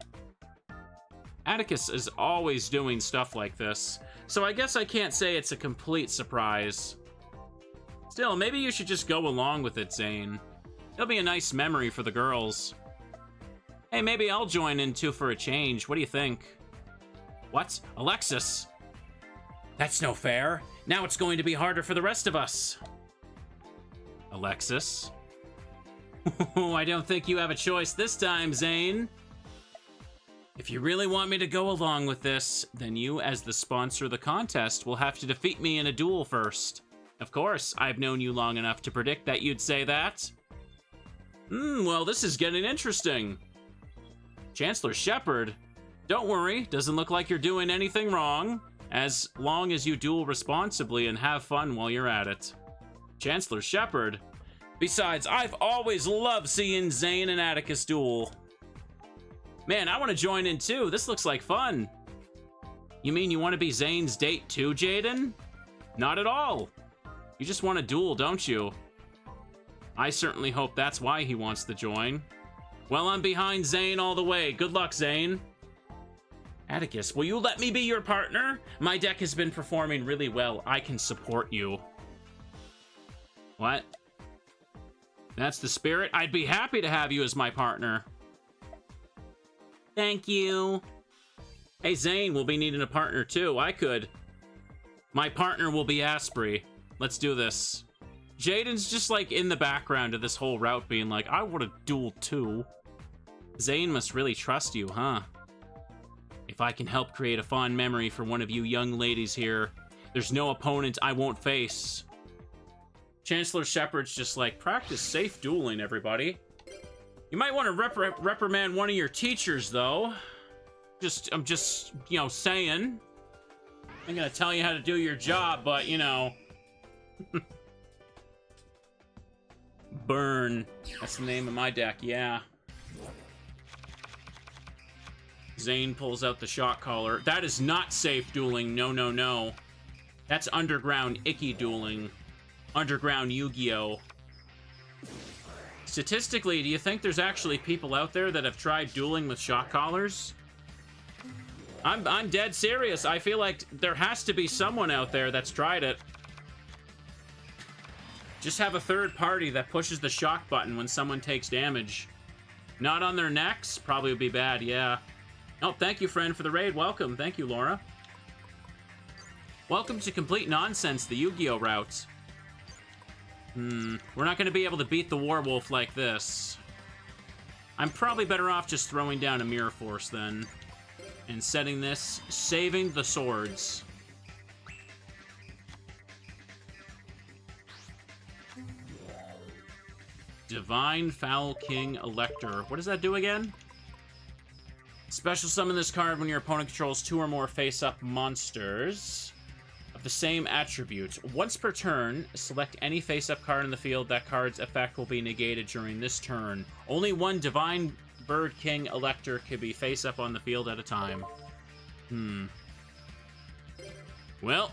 Atticus is always doing stuff like this, so I guess I can't say it's a complete surprise. Still, maybe you should just go along with it, Zane. It'll be a nice memory for the girls. Hey, maybe I'll join in too for a change. What do you think? What? Alexis? That's no fair. Now it's going to be harder for the rest of us. Alexis? I don't think you have a choice this time, Zane. If you really want me to go along with this, then you, as the sponsor of the contest, will have to defeat me in a duel first. Of course, I've known you long enough to predict that you'd say that. Well, this is getting interesting. Chancellor Shepard? Don't worry, doesn't look like you're doing anything wrong, as long as you duel responsibly and have fun while you're at it. Chancellor Shepard? Besides, I've always loved seeing Zane and Atticus duel. Man, I want to join in too. This looks like fun. You mean you want to be Zane's date too, Jaden? Not at all. You just want to duel, don't you? I certainly hope that's why he wants to join. Well, I'm behind Zane all the way. Good luck, Zane. Atticus, will you let me be your partner? My deck has been performing really well. I can support you. What? That's the spirit? I'd be happy to have you as my partner. Thank you. Hey, Zane, we'll be needing a partner too. I could. My partner will be Asprey. Let's do this. Jaden's just like in the background of this whole route being like, I want to duel too. Zane must really trust you, huh? If I can help create a fond memory for one of you young ladies here, there's no opponent I won't face. Chancellor Shepard's just like, practice safe dueling, everybody. You might want to reprimand one of your teachers, though. I'm just, you know, saying. I'm gonna tell you how to do your job, but, you know. Burn. That's the name of my deck, yeah. Zane pulls out the shot caller. That is not safe dueling. No, no, no. That's underground icky dueling. Underground Yu-Gi-Oh! Statistically, do you think there's actually people out there that have tried dueling with shot callers? I'm dead serious. I feel like there has to be someone out there that's tried it. Just have a third party that pushes the shock button when someone takes damage. Not on their necks? Probably would be bad, yeah. Oh, thank you, friend, for the raid. Welcome. Thank you, Laura. Welcome to Complete Nonsense, the Yu-Gi-Oh! Route. We're not going to be able to beat the Warwolf like this. I'm probably better off just throwing down a Mirror Force, then. And setting this, saving the swords. Divine Foul King Elector. What does that do again? Special summon this card when your opponent controls 2 or more face-up monsters of the same attribute. Once per turn, select any face-up card in the field. That card's effect will be negated during this turn. Only one Divine Bird King Elector can be face-up on the field at a time. Well.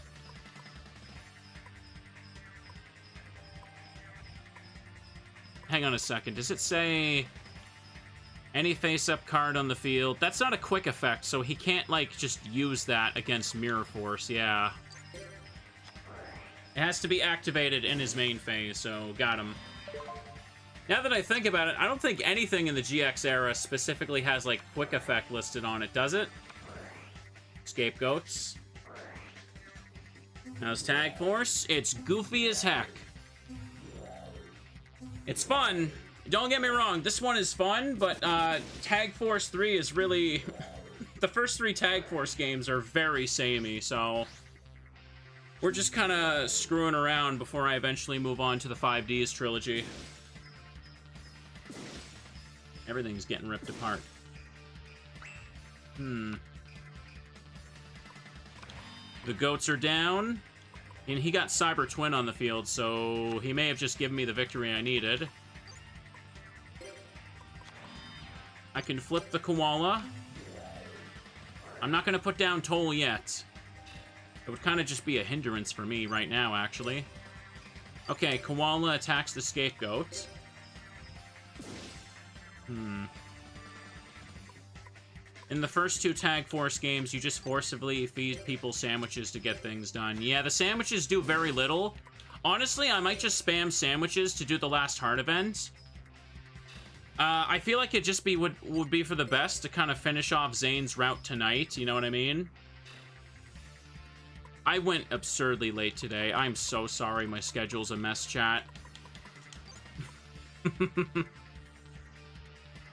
Hang on a second. Does it say any face-up card on the field? That's not a quick effect, so he can't, like, just use that against Mirror Force. Yeah. It has to be activated in his main phase, so got him. Now that I think about it, I don't think anything in the GX era specifically has, like, quick effect listed on it, does it? Scapegoats. How's Tag Force? It's goofy as heck. It's fun. Don't get me wrong, this one is fun, but Tag Force 3 is really... the first 3 Tag Force games are very samey, so... we're just kind of screwing around before I eventually move on to the 5Ds trilogy. Everything's getting ripped apart. The goats are down. And he got Cyber Twin on the field, so he may have just given me the victory I needed. I can flip the koala. I'm not going to put down Toll yet. It would kind of just be a hindrance for me right now, actually. Okay, koala attacks the scapegoat. In the first 2 Tag Force games, you just forcibly feed people sandwiches to get things done. Yeah, the sandwiches do very little. Honestly, I might just spam sandwiches to do the last heart event. I feel like it just would be for the best to kind of finish off Zane's route tonight, you know what I mean? I went absurdly late today. I'm so sorry, my schedule's a mess, chat.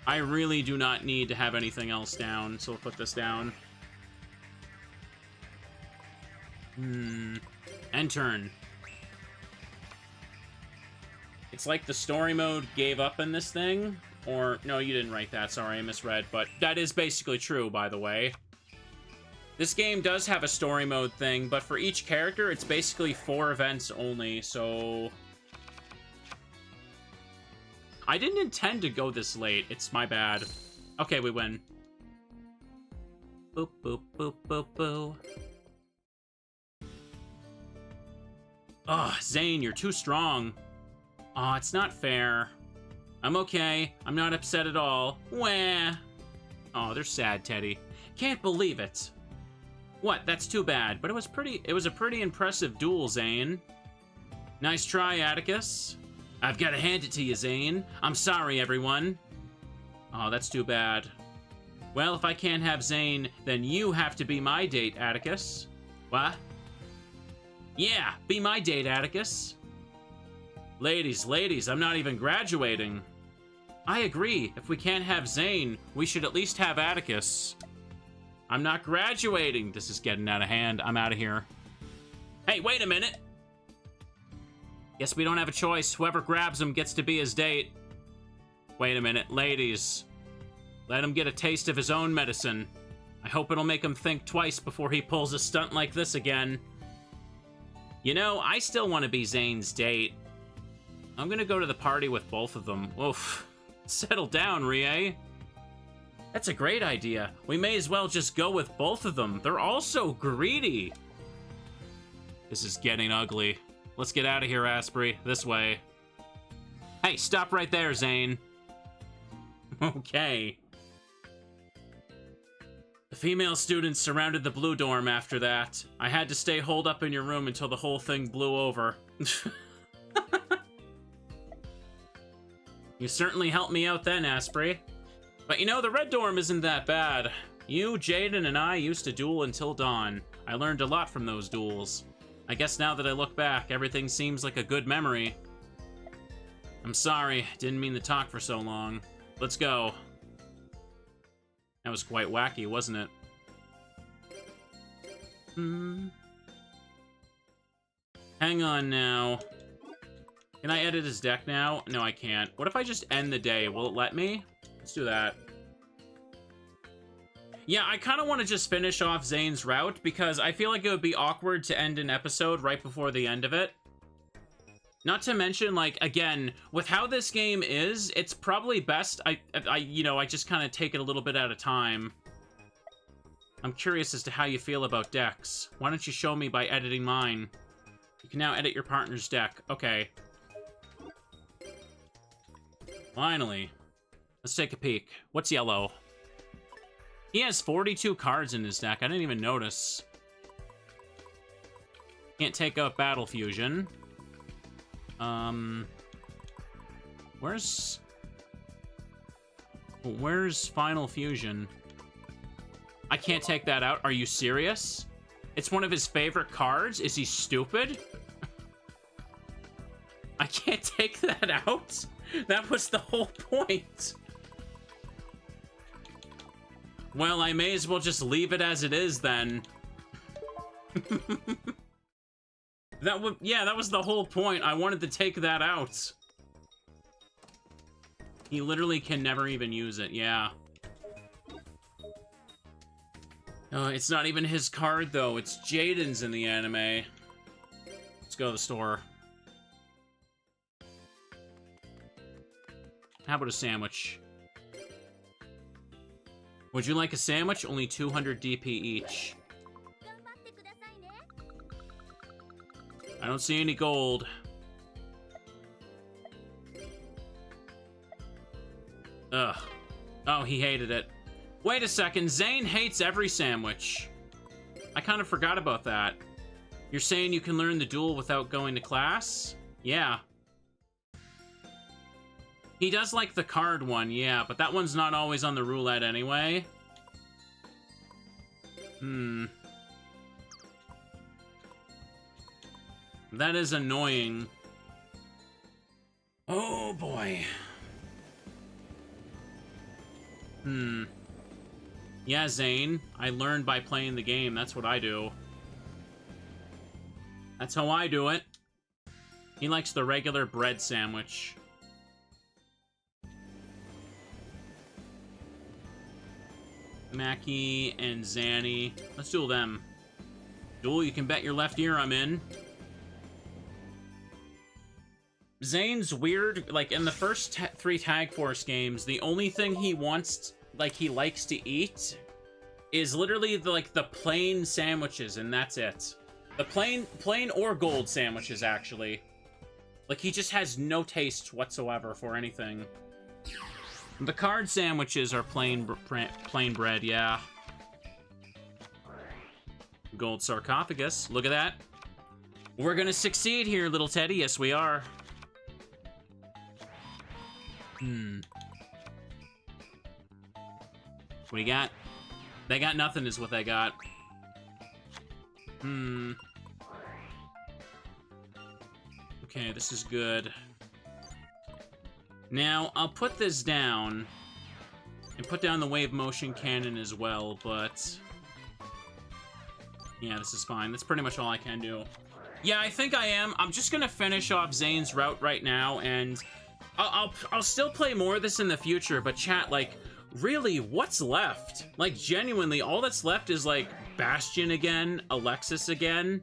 I really do not need to have anything else down, so we'll put this down. End turn. It's like the story mode gave up in this thing. Or, no, you didn't write that, sorry, I misread. But that is basically true, by the way. This game does have a story mode thing, but for each character, it's basically 4 events only, so... I didn't intend to go this late. It's my bad. Okay, we win. Boop, boop, boop, boop, boop. Ugh, Zane, you're too strong. Aw, it's not fair. I'm okay. I'm not upset at all. Wah. Oh, they're sad, Teddy. Can't believe it. What? That's too bad. But it was a pretty impressive duel, Zane. Nice try, Atticus. I've got to hand it to you, Zane. I'm sorry, everyone. Oh, that's too bad. Well, if I can't have Zane, then you have to be my date, Atticus. What? Yeah, be my date, Atticus. Ladies, I'm not even graduating. I agree. If we can't have Zane, we should at least have Atticus. I'm not graduating. This is getting out of hand. I'm out of here. Hey, wait a minute. Guess we don't have a choice. Whoever grabs him gets to be his date. Wait a minute, ladies. Let him get a taste of his own medicine. I hope it'll make him think twice before he pulls a stunt like this again. You know, I still want to be Zane's date. I'm gonna go to the party with both of them. Oof. Settle down, Rie. That's a great idea. We may as well just go with both of them. They're all so greedy. This is getting ugly. Let's get out of here, Asprey. This way. Hey, stop right there, Zane. Okay. The female students surrounded the blue dorm after that. I had to stay holed up in your room until the whole thing blew over. You certainly helped me out then, Asprey. But you know, the red dorm isn't that bad. You, Jaden, and I used to duel until dawn. I learned a lot from those duels. I guess now that I look back, everything seems like a good memory. I'm sorry, didn't mean to talk for so long. Let's go. That was quite wacky, wasn't it? Hang on now. Can I edit his deck now? No, I can't. What if I just end the day? Will it let me? Let's do that. Yeah, I kind of want to just finish off Zane's route because I feel like it would be awkward to end an episode right before the end of it. Not to mention, like, again, with how this game is, it's probably best I just kind of take it a little bit at a time. I'm curious as to how you feel about decks. Why don't you show me by editing mine? You can now edit your partner's deck. Okay. Finally. Let's take a peek. What's yellow? He has 42 cards in his deck. I didn't even notice. Can't take out Battle Fusion. Where's Final Fusion? I can't take that out. Are you serious? It's one of his favorite cards? Is he stupid? I can't take that out? That was the whole point. Well, I may as well just leave it as it is then. That was the whole point. I wanted to take that out. He literally can never even use it, yeah. It's not even his card, though. It's Jaden's in the anime. Let's go to the store. How about a sandwich? Would you like a sandwich? Only 200 DP each. I don't see any gold. Ugh. Oh, he hated it. Wait a second, Zane hates every sandwich. I kind of forgot about that. You're saying you can learn the duel without going to class? Yeah. He does like the card one, yeah, but that one's not always on the roulette anyway. That is annoying. Oh, boy. Yeah, Zane. I learned by playing the game. That's what I do. That's how I do it. He likes the regular bread sandwich. Mackie and Zanny. Let's duel them. Duel, you can bet your left ear I'm in. Zane's weird. Like, in the first 3 Tag Force games, the only thing he wants, like, he likes to eat is literally, the plain sandwiches, and that's it. The plain or gold sandwiches, actually. Like, he just has no taste whatsoever for anything. The card sandwiches are plain bread, yeah. Gold sarcophagus. Look at that. We're gonna succeed here, little Teddy. Yes, we are. What do you got? They got nothing is what they got. Okay, this is good. Now, I'll put this down and put down the wave motion cannon as well, but yeah, this is fine. That's pretty much all I can do. Yeah, I think I am. I'm just gonna finish off Zane's route right now, and I'll still play more of this in the future, but chat, like, really, what's left? Like, genuinely, all that's left is, like, Bastion again, Alexis again.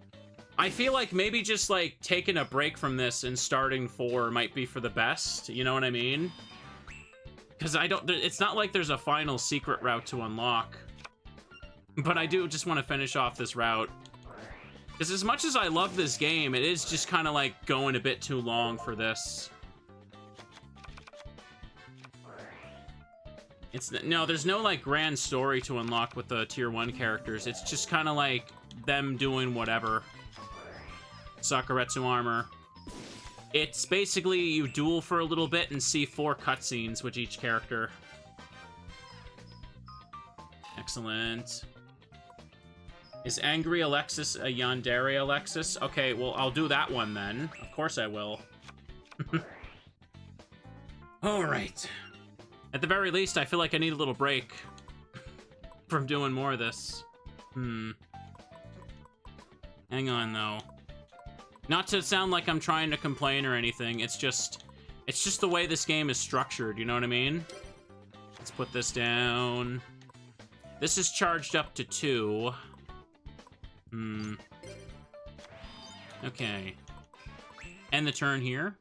I feel like maybe just, like, taking a break from this and starting 4 might be for the best, you know what I mean? Because it's not like there's a final secret route to unlock. But I do just want to finish off this route. Because as much as I love this game, it is just kind of, like, going a bit too long for this. No, there's no, like, grand story to unlock with the Tier 1 characters. It's just kind of like them doing whatever. Sakuretsu armor. It's basically you duel for a little bit and see 4 cutscenes with each character. Excellent. Is Angry Alexis a Yandere Alexis? Okay, well, I'll do that one then. Of course I will. Alright. At the very least, I feel like I need a little break from doing more of this. Hang on, though. Not to sound like I'm trying to complain or anything, it's just the way this game is structured, you know what I mean? Let's put this down. This is charged up to 2. Okay. End the turn here.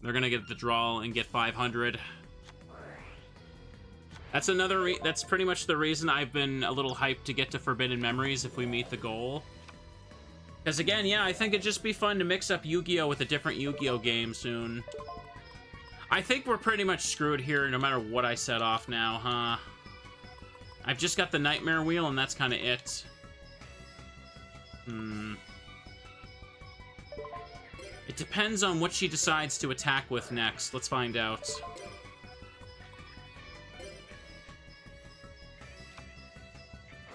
They're gonna get the draw and get 500. That's that's pretty much the reason I've been a little hyped to get to Forbidden Memories if we meet the goal. Because again, yeah, I think it'd just be fun to mix up Yu-Gi-Oh! With a different Yu-Gi-Oh! Game soon. I think we're pretty much screwed here no matter what I set off now, huh? I've just got the Nightmare Wheel and that's kind of it. It depends on what she decides to attack with next. Let's find out.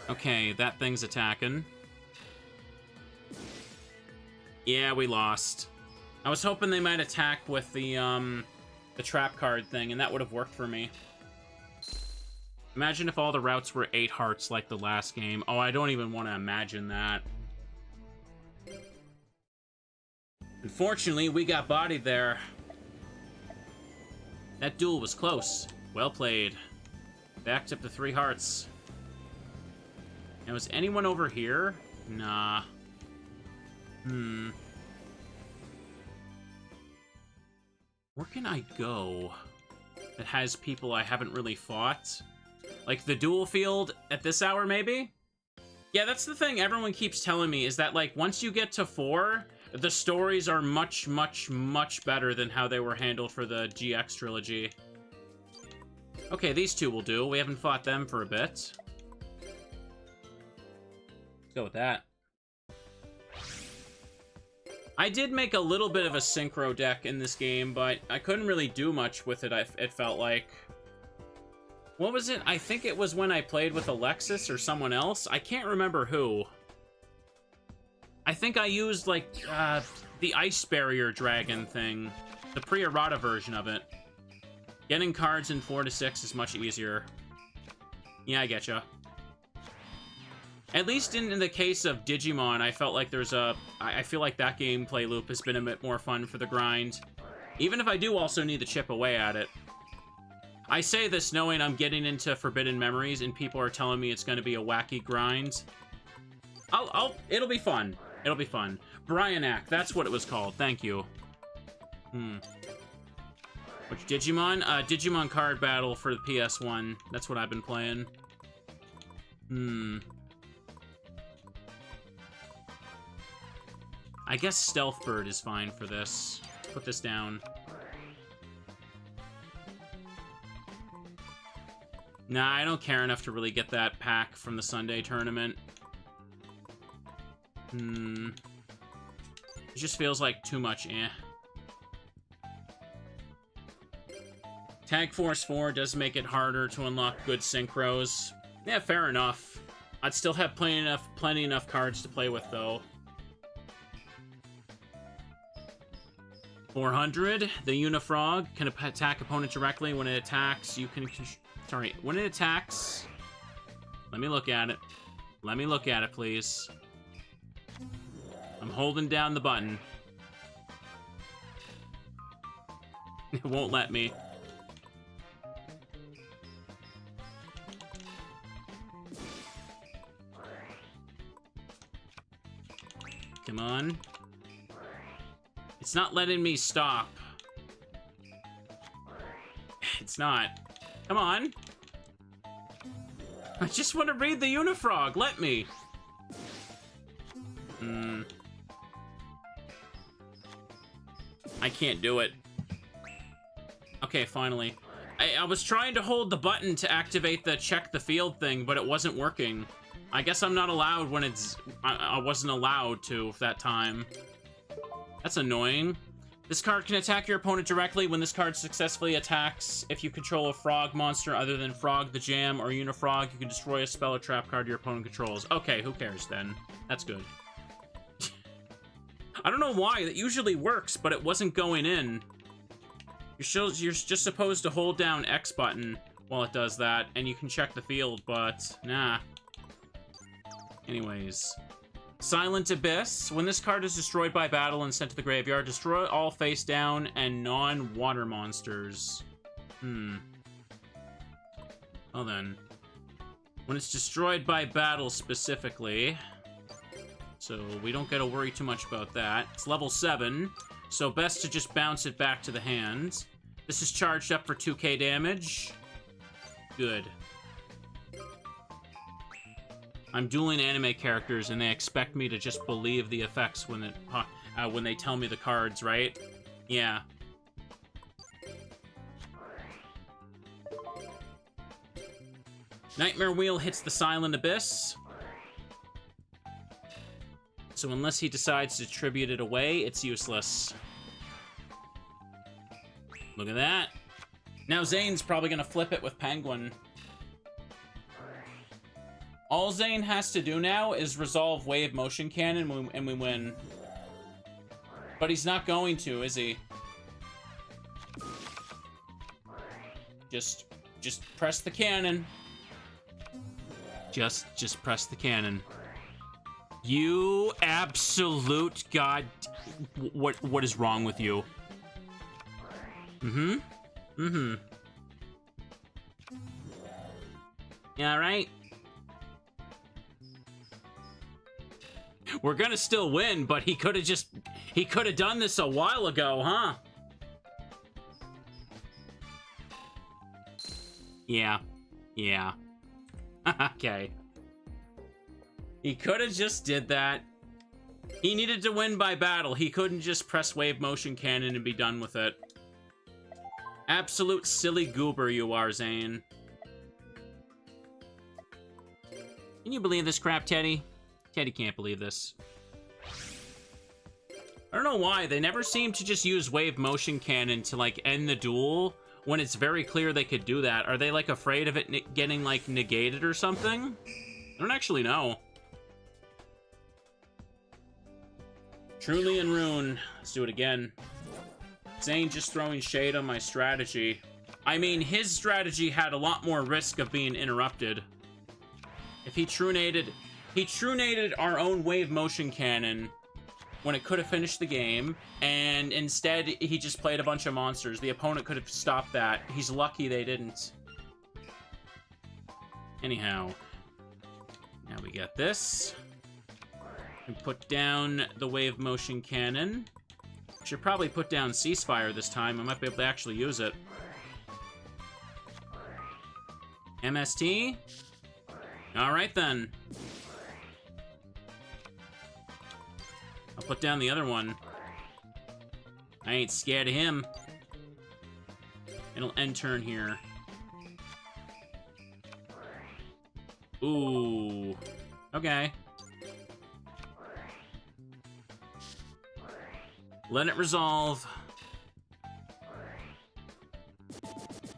Okay, that thing's attacking. Yeah, we lost. I was hoping they might attack with the trap card thing, and that would have worked for me. Imagine if all the routes were 8 hearts like the last game. Oh, I don't even want to imagine that. Unfortunately, we got bodied there. That duel was close. Well played. Backed up to 3 hearts. Now, is anyone over here? Nah. Where can I go that has people I haven't really fought? Like the duel field at this hour, maybe? Yeah, that's the thing everyone keeps telling me, is that, like, once you get to 4, the stories are much, much, much better than how they were handled for the GX trilogy. Okay, these two will do. We haven't fought them for a bit. Let's go with that. I did make a little bit of a synchro deck in this game, but I couldn't really do much with it, it felt like. What was it? I think it was when I played with Alexis or someone else. I can't remember who. I think I used, like, the Ice Barrier Dragon thing. The pre-errata version of it. Getting cards in 4 to 6 is much easier. Yeah, I getcha. At least in the case of Digimon, I felt like there's a... I feel like that gameplay loop has been a bit more fun for the grind. Even if I do also need to chip away at it. I say this knowing I'm getting into Forbidden Memories and people are telling me it's going to be a wacky grind. It'll be fun. It'll be fun. Bryanak, that's what it was called. Thank you. Which Digimon? Digimon Card Battle for the PS1. That's what I've been playing. I guess Stealth Bird is fine for this. Put this down. Nah, I don't care enough to really get that pack from the Sunday tournament. It just feels like too much Tag Force 4 does make it harder to unlock good synchros. Yeah, fair enough. I'd still have plenty enough cards to play with, though. 400. The Unifrog can attack opponent directly. When it attacks, you can... Sorry, when it attacks... Let me look at it. Let me look at it, please. I'm holding down the button. It won't let me. Come on. It's not letting me stop. It's not. Come on. I just want to read the Unifrog. Let me. I can't do it. Okay, finally. I was trying to hold the button to activate the check the field thing, but it wasn't working. I guess I'm not allowed when it's... I wasn't allowed to that time. That's annoying. This card can attack your opponent directly. When this card successfully attacks, if you control a frog monster other than Frog the Jam or Unifrog, you can destroy a spell or trap card your opponent controls. Okay, who cares then? That's good. I don't know why. That usually works, but it wasn't going in. You're just supposed to hold down X button while it does that, and you can check the field, but nah. Anyways. Silent Abyss. When this card is destroyed by battle and sent to the graveyard, destroy all face down and non-water monsters. Well then. When it's destroyed by battle specifically, so we don't gotta worry too much about that. It's level 7, so best to just bounce it back to the hand. This is charged up for 2k damage. Good. I'm dueling anime characters, and they expect me to just believe the effects when they tell me the cards, right? Yeah. Nightmare Wheel hits the Silent Abyss. So unless he decides to tribute it away, it's useless. Look at that. Now Zane's probably gonna flip it with Penguin. All Zane has to do now is resolve Wave Motion Cannon and we win. But he's not going to, is he? Just press the cannon. Just press the cannon. You absolute god... What is wrong with you? Yeah, right? We're gonna still win, but he could have done this a while ago, huh? Yeah. Yeah. Okay. He could have just did that. He needed to win by battle. He couldn't just press wave motion cannon and be done with it. Absolute silly goober you are, Zane. Can you believe this crap, Teddy? Teddy can't believe this. I don't know why. They never seem to just use wave motion cannon to, like, end the duel when it's very clear they could do that. Are they, like, afraid of it getting, like, negated or something? I don't actually know. Truly and Rune. Let's do it again. Zane just throwing shade on my strategy. I mean, his strategy had a lot more risk of being interrupted. If he truenated our own wave motion cannon when it could have finished the game, and instead he just played a bunch of monsters. The opponent could have stopped that. He's lucky they didn't. Anyhow, now we get this. We put down the wave motion cannon. Should probably put down Ceasefire this time. I might be able to actually use it. MST? Alright then. I'll put down the other one. I ain't scared of him. It'll end turn here. Ooh. Okay. Let it resolve.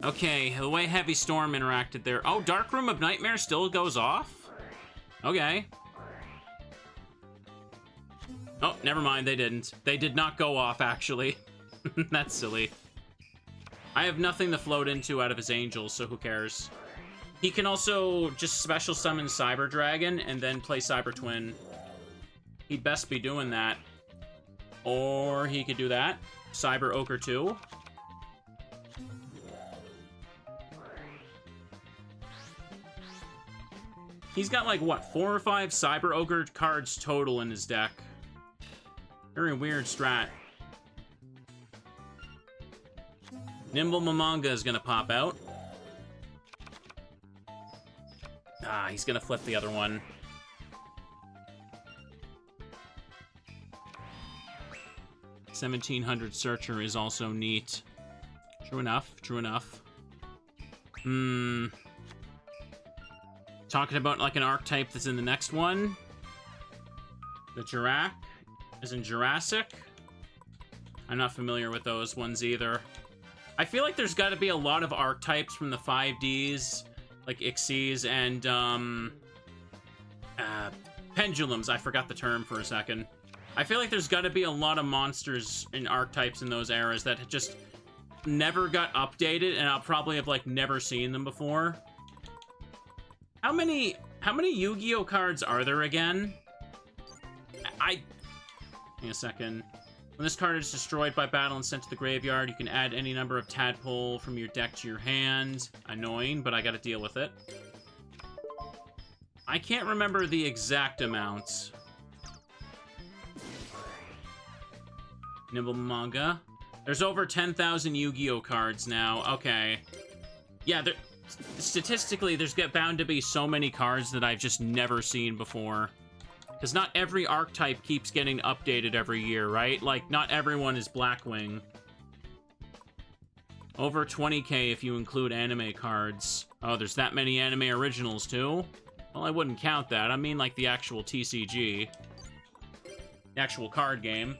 Okay, the way Heavy Storm interacted there. Oh, Dark Room of Nightmare still goes off? Okay. Oh, never mind, they didn't. They did not go off, actually. That's silly. I have nothing to float into out of his angels, so who cares? He can also just special summon Cyber Dragon and then play Cyber Twin. He'd best be doing that. Or he could do that. Cyber Ogre 2. He's got like, what, 4 or 5 Cyber Ogre cards total in his deck. Very weird strat. Nimble Mamanga is gonna pop out. Ah, he's gonna flip the other one. $1,700 Searcher is also neat. True enough, true enough. Talking about like an archetype that's in the next one. The Jirac is in Jurassic. I'm not familiar with those ones either. I feel like there's got to be a lot of archetypes from the 5Ds, like Ixies and pendulums. I forgot the term for a second. I feel like there's got to be a lot of monsters and archetypes in those eras that just never got updated, and I'll probably have like never seen them before. How many Yu-Gi-Oh cards are there again? Hang a second. When this card is destroyed by battle and sent to the graveyard, you can add any number of Tadpole from your deck to your hand. Annoying, but I gotta deal with it. I can't remember the exact amount. Nimble Manga. There's over 10,000 Yu-Gi-Oh cards now. Okay. Yeah, statistically, there's bound to be so many cards that I've just never seen before. Because not every archetype keeps getting updated every year, right? Like, not everyone is Blackwing. Over 20k if you include anime cards. Oh, there's that many anime originals, too? Well, I wouldn't count that. I mean, like, the actual TCG. The actual card game.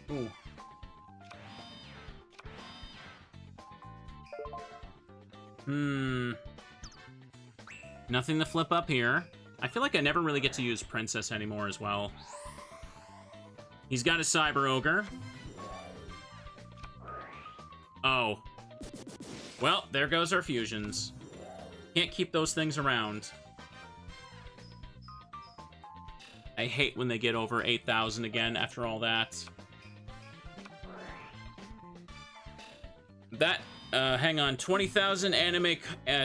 Ooh. Nothing to flip up here. I feel like I never really get to use Princess anymore as well. He's got a Cyber Ogre. Oh. Well, there goes our fusions. Can't keep those things around. I hate when they get over 8,000 again after all that. Hang on, 20,000 anime,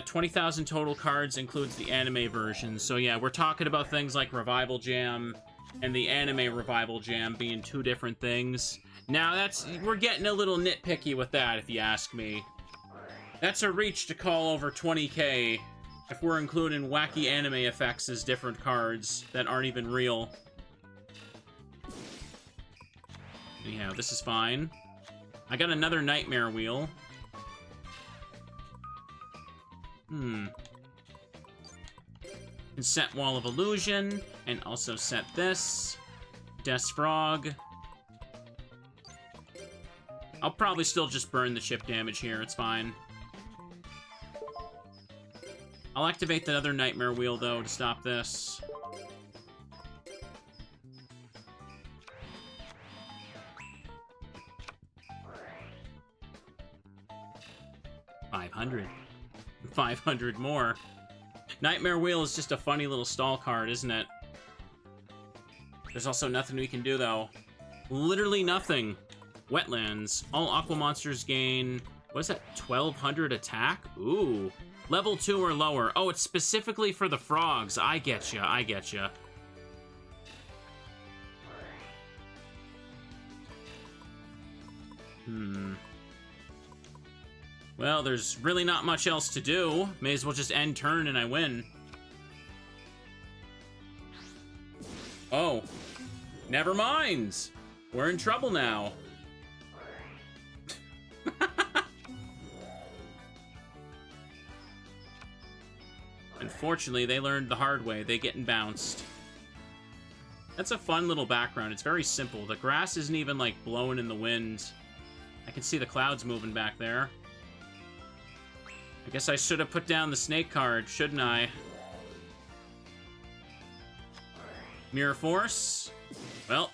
20,000 total cards includes the anime version. So yeah, we're talking about things like Revival Jam and the anime Revival Jam being two different things. Now we're getting a little nitpicky with that, if you ask me. That's a reach to call over 20k if we're including wacky anime effects as different cards that aren't even real. Anyhow, this is fine. I got another Nightmare Wheel. And set Wall of Illusion, and also set this. Death's Frog. I'll probably still just burn the chip damage here, it's fine. I'll activate the other Nightmare Wheel, though, to stop this. $500 more. Nightmare Wheel is just a funny little stall card, isn't it? There's also nothing we can do, though. Literally nothing. Wetlands. All Aqua monsters gain... What is that? 1,200 attack? Ooh. Level 2 or lower. Oh, it's specifically for the frogs. I getcha. I getcha. Well, there's really not much else to do. May as well just end turn and I win. Oh. Never mind. We're in trouble now. Unfortunately, they learned the hard way. They getting bounced. That's a fun little background. It's very simple. The grass isn't even, like, blowing in the wind. I can see the clouds moving back there. I guess I should have put down the snake card, shouldn't I? Mirror Force? Well,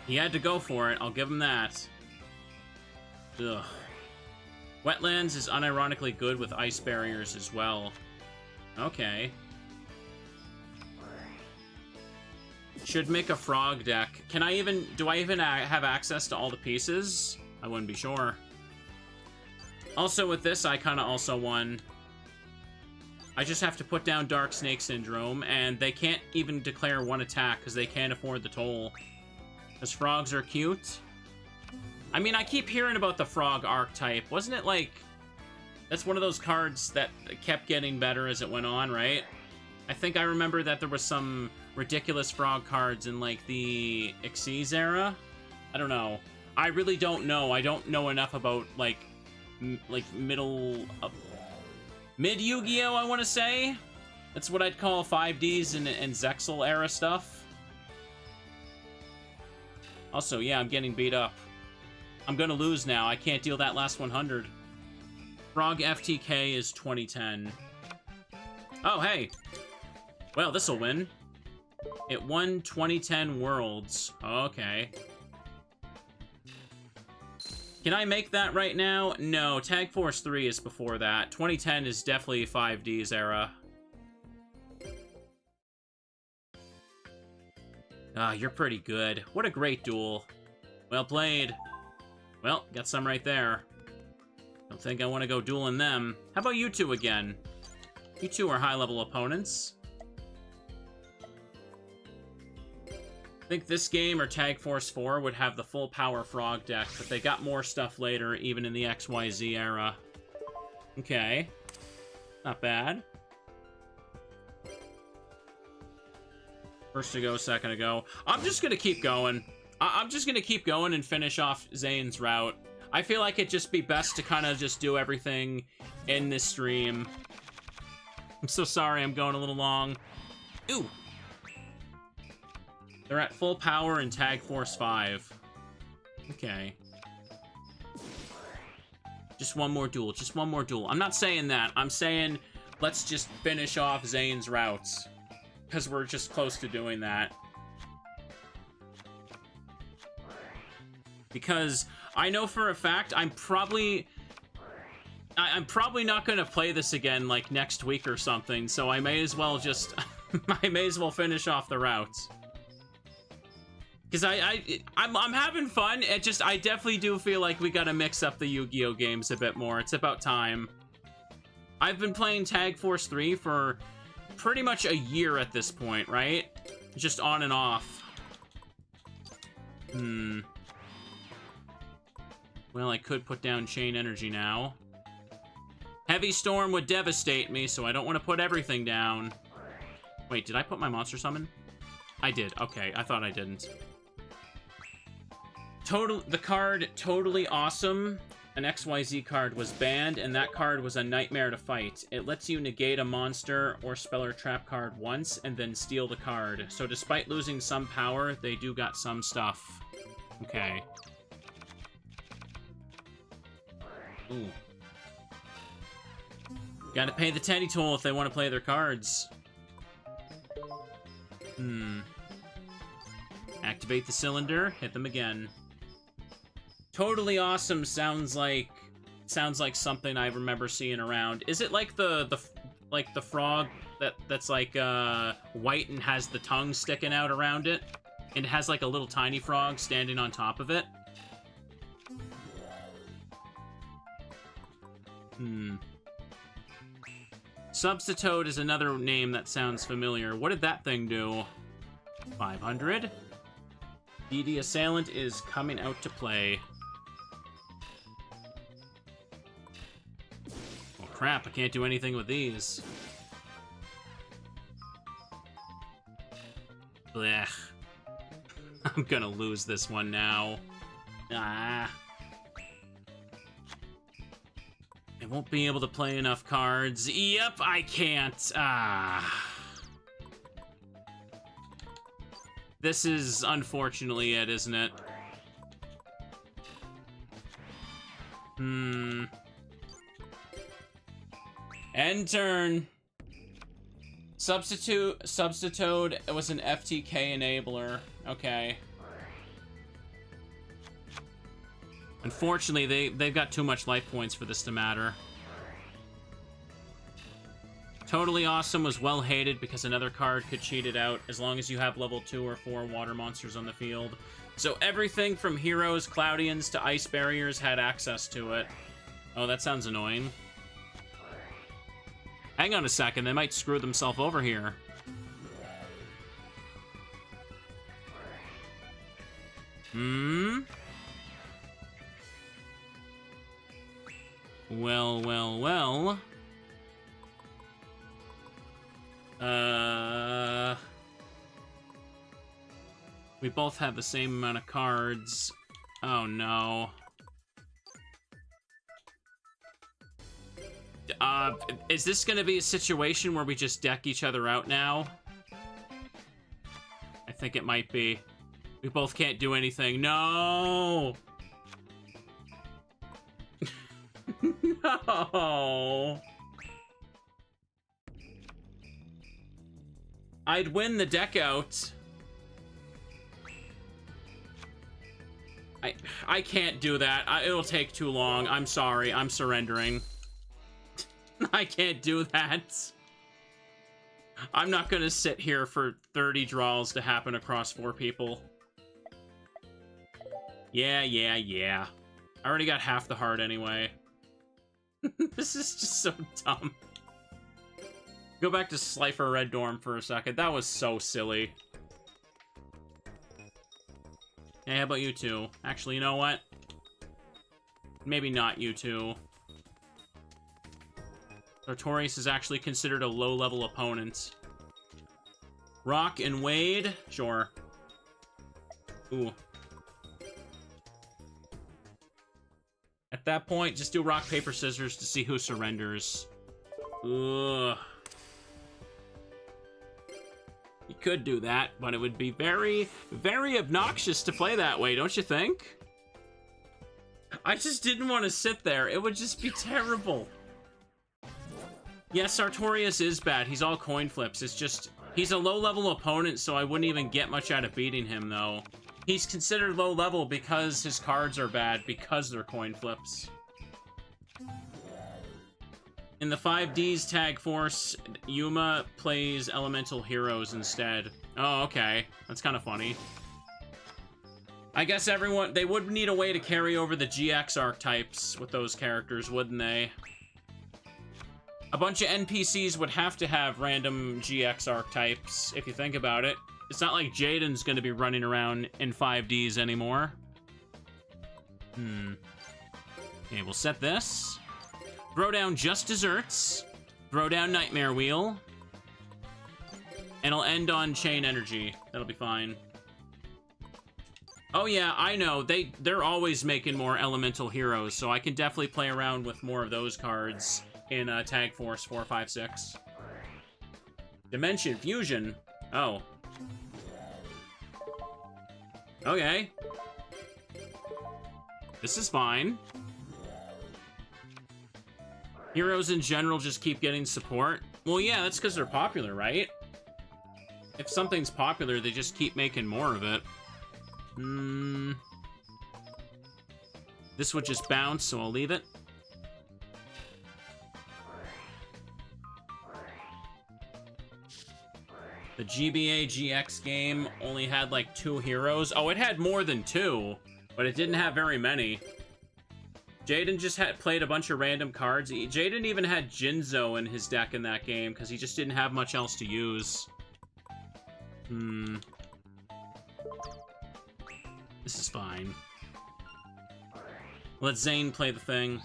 he had to go for it. I'll give him that. Ugh. Wetlands is unironically good with ice barriers as well. Okay. Should make a frog deck. Can I even... Do I even have access to all the pieces? I wouldn't be sure. Also, with this, I kind of also won. I just have to put down Dark Snake Syndrome, and they can't even declare one attack because they can't afford the toll. Because frogs are cute. I mean, I keep hearing about the frog archetype. Wasn't it like... That's one of those cards that kept getting better as it went on, right? I think I remember that there was some ridiculous frog cards in, like, the Xyz era? I don't know. I really don't know. I don't know enough about, like mid Yu-Gi-Oh, I want to say. That's what I'd call 5Ds and Zexal era stuff. Also, yeah, I'm getting beat up. I'm gonna lose now. I can't deal that last 100. Frog FTK is 2010. Oh, hey. Well, this'll win. It won 2010 Worlds. Okay. Can I make that right now? No, Tag Force 3 is before that. 2010 is definitely 5D's era. Ah, you're pretty good. What a great duel. Well played. Well, got some right there. Don't think I want to go dueling them. How about you two again? You two are high-level opponents. I think this game or Tag Force 4 would have the full power frog deck, but they got more stuff later, even in the XYZ era. Okay. Not bad. First to go, second to go. I'm just gonna keep going. I'm just gonna keep going and finish off Zane's route. I feel like it'd just be best to kind of just do everything in this stream. I'm so sorry I'm going a little long. Ooh! They're at full power in Tag Force 5. Okay. Just one more duel. Just one more duel. I'm not saying that. I'm saying let's just finish off Zane's routes. Because we're just close to doing that. Because I know for a fact I'm probably not going to play this again like next week or something. So I may as well just... I may as well finish off the routes. Because I'm having fun. I definitely do feel like we gotta mix up the Yu-Gi-Oh games a bit more. It's about time. I've been playing Tag Force 3 for pretty much a year at this point, right? Just on and off. Well, I could put down Chain Energy now. Heavy Storm would devastate me, so I don't want to put everything down. Wait, did I put my Monster Summon? I did. Okay, I thought I didn't. The card, Totally Awesome. An XYZ card was banned, and that card was a nightmare to fight. It lets you negate a monster or spell or trap card once, and then steal the card. So despite losing some power, they do got some stuff. Okay. Ooh. Gotta pay the Teddy toll if they want to play their cards. Activate the cylinder, hit them again. Totally Awesome sounds like something I remember seeing around. Is it like the frog that's like white and has the tongue sticking out around it? And it has like a little tiny frog standing on top of it? Substitute is another name that sounds familiar. What did that thing do? 500. DD Assailant is coming out to play. Oh crap, I can't do anything with these. Blech. I'm gonna lose this one now. Ah. I won't be able to play enough cards. Yep, I can't. Ah. This is unfortunately it, isn't it? End turn. Substitute was an FTK enabler. Okay. Unfortunately, they've got too much life points for this to matter. Totally Awesome was well hated because another card could cheat it out as long as you have level 2 or 4 water monsters on the field. So everything from heroes, Cloudians to ice barriers had access to it. Oh, that sounds annoying. Hang on a second, they might screw themselves over here. Well. We both have the same amount of cards. Oh no. Is this gonna be a situation where we just deck each other out now? I think it might be. We both can't do anything. No! No! I'd win the deck out. I can't do that. It'll take too long. I'm sorry. I'm surrendering. I can't do that. I'm not gonna sit here for 30 draws to happen across 4 people. Yeah. I already got half the heart anyway. This is just so dumb. Go back to Slifer Red Dorm for a second. That was so silly. Hey, how about you two? Actually, you know what? Maybe not you two. Sartorius is actually considered a low-level opponent. Rock and Wade? Sure. Ooh. At that point, just do rock, paper, scissors to see who surrenders. Ugh. You could do that, but it would be very, very obnoxious to play that way, don't you think? I just didn't want to sit there. It would just be terrible. Yes, Sartorius is bad. He's all coin flips. It's just, he's a low-level opponent, so I wouldn't even get much out of beating him, though. He's considered low-level because his cards are bad, because they're coin flips. In the 5Ds Tag Force, Yuma plays Elemental Heroes instead. Oh, okay. That's kind of funny. I guess they would need a way to carry over the GX archetypes with those characters, wouldn't they? A bunch of NPCs would have to have random GX archetypes, if you think about it. It's not like Jaden's going to be running around in 5Ds anymore. Okay, we'll set this. Throw down just desserts. Throw down Nightmare Wheel. And I'll end on Chain Energy. That'll be fine. Oh yeah, I know. They're always making more elemental heroes, so I can definitely play around with more of those cards in Tag Force 4, 5, 6. Dimension Fusion. Oh. Okay. This is fine. Heroes in general just keep getting support. Well, yeah, that's because they're popular, right? If something's popular, they just keep making more of it. This would just bounce, so I'll leave it. The GBA GX game only had like 2 heroes. Oh, it had more than 2, but it didn't have very many. Jaden just played a bunch of random cards. Jaden even had Jinzo in his deck in that game because he just didn't have much else to use. This is fine. Let Zane play the thing.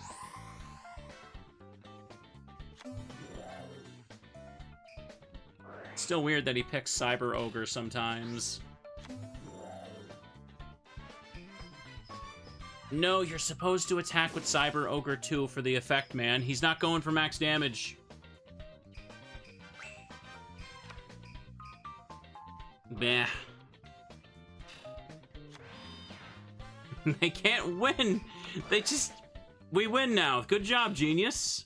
It's still weird that he picks Cyber Ogre sometimes. No, you're supposed to attack with Cyber Ogre 2 for the effect, man. He's not going for max damage. Bah. They can't win. They just... We win now. Good job, genius.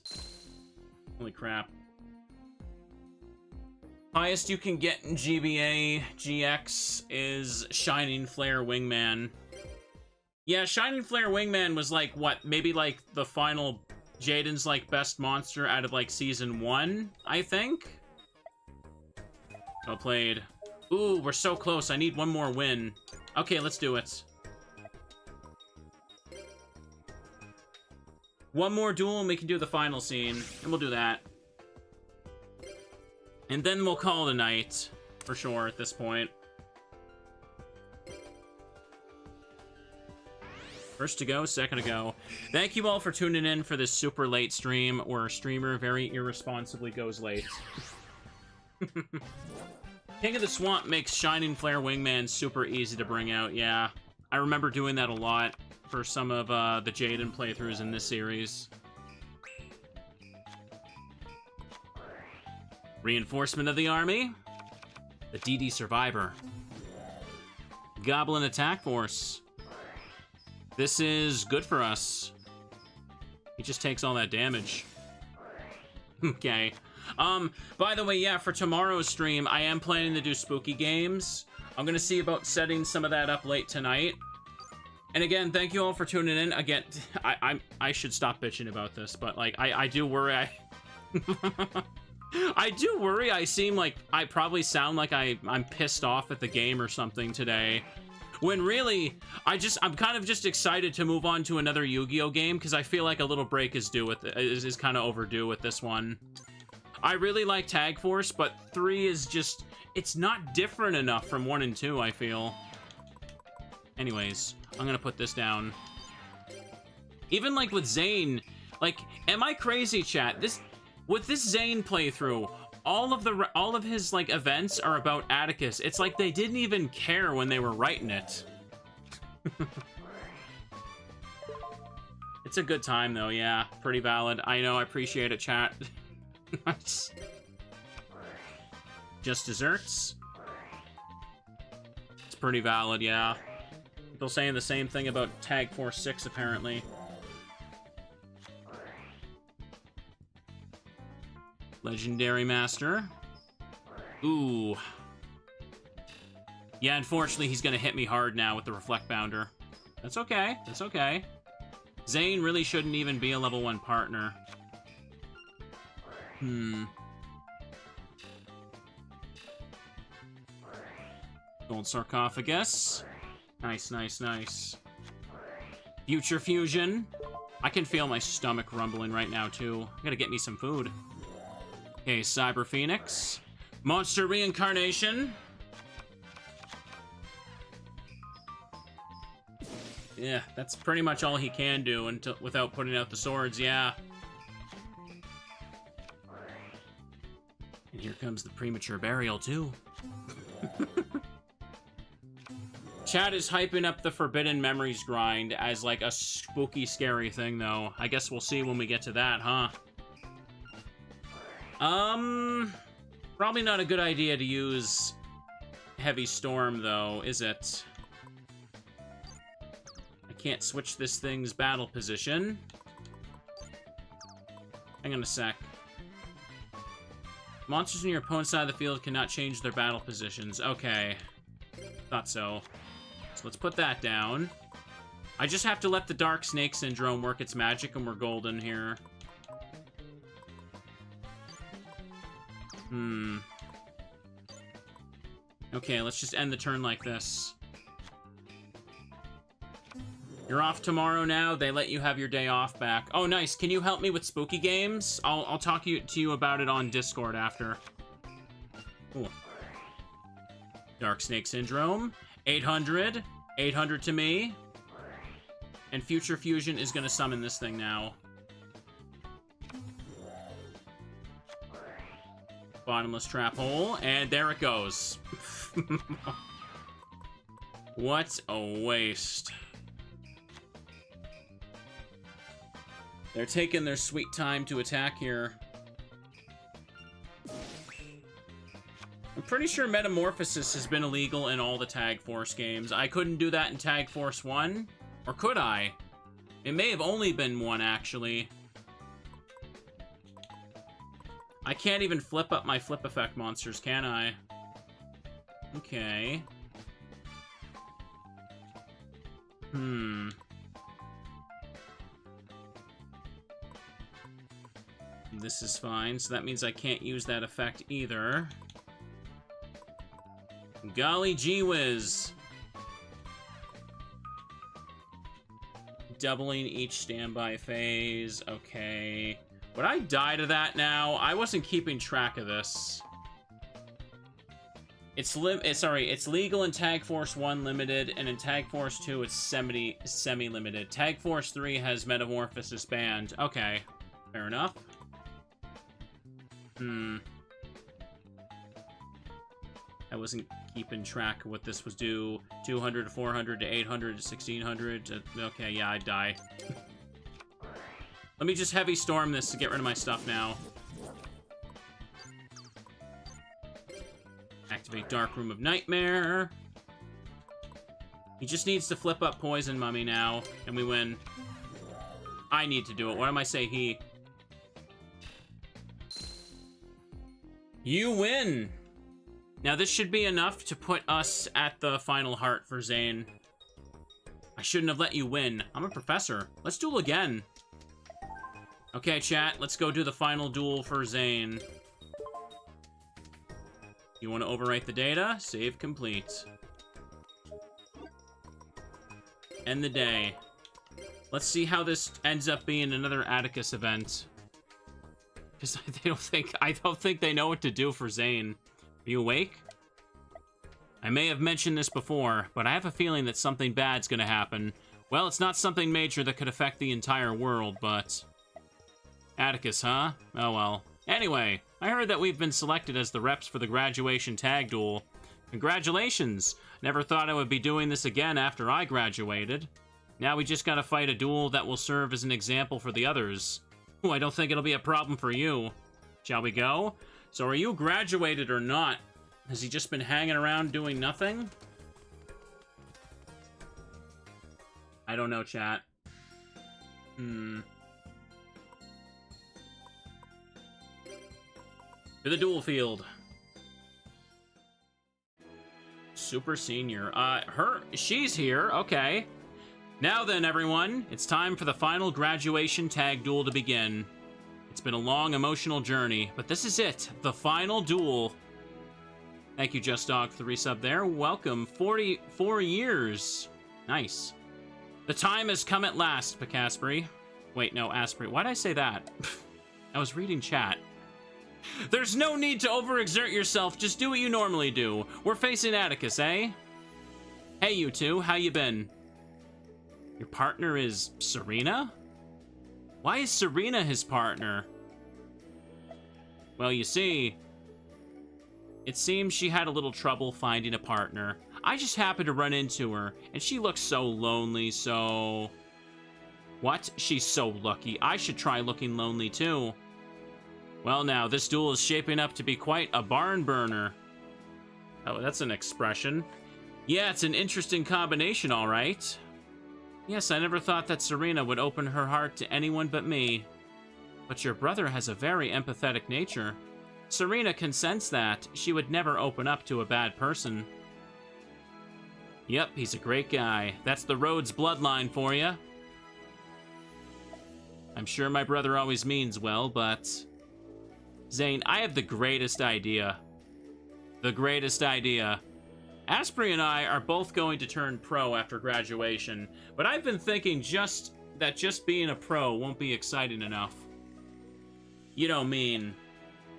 Holy crap. Highest you can get in GBA GX is Shining Flare Wingman. Yeah, Shining Flare Wingman was like, what, maybe like the final Jaden's like best monster out of like season 1, I think? Well played. Ooh, we're so close. I need one more win. Okay, let's do it. One more duel and we can do the final scene. And we'll do that. And then we'll call it a night. For sure, at this point. First to go, second to go. Thank you all for tuning in for this super late stream where a streamer very irresponsibly goes late. King of the Swamp makes Shining Flare Wingman super easy to bring out, yeah. I remember doing that a lot for some of the Jaden playthroughs in this series. Reinforcement of the army. The DD Survivor. Goblin Attack Force. This is good for us. He just takes all that damage. Okay. By the way, yeah, for tomorrow's stream, I am planning to do spooky games. I'm gonna see about setting some of that up late tonight. And again, thank you all for tuning in. Again, I should stop bitching about this, but like I do worry I do worry I seem like I probably sound like I'm pissed off at the game or something today. When really, I'm kind of just excited to move on to another Yu-Gi-Oh game because I feel like a little break is due with is kind of overdue with this one. I really like Tag Force, but 3 is just, it's not different enough from 1 and 2, I feel. Anyways, I'm gonna put this down. Even like with Zane, like, am I crazy, chat? With this Zane playthrough, all of his like events are about Atticus. It's like they didn't even care when they were writing it. It's a good time though, yeah. Pretty valid. I know, I appreciate it, chat. Just desserts. It's pretty valid, yeah. People saying the same thing about Tag Force 6 apparently. Legendary Master. Ooh. Yeah, unfortunately, he's gonna hit me hard now with the Reflect Bounder. That's okay. That's okay. Zane really shouldn't even be a level 1 partner. Gold Sarcophagus. Nice, nice, nice. Future Fusion. I can feel my stomach rumbling right now, too. I gotta get me some food. Okay, Cyber Phoenix. Monster Reincarnation. Yeah, that's pretty much all he can do until, without putting out the swords, yeah. And here comes the premature burial, too. Chat is hyping up the Forbidden Memories grind as, like, a spooky, scary thing, though. I guess we'll see when we get to that, huh? Probably not a good idea to use Heavy Storm, though, is it? I can't switch this thing's battle position. Hang on a sec. Monsters on your opponent's side of the field cannot change their battle positions. Okay. Thought so. So let's put that down. I just have to let the Dark Snake Syndrome work its magic and we're golden here. Okay, let's just end the turn like this. You're off tomorrow now. They let you have your day off back. Oh, nice. Can you help me with spooky games? I'll talk to you about it on Discord after. Ooh. Dark Snake Syndrome. 800. 800 to me. And Future Fusion is going to summon this thing now. Bottomless Trap Hole. And there it goes. What a waste. They're taking their sweet time to attack here. I'm pretty sure Metamorphosis has been illegal in all the Tag Force games. I couldn't do that in Tag Force 1. Or could I? It may have only been 1, actually. I can't even flip up my flip effect monsters, can I? Okay. This is fine, so that means I can't use that effect either. Golly gee whiz. Doubling each standby phase. Okay. Would I die to that now? I wasn't keeping track of this. It's legal in Tag Force 1 limited, and in Tag Force 2 it's semi-limited. Tag Force 3 has Metamorphosis banned. Okay. Fair enough. I wasn't keeping track of what this was due. 200 to 400 to 800 to 1600 to... Okay, yeah, I'd die. Let me just Heavy Storm this to get rid of my stuff now. Activate Dark Room of Nightmare. He just needs to flip up Poison Mummy now, and we win. I need to do it. What am I say he? You win! Now this should be enough to put us at the final heart for Zane. I shouldn't have let you win. I'm a professor. Let's duel again. Okay, chat, let's go do the final duel for Zane. You want to overwrite the data? Save complete. End the day. Let's see how this ends up being another Atticus event. Because I don't think they know what to do for Zane. Are you awake? I may have mentioned this before, but I have a feeling that something bad's gonna happen. Well, it's not something major that could affect the entire world, but... Atticus, huh? Oh well. Anyway, I heard that we've been selected as the reps for the graduation tag duel. Congratulations! Never thought I would be doing this again after I graduated. Now we just gotta fight a duel that will serve as an example for the others. Ooh, I don't think it'll be a problem for you. Shall we go? So are you graduated or not? Has he just been hanging around doing nothing? I don't know, chat. To the duel field. Super Senior. She's here. Okay. Now then, everyone, it's time for the final graduation tag duel to begin. It's been a long, emotional journey, but this is it. The final duel. Thank you, Just Dog, for the resub there. Welcome. 44 years. Nice. The time has come at last, Picaspri. Wait, no, Asprey. Why'd I say that? I was reading chat. There's no need to overexert yourself. Just do what you normally do. We're facing Atticus, eh? Hey, you two. How you been? Your partner is Serena? Why is Serena his partner? Well, you see, it seems she had a little trouble finding a partner. I just happened to run into her, and she looks so lonely, so... What? She's so lucky. I should try looking lonely, too. Well, now, this duel is shaping up to be quite a barn burner. Oh, that's an expression. Yeah, it's an interesting combination, all right. Yes, I never thought that Serena would open her heart to anyone but me. But your brother has a very empathetic nature. Serena can sense that. She would never open up to a bad person. Yep, he's a great guy. That's the Rhodes bloodline for you. I'm sure my brother always means well, but... Zane, I have the greatest idea. The greatest idea. Asprey and I are both going to turn pro after graduation, but I've been thinking just being a pro won't be exciting enough. You don't mean...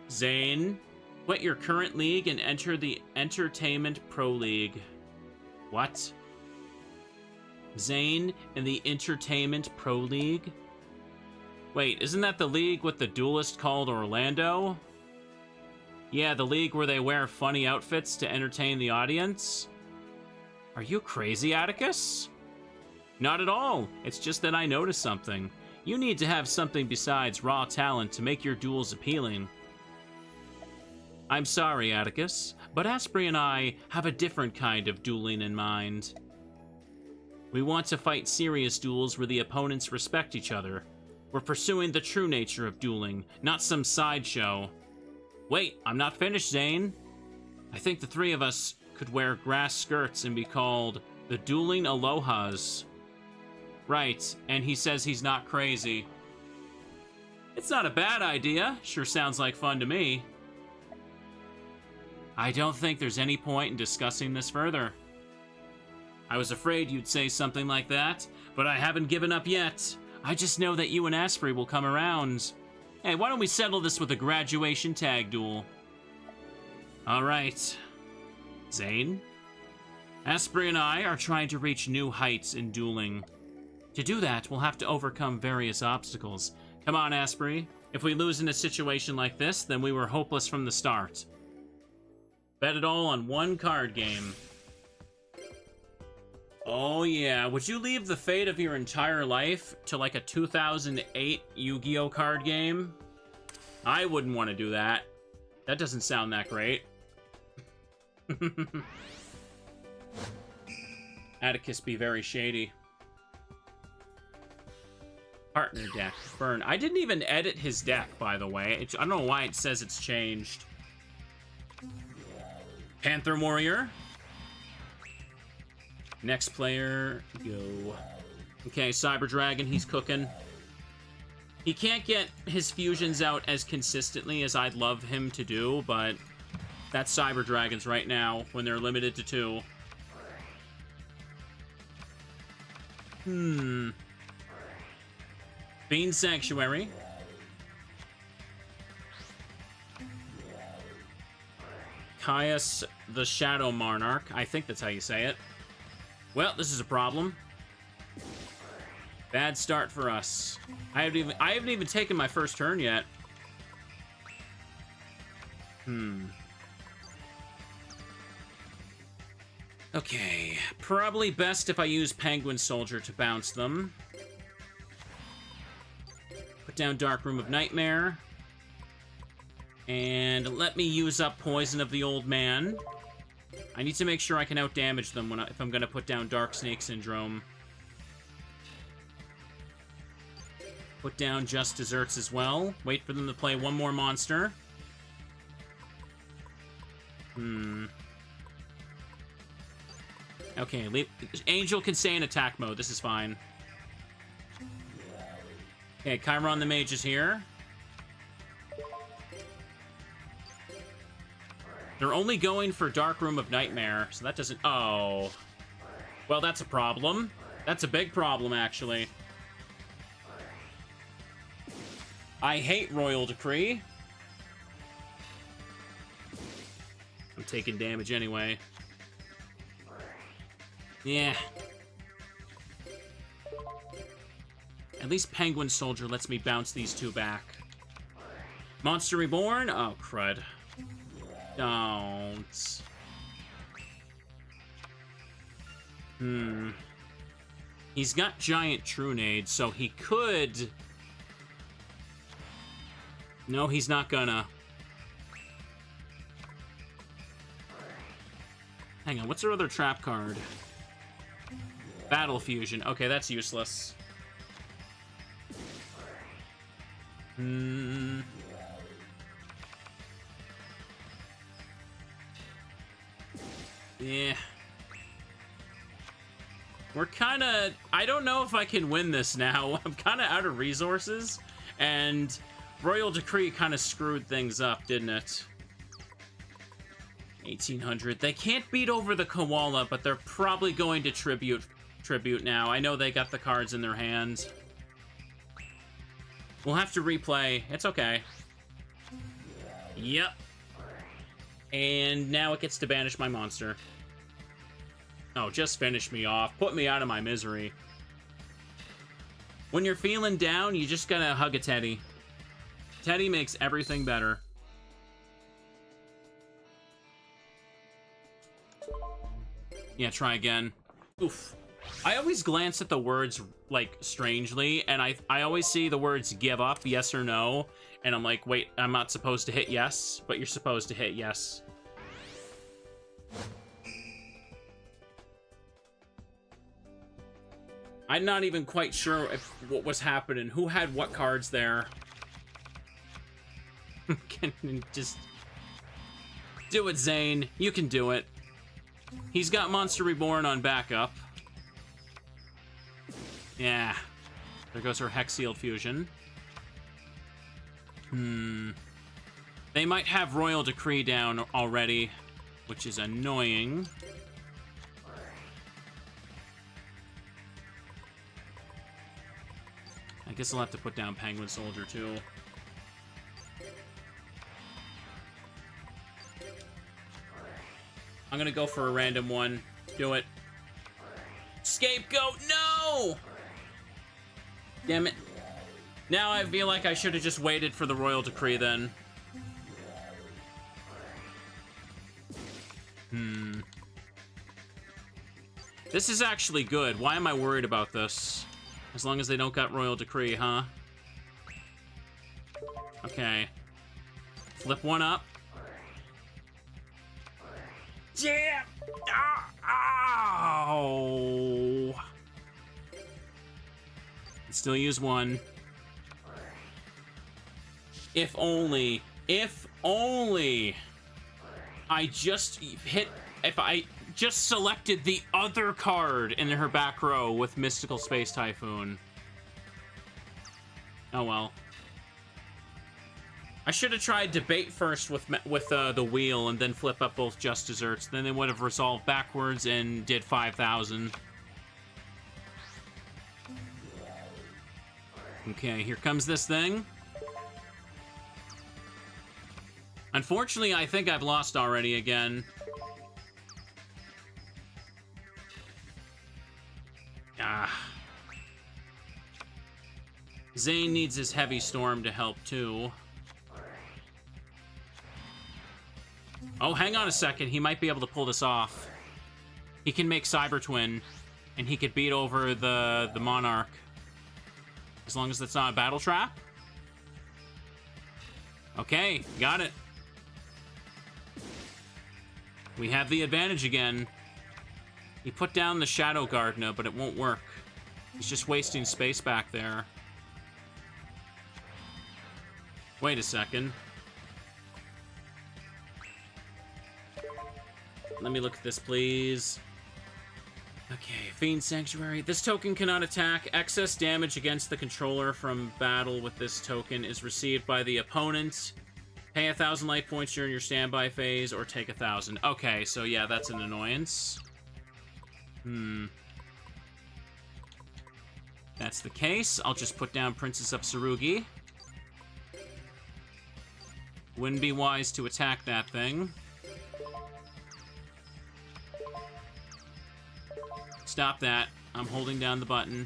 Zane, quit your current league and enter the Entertainment Pro League. What? Zane in the Entertainment Pro League? Wait, isn't that the league with the duelist called Orlando? Yeah, the league where they wear funny outfits to entertain the audience? Are you crazy, Atticus? Not at all. It's just that I noticed something. You need to have something besides raw talent to make your duels appealing. I'm sorry, Atticus, but Asprey and I have a different kind of dueling in mind. We want to fight serious duels where the opponents respect each other. We're pursuing the true nature of dueling, not some sideshow. Wait, I'm not finished, Zane. I think the three of us could wear grass skirts and be called the Dueling Alohas. Right, and he says he's not crazy. It's not a bad idea. Sure sounds like fun to me. I don't think there's any point in discussing this further. I was afraid you'd say something like that, but I haven't given up yet. I just know that you and Asprey will come around. Hey, why don't we settle this with a graduation tag duel? Alright. Zane? Asprey and I are trying to reach new heights in dueling. To do that, we'll have to overcome various obstacles. Come on, Asprey. If we lose in a situation like this, then we were hopeless from the start. Bet it all on one card game. Oh yeah, would you leave the fate of your entire life to like a 2008 Yu-Gi-Oh card game? I wouldn't want to do that. That doesn't sound that great. Atticus be very shady. Partner deck, burn. I didn't even edit his deck, by the way. I don't know why it says it's changed. Panther Warrior. Next player, go. Okay, Cyber Dragon, he's cooking. He can't get his fusions out as consistently as I'd love him to do, but that's Cyber Dragons right now, when they're limited to 2. Fiend Sanctuary. Caius the Shadow Monarch. I think that's how you say it. Well, this is a problem. Bad start for us. I haven't even taken my first turn yet. Okay, probably best if I use Penguin Soldier to bounce them. Put down Dark Room of Nightmare. And let me use up Poison of the Old Man. I need to make sure I can outdamage them if I'm going to put down Dark Snake Syndrome. Put down Just Desserts as well. Wait for them to play one more monster. Okay, Angel can stay in attack mode. This is fine. Okay, Chiron the Mage is here. They're only going for Dark Room of Nightmare, so that doesn't... Oh. Well, that's a problem. That's a big problem, actually. I hate Royal Decree. I'm taking damage anyway. Yeah. At least Penguin Soldier lets me bounce these two back. Monster Reborn? Oh, crud. Don't. He's got Giant Trunade, so he could... No, he's not gonna. Hang on, what's our other trap card? Battle Fusion. Okay, that's useless. Yeah. We're kind of... I don't know if I can win this now. I'm kind of out of resources, and Royal Decree kind of screwed things up, didn't it? 1800. They can't beat over the Koala, but they're probably going to tribute now. I know they got the cards in their hands. We'll have to replay. It's okay. Yep. And now it gets to banish my monster. Oh, just finish me off. Put me out of my misery. When you're feeling down, you just gotta hug a Teddy. Teddy makes everything better. Yeah, try again. Oof. I always glance at the words, like, strangely, and I always see the words give up, yes or no, and I'm like, wait, I'm not supposed to hit yes, but you're supposed to hit yes. I'm not even quite sure what was happening. Who had what cards there? Can just do it, Zane. You can do it. He's got Monster Reborn on backup. Yeah. There goes her Hex-Sealed Fusion. They might have Royal Decree down already, which is annoying. I guess I'll have to put down Penguin Soldier, too. I'm gonna go for a random one. Do it. Scapegoat, no! Damn it. Now I feel like I should have just waited for the Royal Decree, then. This is actually good. Why am I worried about this? As long as they don't got Royal Decree, huh? Okay. Flip one up. Yeah! Ow! Still use one. If only I just hit... If I just selected the other card in her back row with Mystical Space Typhoon. Oh well. I should have tried debate first with the wheel and then flip up both Just Desserts. Then they would have resolved backwards and did 5,000. Okay, here comes this thing. Unfortunately, I think I've lost already again. Zane needs his Heavy Storm to help, too. Oh, hang on a second. He might be able to pull this off. He can make Cyber Twin, and he could beat over the Monarch. As long as it's not a Battle Trap. Okay, got it. We have the advantage again. He put down the Shadow Gardener, but it won't work. He's just wasting space back there. Wait a second. Let me look at this, please. Okay, Fiend Sanctuary. This token cannot attack. Excess damage against the controller from battle with this token is received by the opponent. Pay 1,000 life points during your standby phase, or take 1,000. Okay, so yeah, that's an annoyance. That's the case. I'll just put down Princess of Tsurugi. Wouldn't be wise to attack that thing. Stop that. I'm holding down the button.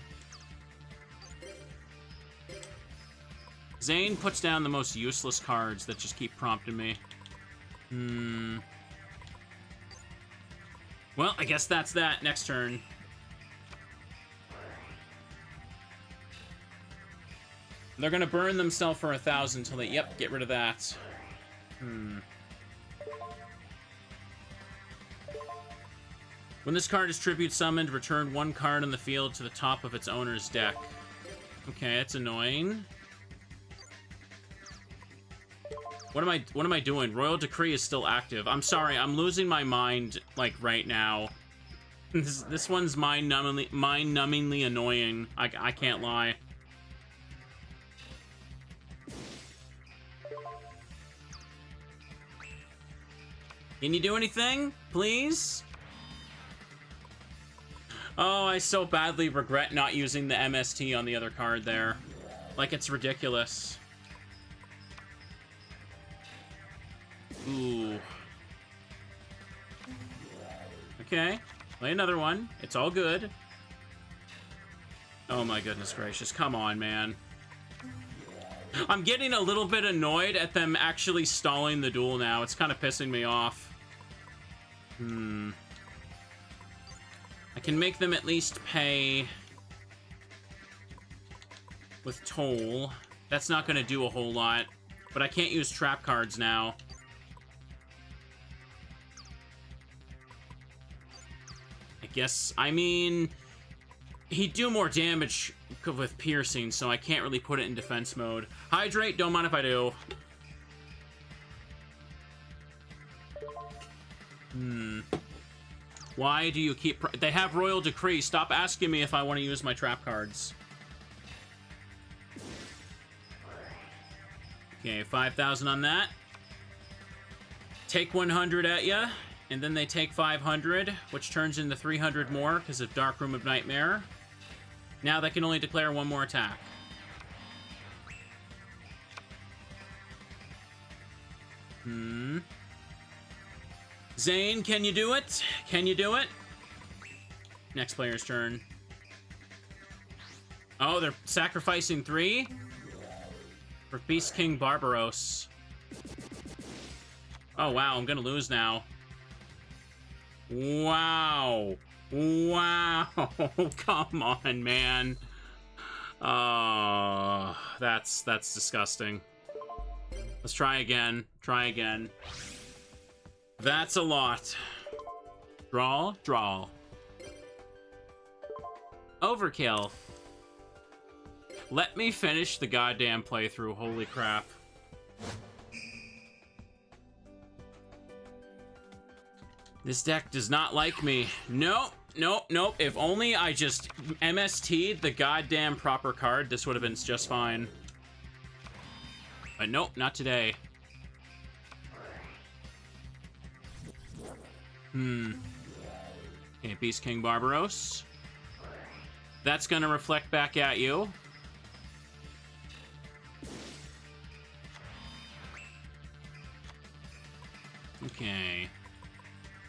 Zane puts down the most useless cards that just keep prompting me. Well, I guess that's that. Next turn. They're gonna burn themselves for 1,000 until they... Yep, get rid of that. When this card is tribute summoned, return one card on the field to the top of its owner's deck. Okay, that's annoying. What am I doing? Royal Decree is still active. I'm sorry, I'm losing my mind, like, right now. This one's mind-numbingly annoying. I can't lie. Can you do anything? Please? Oh, I so badly regret not using the MST on the other card there. Like, it's ridiculous. Ooh. Okay. Play another one. It's all good. Oh my goodness gracious. Come on, man. I'm getting a little bit annoyed at them actually stalling the duel now. It's kind of pissing me off. I can make them at least pay with toll. That's not going to do a whole lot. But I can't use trap cards now. I guess, I mean, he'd do more damage with piercing, so I can't really put it in defense mode. Hydrate, don't mind if I do. Why do you keep... They have Royal Decree. Stop asking me if I want to use my trap cards. Okay, 5,000 on that. Take 100 at ya, and then they take 500, which turns into 300 more because of Dark Room of Nightmare. Now they can only declare one more attack. Zane, can you do it? Can you do it? Next player's turn. Oh, they're sacrificing 3? For Beast King Barbaros. Oh, wow, I'm gonna lose now. Wow. Wow. Come on, man. That's disgusting. Let's try again. Try again. That's a lot. Draw, draw. Overkill. Let me finish the goddamn playthrough. Holy crap. This deck does not like me. Nope, nope, nope. If only I just MST'd the goddamn proper card, this would have been just fine. But nope, not today. Okay, Beast King Barbaros. That's gonna reflect back at you. Okay.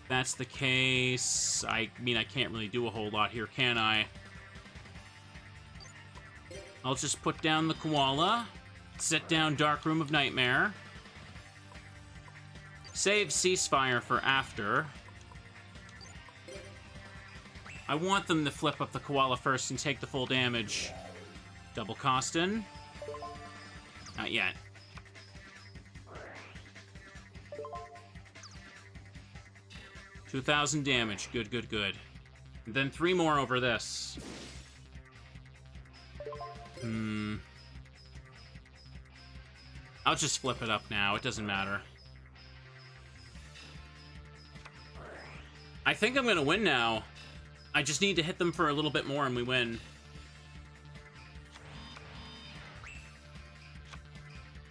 That's the case. I mean, I can't really do a whole lot here, can I? I'll just put down the Koala. Set down Dark Room of Nightmare. Save Ceasefire for after. I want them to flip up the Koala first and take the full damage. Double Costin. Not yet. $2,000 damage. Good, good, good. And then 3 more over this. I'll just flip it up now. It doesn't matter. I think I'm gonna win now. I just need to hit them for a little bit more and we win.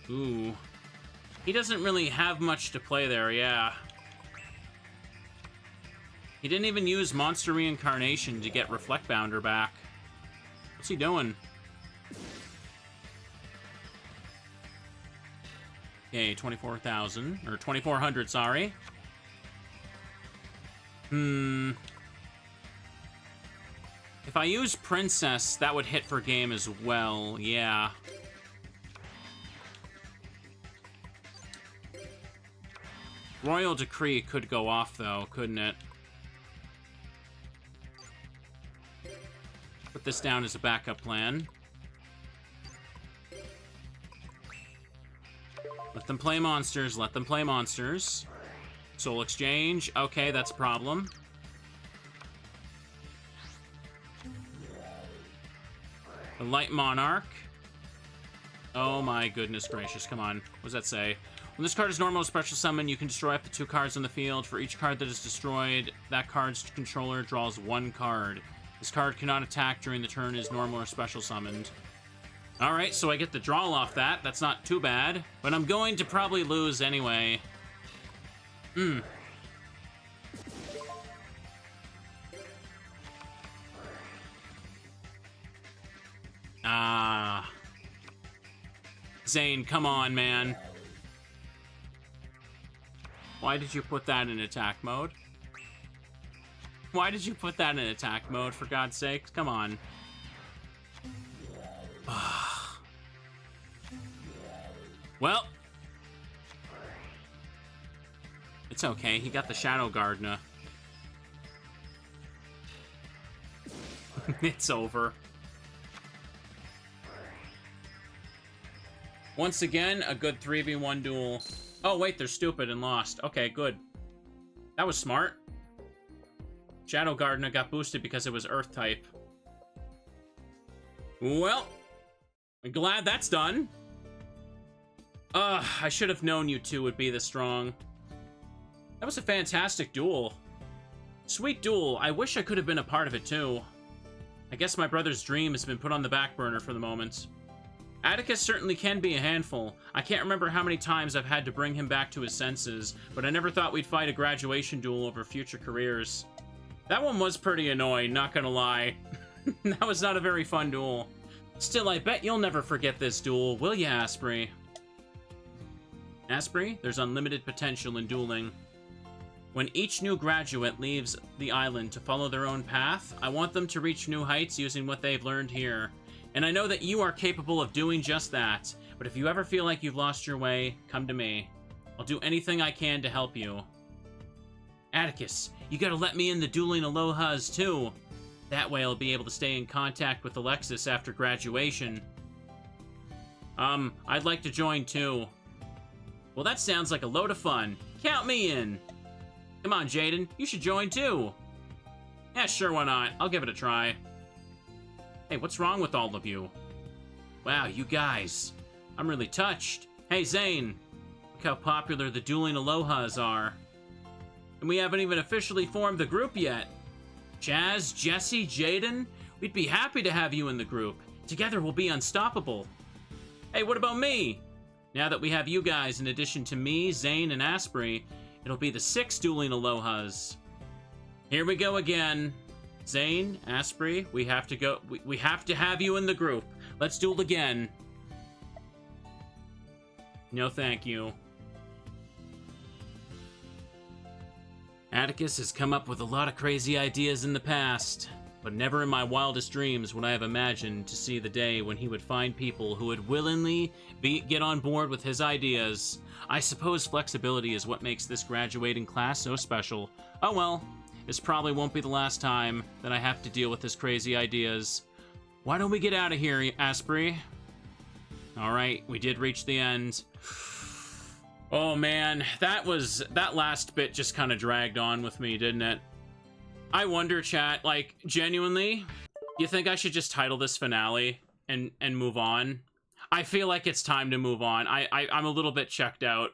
Ooh. He doesn't really have much to play there, yeah. He didn't even use Monster Reincarnation to get Reflect Bounder back. What's he doing? Okay, 24,000. Or 2,400, sorry. If I use Princess, that would hit for game as well. Yeah. Royal Decree could go off, though, couldn't it? Put this down as a backup plan. Let them play monsters. Let them play monsters. Soul Exchange. Okay, that's a problem. The Light Monarch. Oh my goodness gracious, come on. What does that say? When this card is normal special summon, you can destroy up to 2 cards on the field. For each card that is destroyed, that card's controller draws 1 card. This card cannot attack during the turn is normal or special summoned. Alright, so I get the draw off that. That's not too bad. But I'm going to probably lose anyway. Zane, come on, man. Why did you put that in attack mode? Why did you put that in attack mode, for God's sake? Come on. Well. It's okay, he got the Shadow Gardener. It's over. Once again, a good 3v1 duel. Oh, wait, they're stupid and lost. Okay, good. That was smart. Shadow Gardener got boosted because it was Earth type. Well, I'm glad that's done. I should have known you two would be this strong. That was a fantastic duel. Sweet duel. I wish I could have been a part of it too. I guess my brother's dream has been put on the back burner for the moment. Atticus certainly can be a handful. I can't remember how many times I've had to bring him back to his senses, but I never thought we'd fight a graduation duel over future careers. That one was pretty annoying, not gonna lie. That was not a very fun duel. Still, I bet you'll never forget this duel, will ya, Asprey? Asprey, there's unlimited potential in dueling. When each new graduate leaves the island to follow their own path, I want them to reach new heights using what they've learned here. And I know that you are capable of doing just that, but if you ever feel like you've lost your way, come to me. I'll do anything I can to help you. Atticus, you gotta let me in the dueling alohas too. That way I'll be able to stay in contact with Alexis after graduation. I'd like to join too. Well, that sounds like a load of fun. Count me in. Come on, Jaden, you should join too. Yeah, sure, why not? I'll give it a try. Hey, what's wrong with all of you? Wow, you guys. I'm really touched. Hey, Zane. Look how popular the dueling alohas are. And we haven't even officially formed the group yet. Jazz, Jesse, Jaden, we'd be happy to have you in the group. Together we'll be unstoppable. Hey, what about me? Now that we have you guys in addition to me, Zane, and Asprey, it'll be the 6 dueling alohas. Here we go again. Zane, Asprey, we have to go. We have to have you in the group. Let's duel again. No, thank you. Atticus has come up with a lot of crazy ideas in the past, but never in my wildest dreams would I have imagined to see the day when he would find people who would willingly get on board with his ideas. I suppose flexibility is what makes this graduating class so special. Oh well. This probably won't be the last time that I have to deal with his crazy ideas. Why don't we get out of here, Asprey? Alright, we did reach the end. Oh man, that last bit just kind of dragged on with me, didn't it? I wonder, chat, like, genuinely, you think I should just title this finale and move on? I feel like it's time to move on. I'm a little bit checked out.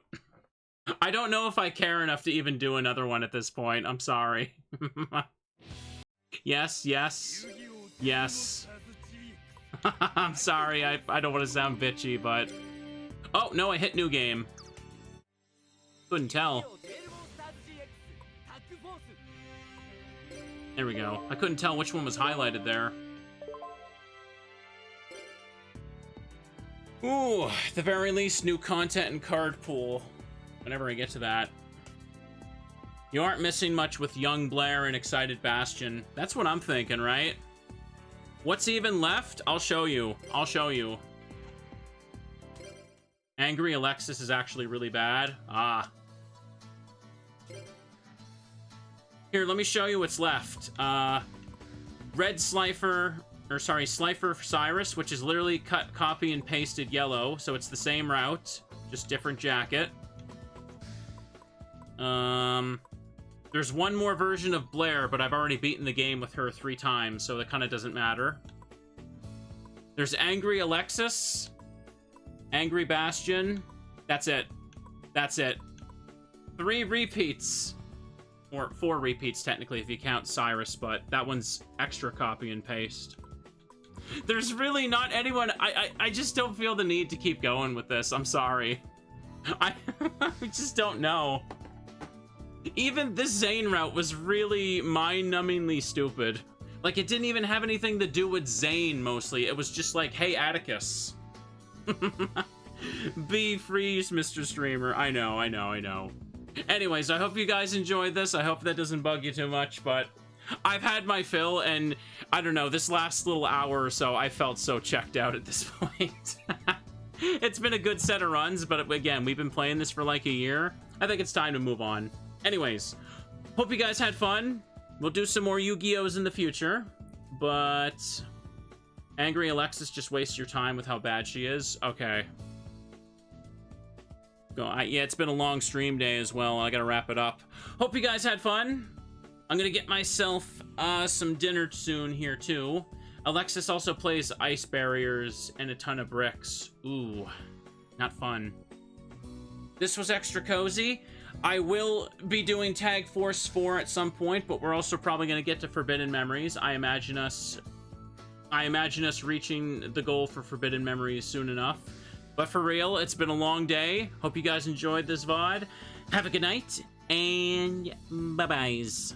I don't know if I care enough to even do another one at this point. I'm sorry. Yes, yes, yes. I'm sorry, I don't want to sound bitchy, but... Oh, no, I hit new game. Couldn't tell. There we go. I couldn't tell which one was highlighted there. Ooh, at the very least, new content and card pool. Whenever I get to that. You aren't missing much with Young Blair and Excited Bastion. That's what I'm thinking, right? What's even left? I'll show you. I'll show you. Angry Alexis is actually really bad. Ah. Here, let me show you what's left. Red Slifer, or sorry, Slifer Cyrus, which is literally cut, copy, and pasted yellow. So it's the same route, just different jacket. There's one more version of Blair, but I've already beaten the game with her 3 times, so that kind of doesn't matter. There's Angry Alexis, Angry Bastion. That's it. That's it. 3 repeats. Or 4 repeats, technically, if you count Cyrus, but that one's extra copy and paste. There's really not anyone... I just don't feel the need to keep going with this. I'm sorry. I just don't know. Even this Zane route was really mind-numbingly stupid. Like, it didn't even have anything to do with Zane, mostly. It was just like, hey, Atticus. Be freeze, Mr. Streamer. I know. Anyways, I hope you guys enjoyed this. I hope that doesn't bug you too much, but I've had my fill, and I don't know, this last little hour or so, I felt so checked out at this point. It's been a good set of runs, but again, we've been playing this for like a year. I think it's time to move on. Anyways, hope you guys had fun. We'll do some more Yu-Gi-Ohs in the future, but Angry Alexis just wastes your time with how bad she is. Okay. Yeah, it's been a long stream day as well. I gotta wrap it up. Hope you guys had fun. I'm gonna get myself some dinner soon here too. Alexis also plays ice barriers and a ton of bricks. Ooh, not fun. This was extra cozy. I will be doing Tag Force 4 at some point, but we're also probably going to get to Forbidden Memories. I imagine us reaching the goal for Forbidden Memories soon enough. But for real, it's been a long day. Hope you guys enjoyed this VOD. Have a good night, and bye-byes.